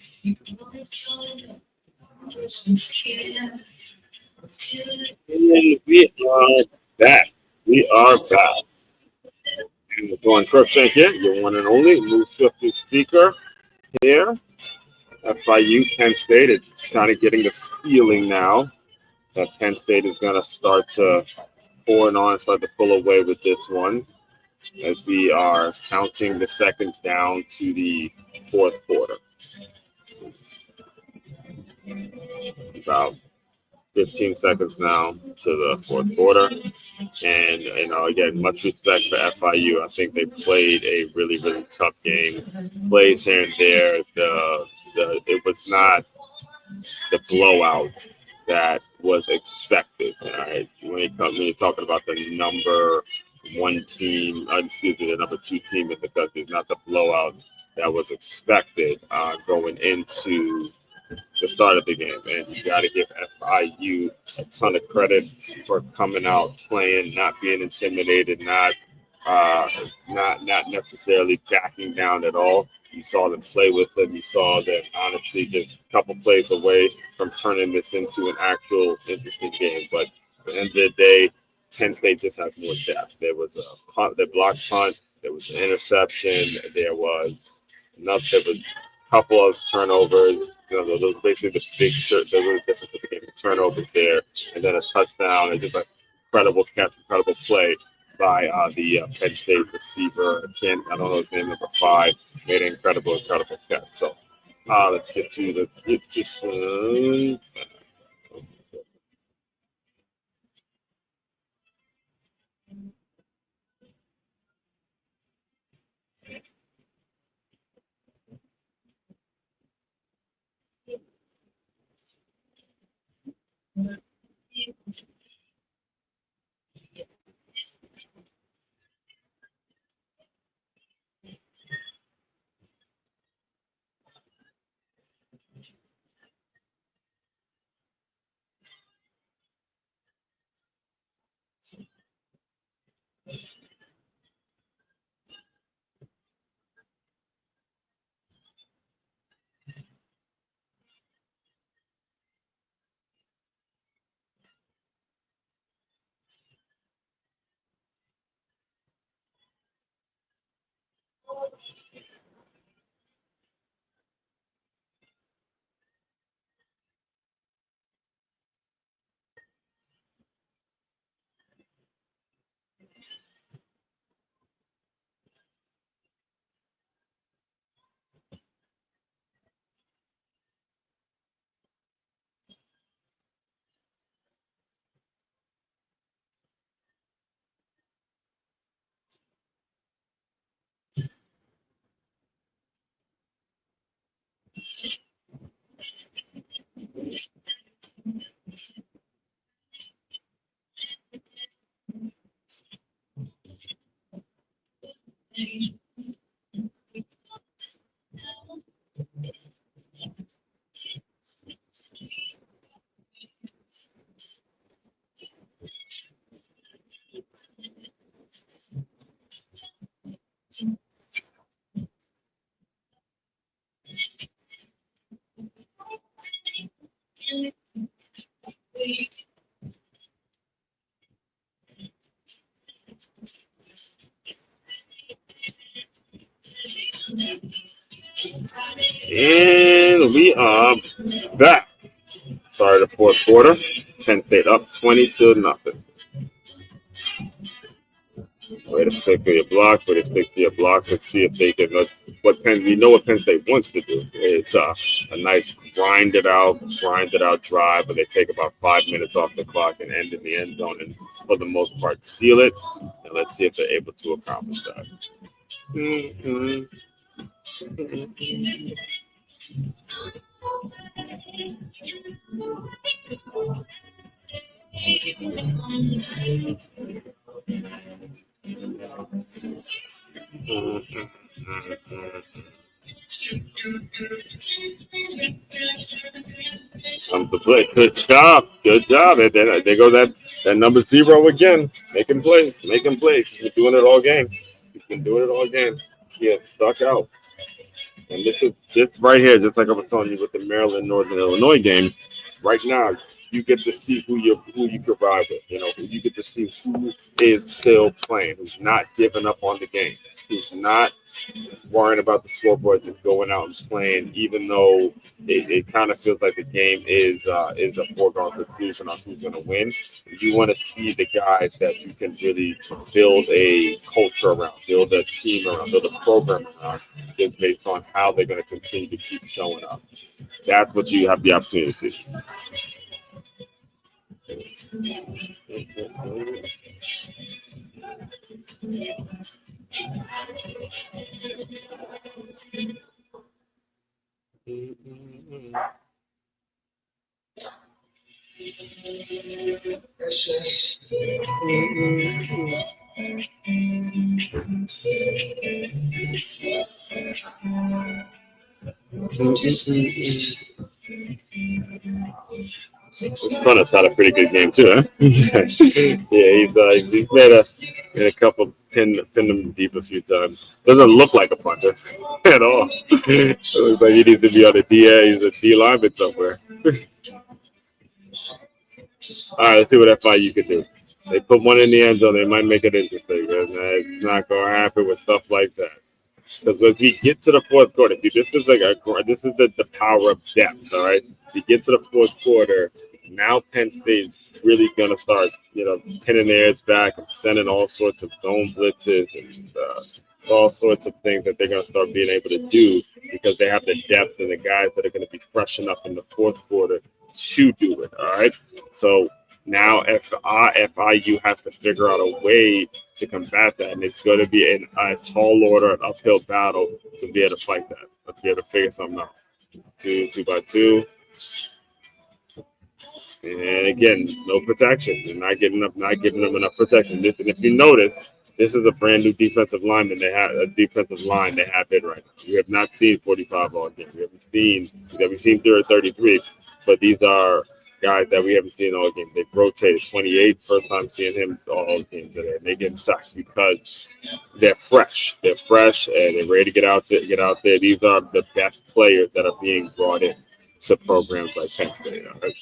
[SPEAKER 1] we are back. We are back. And we're going Crookshank here, your one and only Move 50 speaker here. FIU, Penn State. It's kind of getting the feeling now that Penn State is going to start to pour it on, start to pull away with this one as we are counting the seconds down to the fourth quarter. About 15 seconds now to the fourth quarter. And, again, much respect for FIU. I think they played a really, really tough game. Plays here and there. It was not the blowout that was expected. All right, when you're talking about the number one team, the number two team in the country, not the blowout that was expected going into the start of the game. And you got to give FIU a ton of credit for coming out, playing, not being intimidated, not necessarily backing down at all. You saw them play with them. You saw them honestly just a couple plays away from turning this into an actual interesting game. But at the end of the day, Penn State just has more depth. There was a punt, the block punt. There was an interception. There was a couple of turnovers. Those basically the difference of the game. The turnovers there, and then a touchdown, and just an incredible catch, incredible play by the Penn State receiver. I don't know his name, number 5. Made an incredible catch. So let's get to some. And we are back. Sorry, the fourth quarter. Penn State up 20-0. Way to stick to your blocks. Way to stick to your blocks and see if they can. We know what Penn State wants to do. It's a nice grinded out drive, but they take about 5 minutes off the clock and end in the end zone, and for the most part seal it. And let's see if they're able to accomplish that. Mm-hmm. Comes to play. Good job. And then there goes that number 0 again. Making plays. He's been doing it all game. Yeah, stuck out. And this is just right here, just like I was telling you with the Maryland Northern Illinois game. Right now, you get to see who you could ride with. You know, you get to see who is still playing, who's not giving up on the game, who's not worrying about the scoreboard, just going out and playing, even though it kind of feels like the game is a foregone conclusion on who's going to win. You want to see the guys that you can really build a culture around, build a team around, build a program around, just based on how they're going to continue to keep showing up. That's what you have the opportunity to see. Prentice had a pretty good game too, huh? Yeah, he's made a couple pinned him deep a few times. Doesn't look like a punter at all. It looks like he needs to be on the DA. He's a D lineman somewhere. All right, let's see what FIU could do. They put one in the end zone. They might make it interesting. It's not going to happen with stuff like that. Because as we get to the fourth quarter, see, this is the power of depth. All right, we get to the fourth quarter. Now Penn State really gonna start, pinning their heads back and sending all sorts of zone blitzes and all sorts of things that they're gonna start being able to do because they have the depth and the guys that are gonna be fresh enough in the fourth quarter to do it. All right, so now FIU has to figure out a way to combat that, and it's going to be a tall order, an uphill battle to be able to fight that, to be able to figure something out. Two by two, and again, no protection. They're not giving them enough protection. And if you notice, this is a brand new defensive lineman. They have a defensive line they have in right now. We have not seen 45 all game. We've seen 33, but these are guys that we haven't seen all game. They've rotated 28. First time seeing him all game today. And they get sacks because they're fresh. They're fresh and they're ready to get out there. These are the best players that are being brought in to programs like Penn State. Right?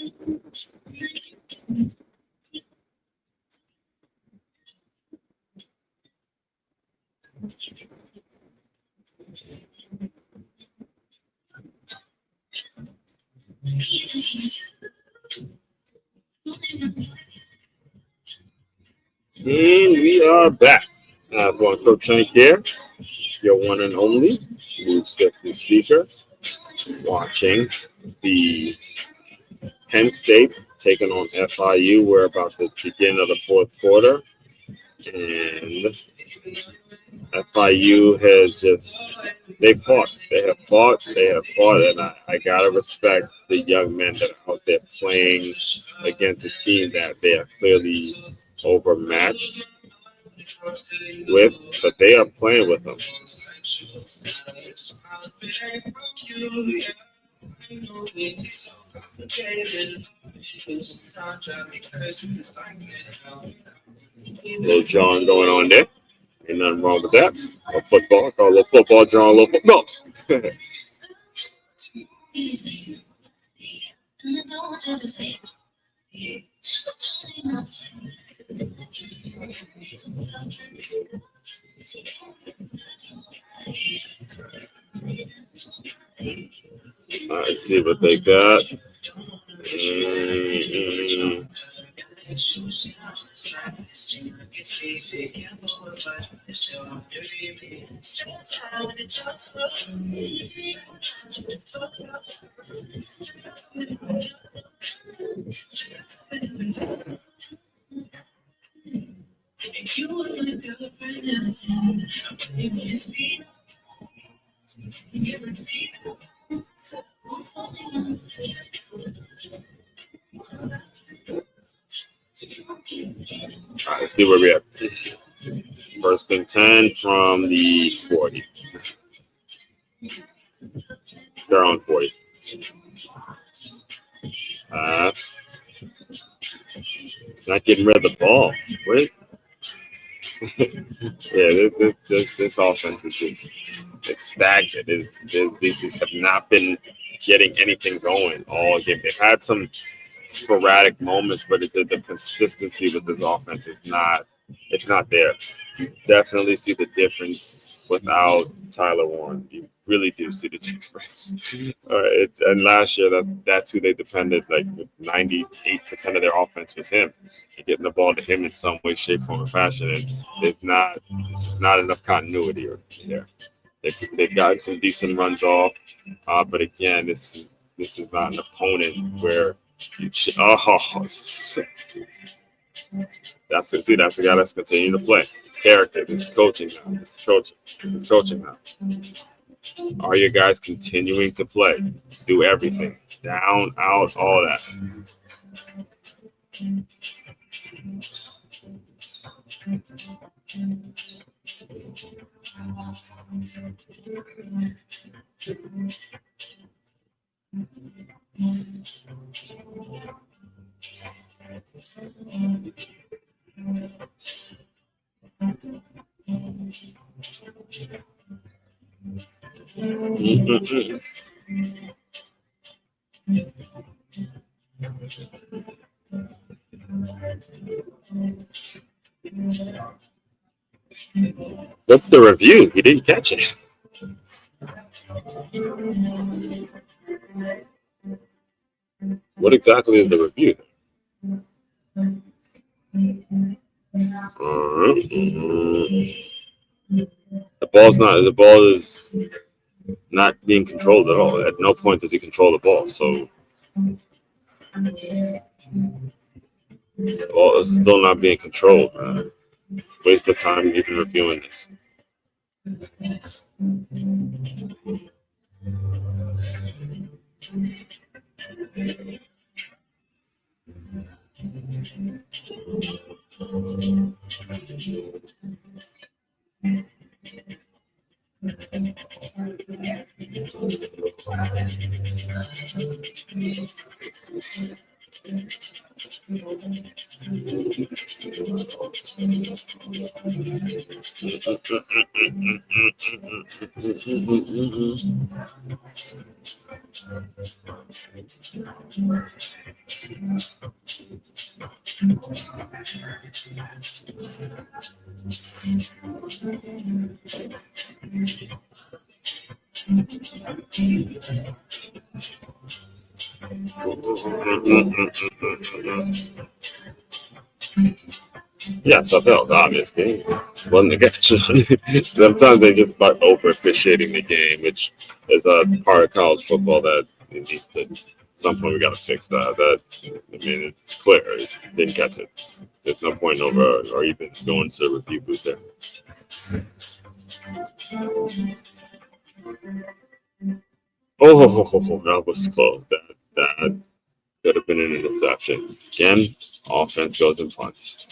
[SPEAKER 1] And we are back. As one Coach Shank here, your one and only Luke Stephanie speaker, watching the Penn State taking on FIU. We're about to begin of the fourth quarter, and FIU has they fought. They have fought, and I gotta respect the young men that are out there playing against a team that they are clearly overmatched with, but they are playing with them. Little John going on there. Ain't nothing wrong with that. A football. Call a little football, John, a little football. Let's see what they got. All right, let's see where we're at. First and 10 from the 40. They're on 40. It's not getting rid of the ball. Wait. Yeah, this offense is it's stagnant. They just have not been getting anything going all game. They've had some sporadic moments, but the consistency with this offense is not there. You definitely see the difference without Tyler Warren. You really do see the difference. And last year, that's who they depended. Like 98% of their offense was him. You're getting the ball to him in some way, shape, form, or fashion, and there's not enough continuity here. They've gotten some decent runs off, but again, this is not an opponent where that's the guy that's continuing to play. Character. This is coaching now. This is coaching now. Are your guys continuing to play? Do everything. Down, out, all that. What's the review? You didn't catch it. What exactly is the review? The ball is not being controlled at all. At no point does he control the ball. So the ball is still not being controlled, man. Waste of time even reviewing this. Yes, I felt the obvious game. Wasn't a catch. Sometimes they just start over officiating the game, which is a part of college football that it needs to. At some point, we got to fix that. I mean, it's clear. It didn't catch it. There's no point over or even going to review booth there. Oh, that was close. That could have been an interception. Again, offense goes and punts.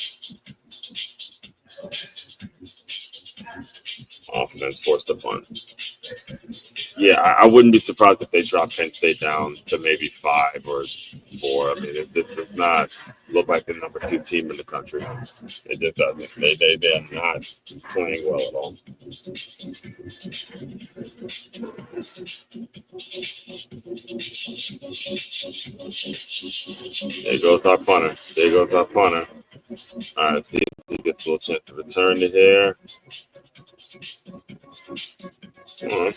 [SPEAKER 1] Offense forced a punt. Yeah, I wouldn't be surprised if they drop Penn State down to maybe 5 or 4. I mean, this does not look like the number 2 team in the country. It just doesn't. They are not playing well at all. There goes our punter. There goes our punter. All right, see if he gets a little chance to return to here. Come on.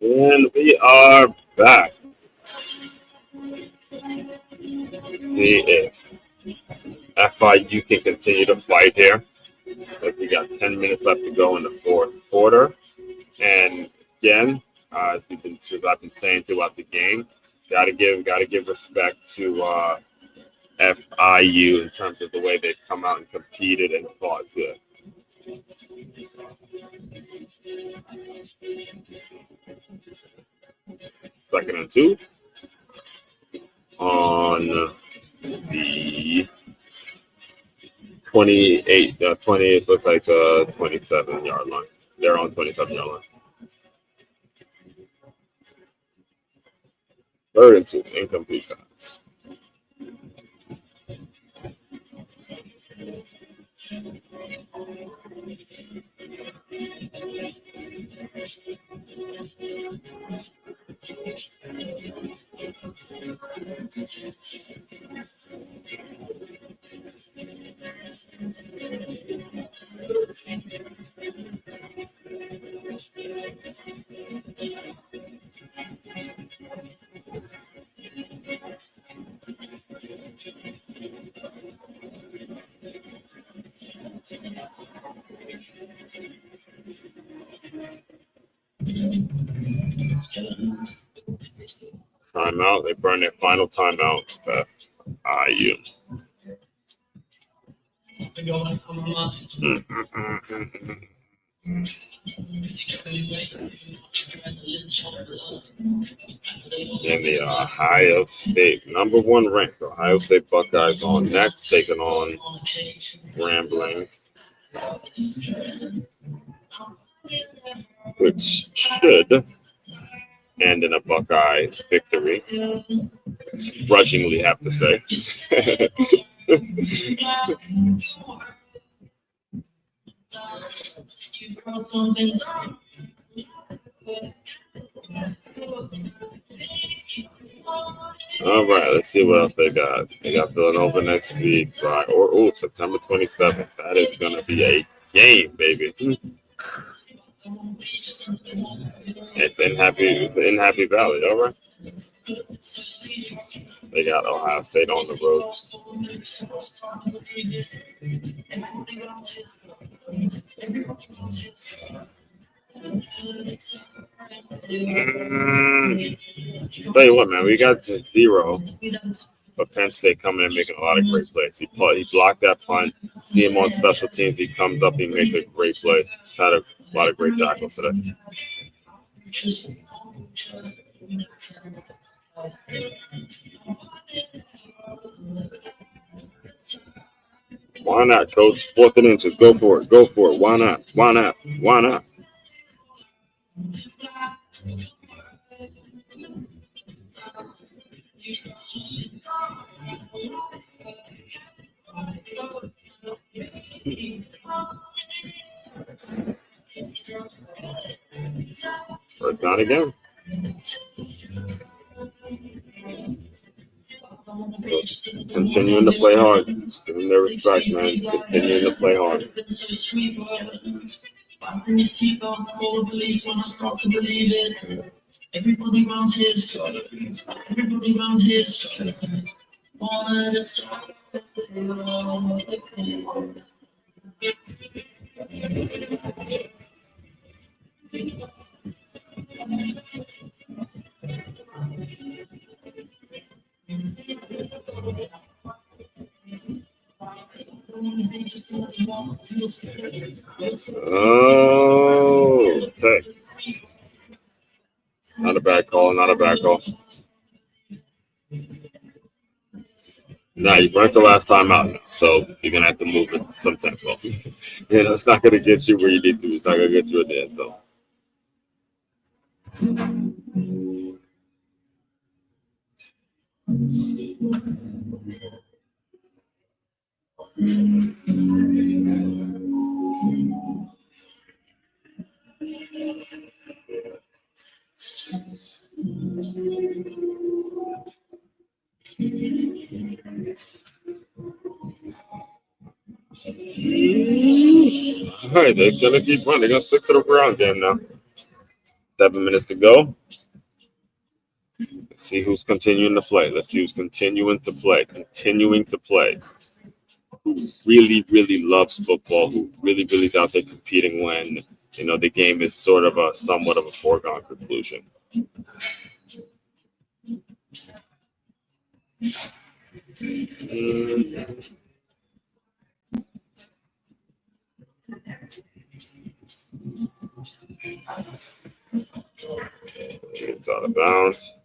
[SPEAKER 1] And we are back. See if FIU can continue to fight here. Like we got 10 minutes left to go in the fourth quarter. And again, as I've been saying throughout the game, gotta give respect to FIU in terms of the way they've come out and competed and fought good. Second and 2 on the 28. 28 looks like the 27-yard line. They're on 27-yard line. Third and 2, incomplete pass. Timeout. They burn their final timeout. FIU. In the Ohio State, number 1 ranked Ohio State Buckeyes on next, taking on Grambling, which should end in a Buckeye victory. Grudgingly, have to say. All right, let's see what else they got. They got Villanova next week, September 27th. That is going to be a game, baby. It's in Happy Valley, all right. They got Ohio State on the road. Tell you what, man, we got 0, but Penn State coming in making a lot of great plays. He blocked that punt. See him on special teams. He comes up. He makes a great play. He's had a lot of great tackles today. Why not, Coach? 4th and inches. Go for it. Go for it. Why not? Why not? Why not? First down again. Continuing to play hard. Give them their respect, man. Continuing to play hard. Everybody around his. One at a time. Oh, okay. Not a bad call. Not a bad call. Nah, you burnt the last time out, so you're gonna have to move it some tempo. It's not gonna get you where you need to. It's not gonna get you in the end zone. All right, they're gonna keep running. They're gonna stick to the ground game now. 7 minutes to go. Let's see who's continuing to play. Continuing to play. Who really, really loves football, who really, really is out there competing when, the game is sort of somewhat of a foregone conclusion. It's out of bounds.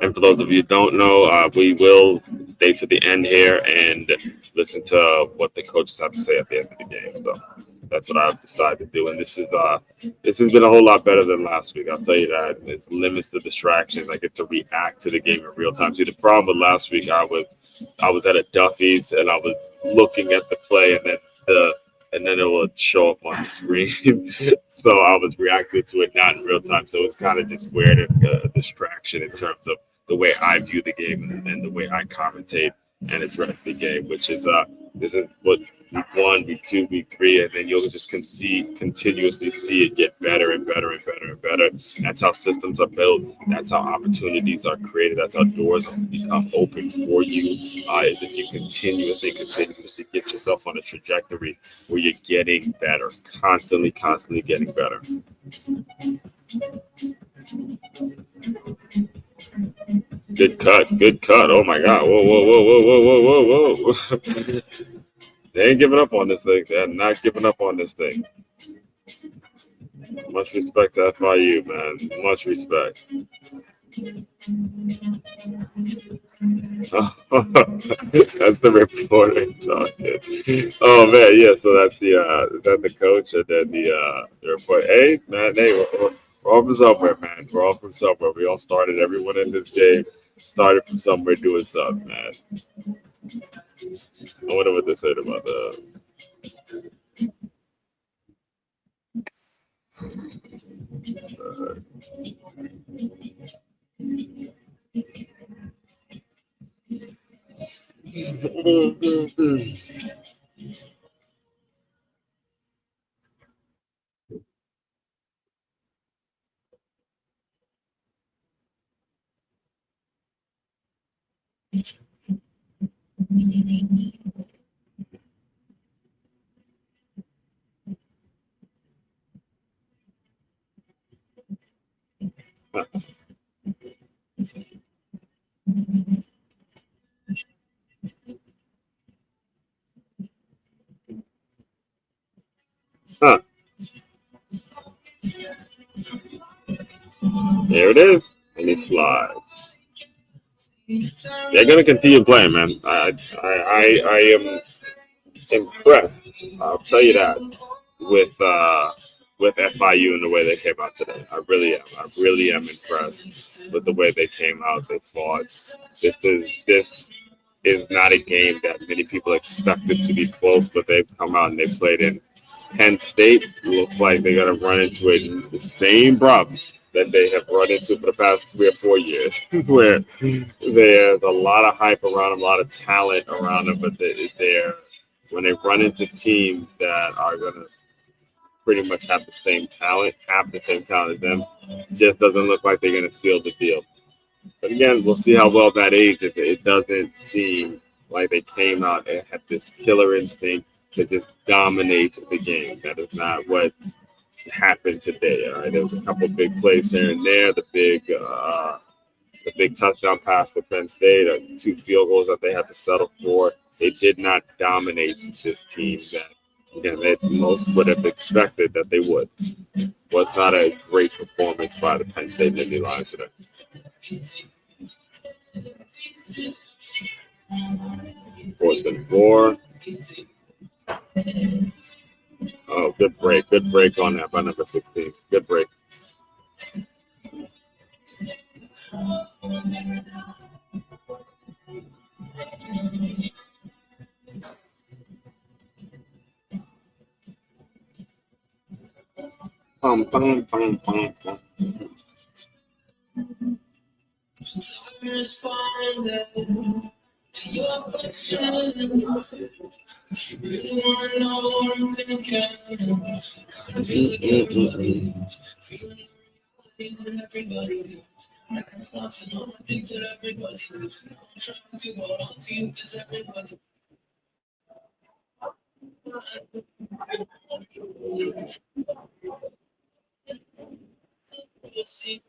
[SPEAKER 1] And for those of you who don't know, we will stay to the end here and listen to what the coaches have to say at the end of the game. So that's what I've decided to do. And this has been a whole lot better than last week. I'll tell you that. It limits the distractions. I get to react to the game in real time. See, the problem with last week, I was I was at a Duffy's and I was looking at the play, and then it would show up on the screen. So I was reacting to it not in real time. So it's kind of just weird and a distraction in terms of the way I view the game and the way I commentate and address the game, which is this is what week 1, week 2, week 3, and then you'll just continuously see it get better and better and better and better. That's how systems are built. That's how opportunities are created. That's how doors become open for you. Is if you continuously get yourself on a trajectory where you're getting better, constantly getting better. Good cut. Oh my God. Whoa. They ain't giving up on this thing. They're not giving up on this thing. Much respect to FIU, man. Much respect. That's the reporter talking. Oh man, yeah. So that's the coach, and then the report. Hey man, we're all from somewhere, man. We're all from somewhere. We all started. Everyone in this game started from somewhere doing something, man. I wonder what they said about the. Huh. There it is. And he slides. They're gonna continue playing, man. I am impressed. I'll tell you that with FIU and the way they came out today. I really am. I really am impressed with the way they came out. They fought. This is not a game that many people expected to be close, but they've come out and they played in. Penn State looks like they're going to run into the same problem that they have run into for the past 3 or 4 years, where there's a lot of hype around them, a lot of talent around them, but when they run into teams that are going to pretty much have the same talent as them, just doesn't look like they're going to seal the deal. But again, we'll see how well that ages. It doesn't seem like they came out and had this killer instinct to just dominate the game. That is not what happened today. All right, there was a couple big plays here and there. The big touchdown pass for Penn State, 2 field goals that they had to settle for. They did not dominate this team that, again, most would have expected that they would. Was not a great performance by the Penn State Nittany Lions today. 4th and 4. Oh, good break on that by number 16. Good break. Pum, pum, pum, pum, pum. To your question, if you really want to know what I'm thinking, kind of feels like everybody, feeling everybody. I think that everybody, I'm trying to hold on to you, because everybody. We'll see.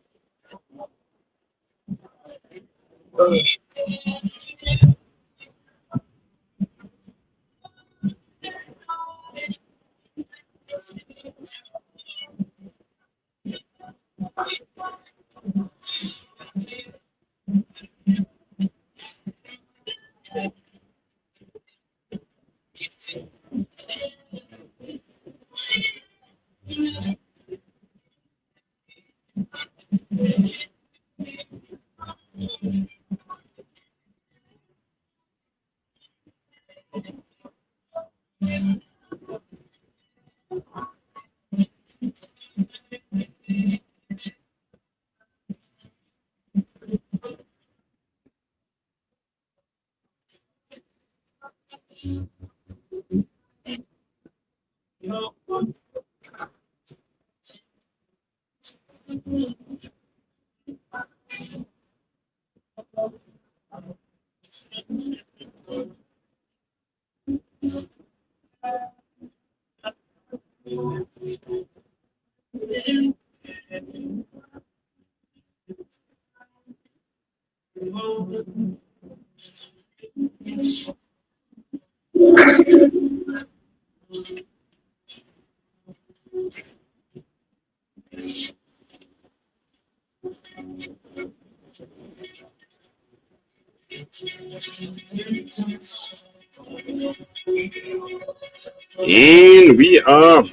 [SPEAKER 1] And we are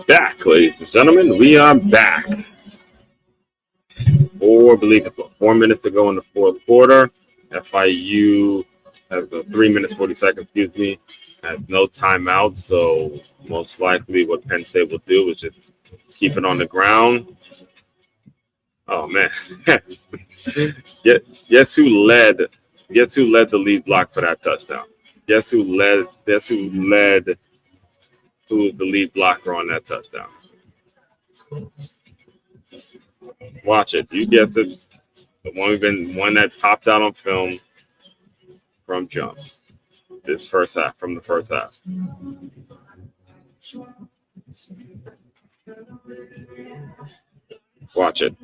[SPEAKER 1] back, ladies and gentlemen. We are back. I believe it's 4 minutes to go in the fourth quarter. FIU has 3 minutes, 40 seconds, excuse me, has no timeout. So most likely what Penn State will do is just keep it on the ground. Oh, man. Guess who led the lead block for that touchdown? Who was the lead blocker on that touchdown? Watch it. You guessed it. The one that popped out on film from jump. From the first half. Watch it.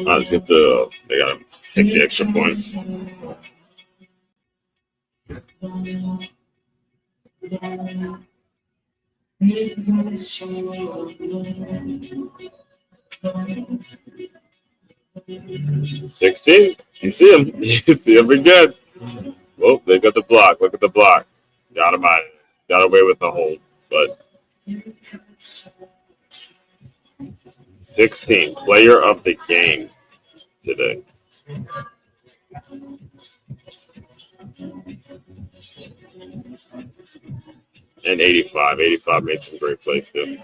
[SPEAKER 1] I just have to. They gotta take the extra points. $16. You see him. You see him again. Well, they got the block. Look at the block. Got him out. Got away with the hold. But 16, player of the game today. And 85. 85 made some great plays too.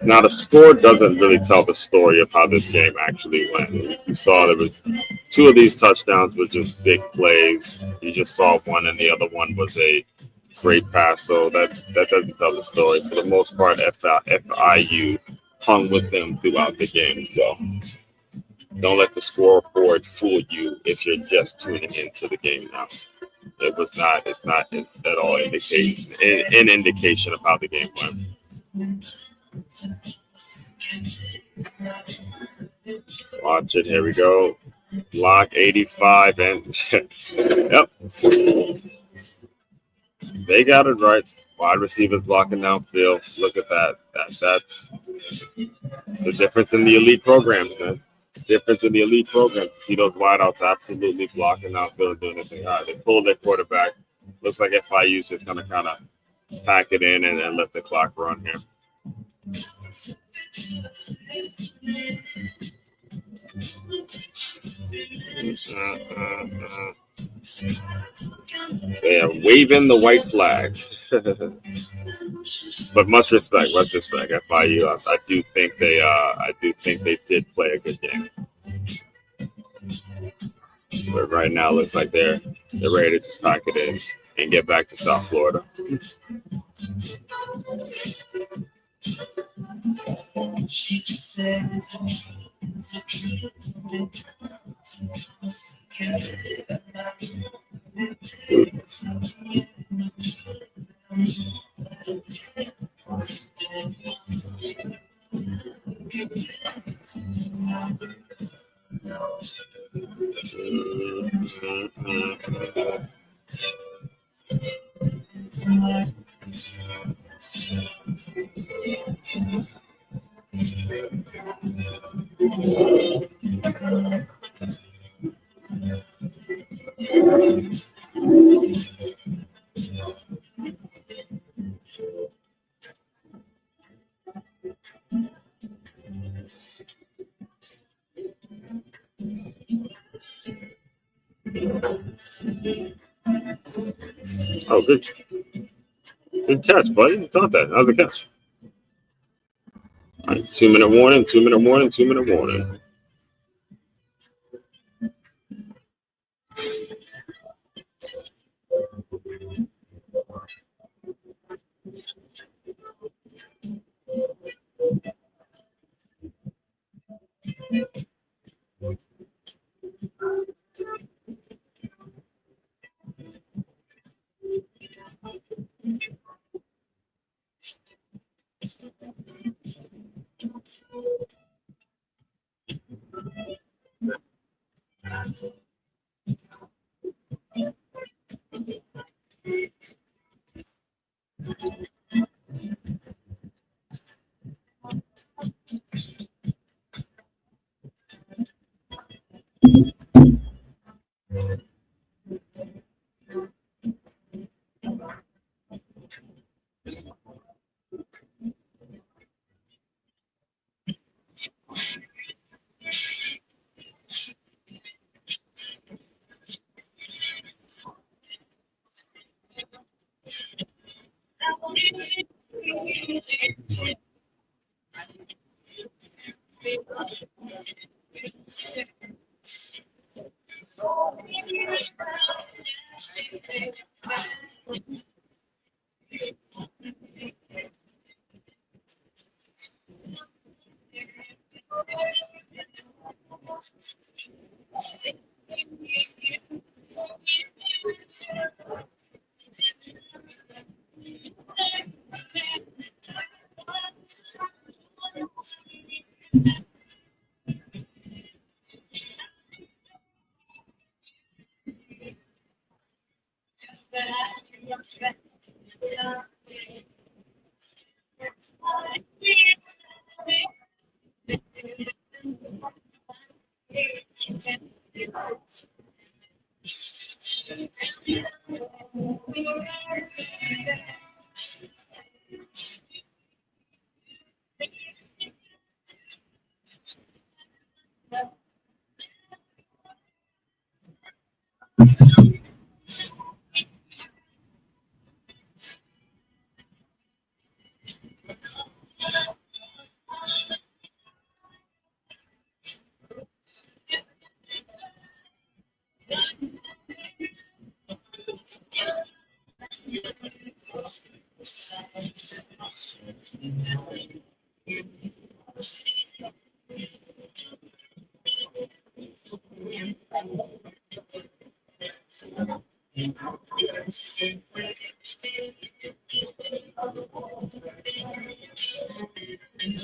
[SPEAKER 1] Now, the score doesn't really tell the story of how this game actually went. You saw there was two of these touchdowns were just big plays. You just saw one, and the other one was a great pass. So that doesn't tell the story. For the most part, FIU hung with them throughout the game. So don't let the scoreboard fool you if you're just tuning into the game now. It's not at all an indication of how the game went. Watch it. Here we go. Block 85 and yep. They got it right. Wide receivers blocking downfield. Look at that. That's the difference in the elite programs, man. Difference in the elite programs. See those wideouts absolutely blocking downfield and doing this thing. All right, they pulled their quarterback. Looks like FIU's just gonna kind of pack it in and let the clock run here. They are waving the white flag. But much respect, FIU. I do think they did play a good game. But right now, it looks like they're ready to just pack it in and get back to South Florida. Oh, good catch, buddy. You caught that. That was a catch. All right, 2-minute warning, 2-minute warning, 2-minute warning.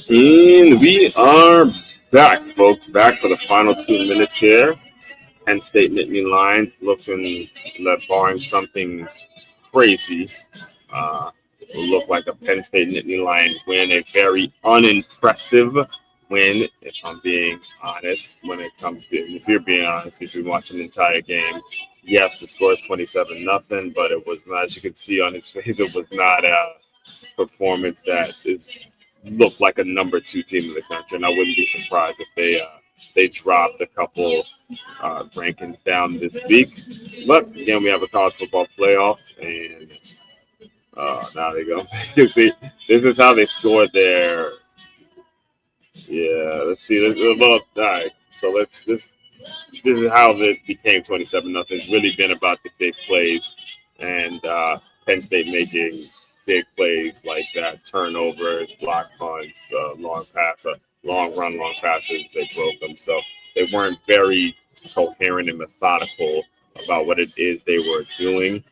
[SPEAKER 1] And we are back, folks. Back for the final 2 minutes here. Penn State Nittany Lions looking like, barring something crazy, will look like a Penn State Nittany Lion win. A very unimpressive win, if I'm being honest, when it comes to, if you're being honest, if you're watching the entire game. Yes, the score is 27-0, but it was not, as you can see on his face, it was not a performance that looked like a number 2 team in the country. And I wouldn't be surprised if they they dropped a couple rankings down this week. But again, we have a college football playoffs, and now they go. You see, this is how they scored their. Yeah, let's see. All right, so this is how it became 27-0. It's really been about the big plays and Penn State making big plays like that, turnovers, block punts, long long passes. They broke them, so they weren't very coherent and methodical about what it is they were doing.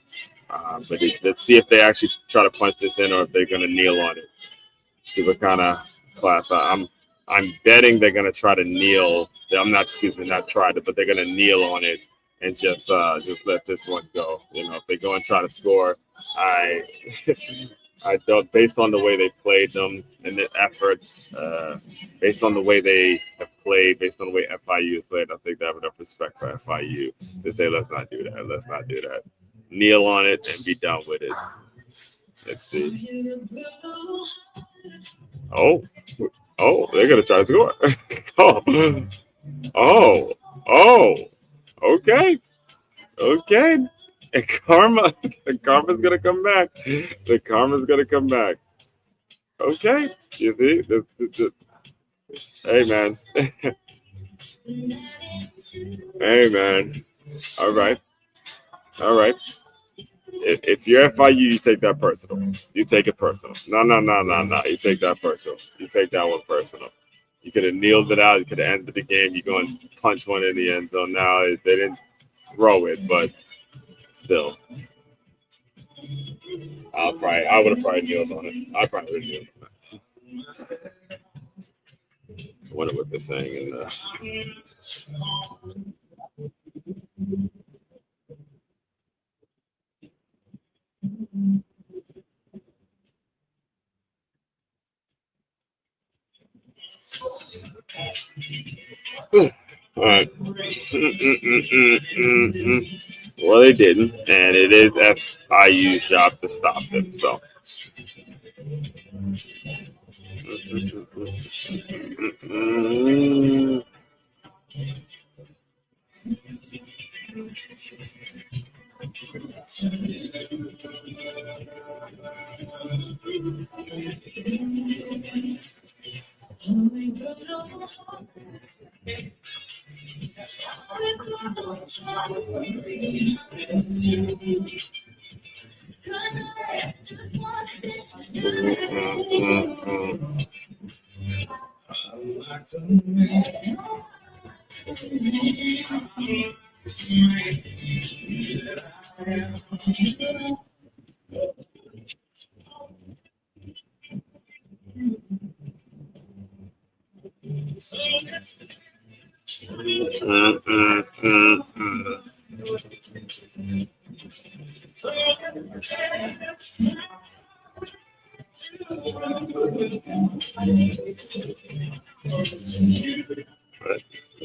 [SPEAKER 1] But let's see if they actually try to punch this in or if they're going to kneel on it. See what kind of class. I'm betting they're going to try to kneel. Not try to, but they're going to kneel on it and just let this one go. If they go and try to score, I don't. Based on the way they played them and the efforts, based on the way they have played, based on the way FIU has played, I think they have enough respect for FIU to say, let's not do that. Let's not do that. Kneel on it and be done with it. Let's see. Oh, they're going to try to score. Okay. And karma's going to come back. The karma's going to come back. Okay. You see? Hey, man. Hey, man. All right. If you're FIU, you take that personal. You take it personal. No. You take that personal. You take that one personal. You could have kneeled it out. You could have ended the game. You're going to punch one in the end zone. Now they didn't throw it, but still. I would have probably kneeled on it. I probably would have kneeled on it. I wonder what they're saying in All right. Well, they didn't, and it is FIU's job to stop them. So.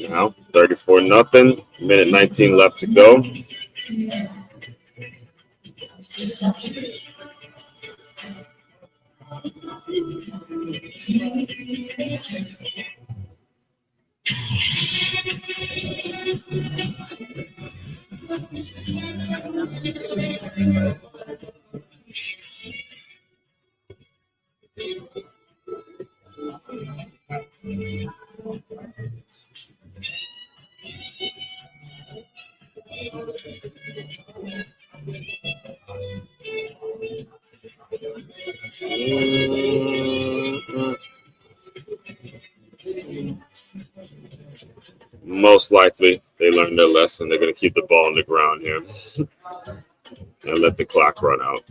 [SPEAKER 1] Now 34-0. Minute 19 left to go. Most likely, they learned their lesson. They're going to keep the ball on the ground here and let the clock run out.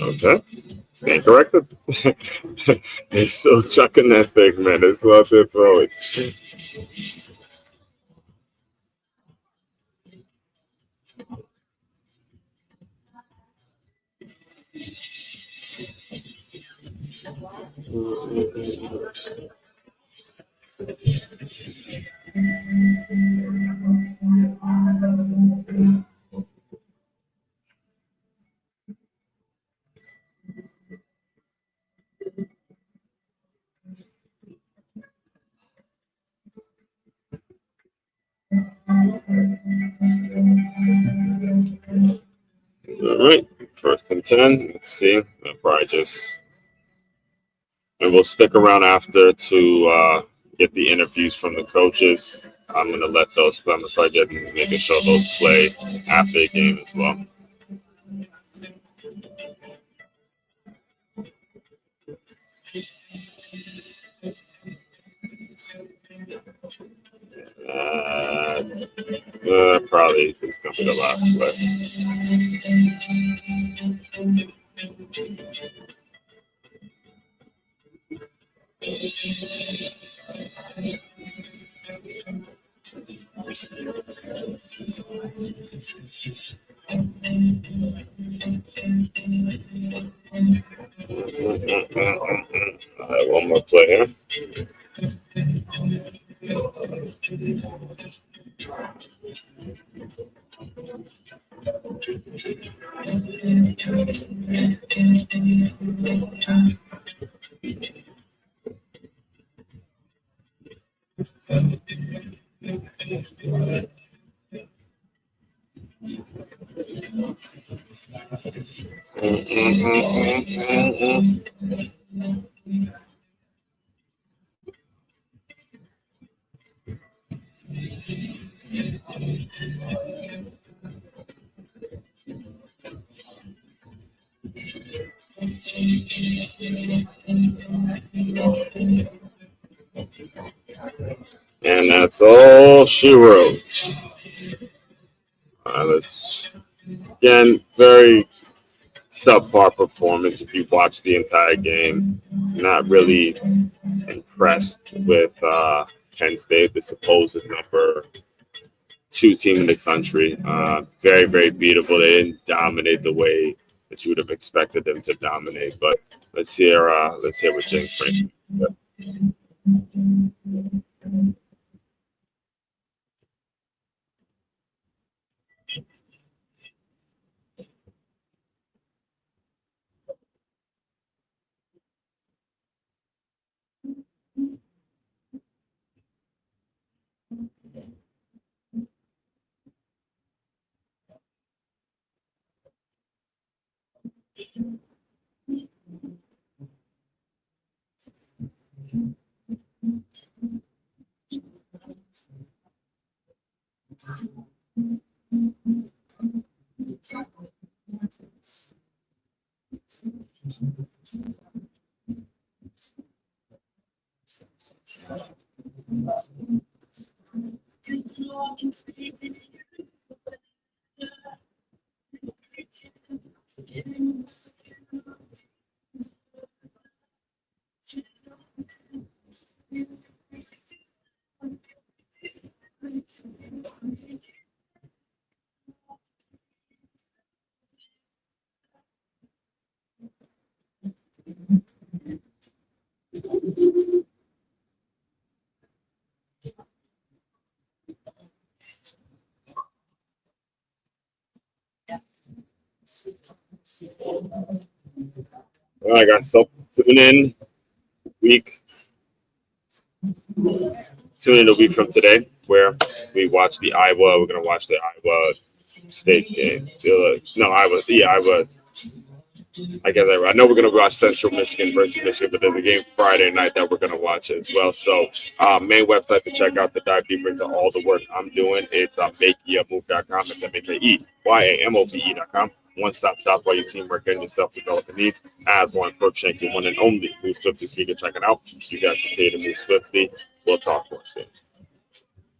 [SPEAKER 1] Okay. Getting corrected. They're still chucking that thing, man. They still out there throwing. All right, 1st and 10. Let's see. I'll probably just, and we'll stick around after to get the interviews from the coaches. I'm gonna let those. I'm gonna start making sure those play after the game as well. Probably it's gonna be the last play. All right, one more play here. And that's all she wrote. Let's, again, very subpar performance if you watch the entire game. Not really impressed with Penn State, the supposed number 2 team in the country. Very, very beatable. They didn't dominate the way that you would have expected them to dominate. But let's hear what James Franklin said. All right, guys. So tune in a week from today, where we watch the Iowa. We're gonna watch the Iowa State game. Iowa. I guess I know we're gonna watch Central Michigan versus Michigan, but there's a game Friday night that we're gonna watch as well. So, main website to check out to dive deeper into all the work I'm doing. It's makeyeamove.com. It's makeyeamove.com. One-stop shop for your teamwork and your self-development needs. As one Coach Shanky, one and only Move Swiftly speaker checking out. You guys continue to move swiftly. We'll talk more soon.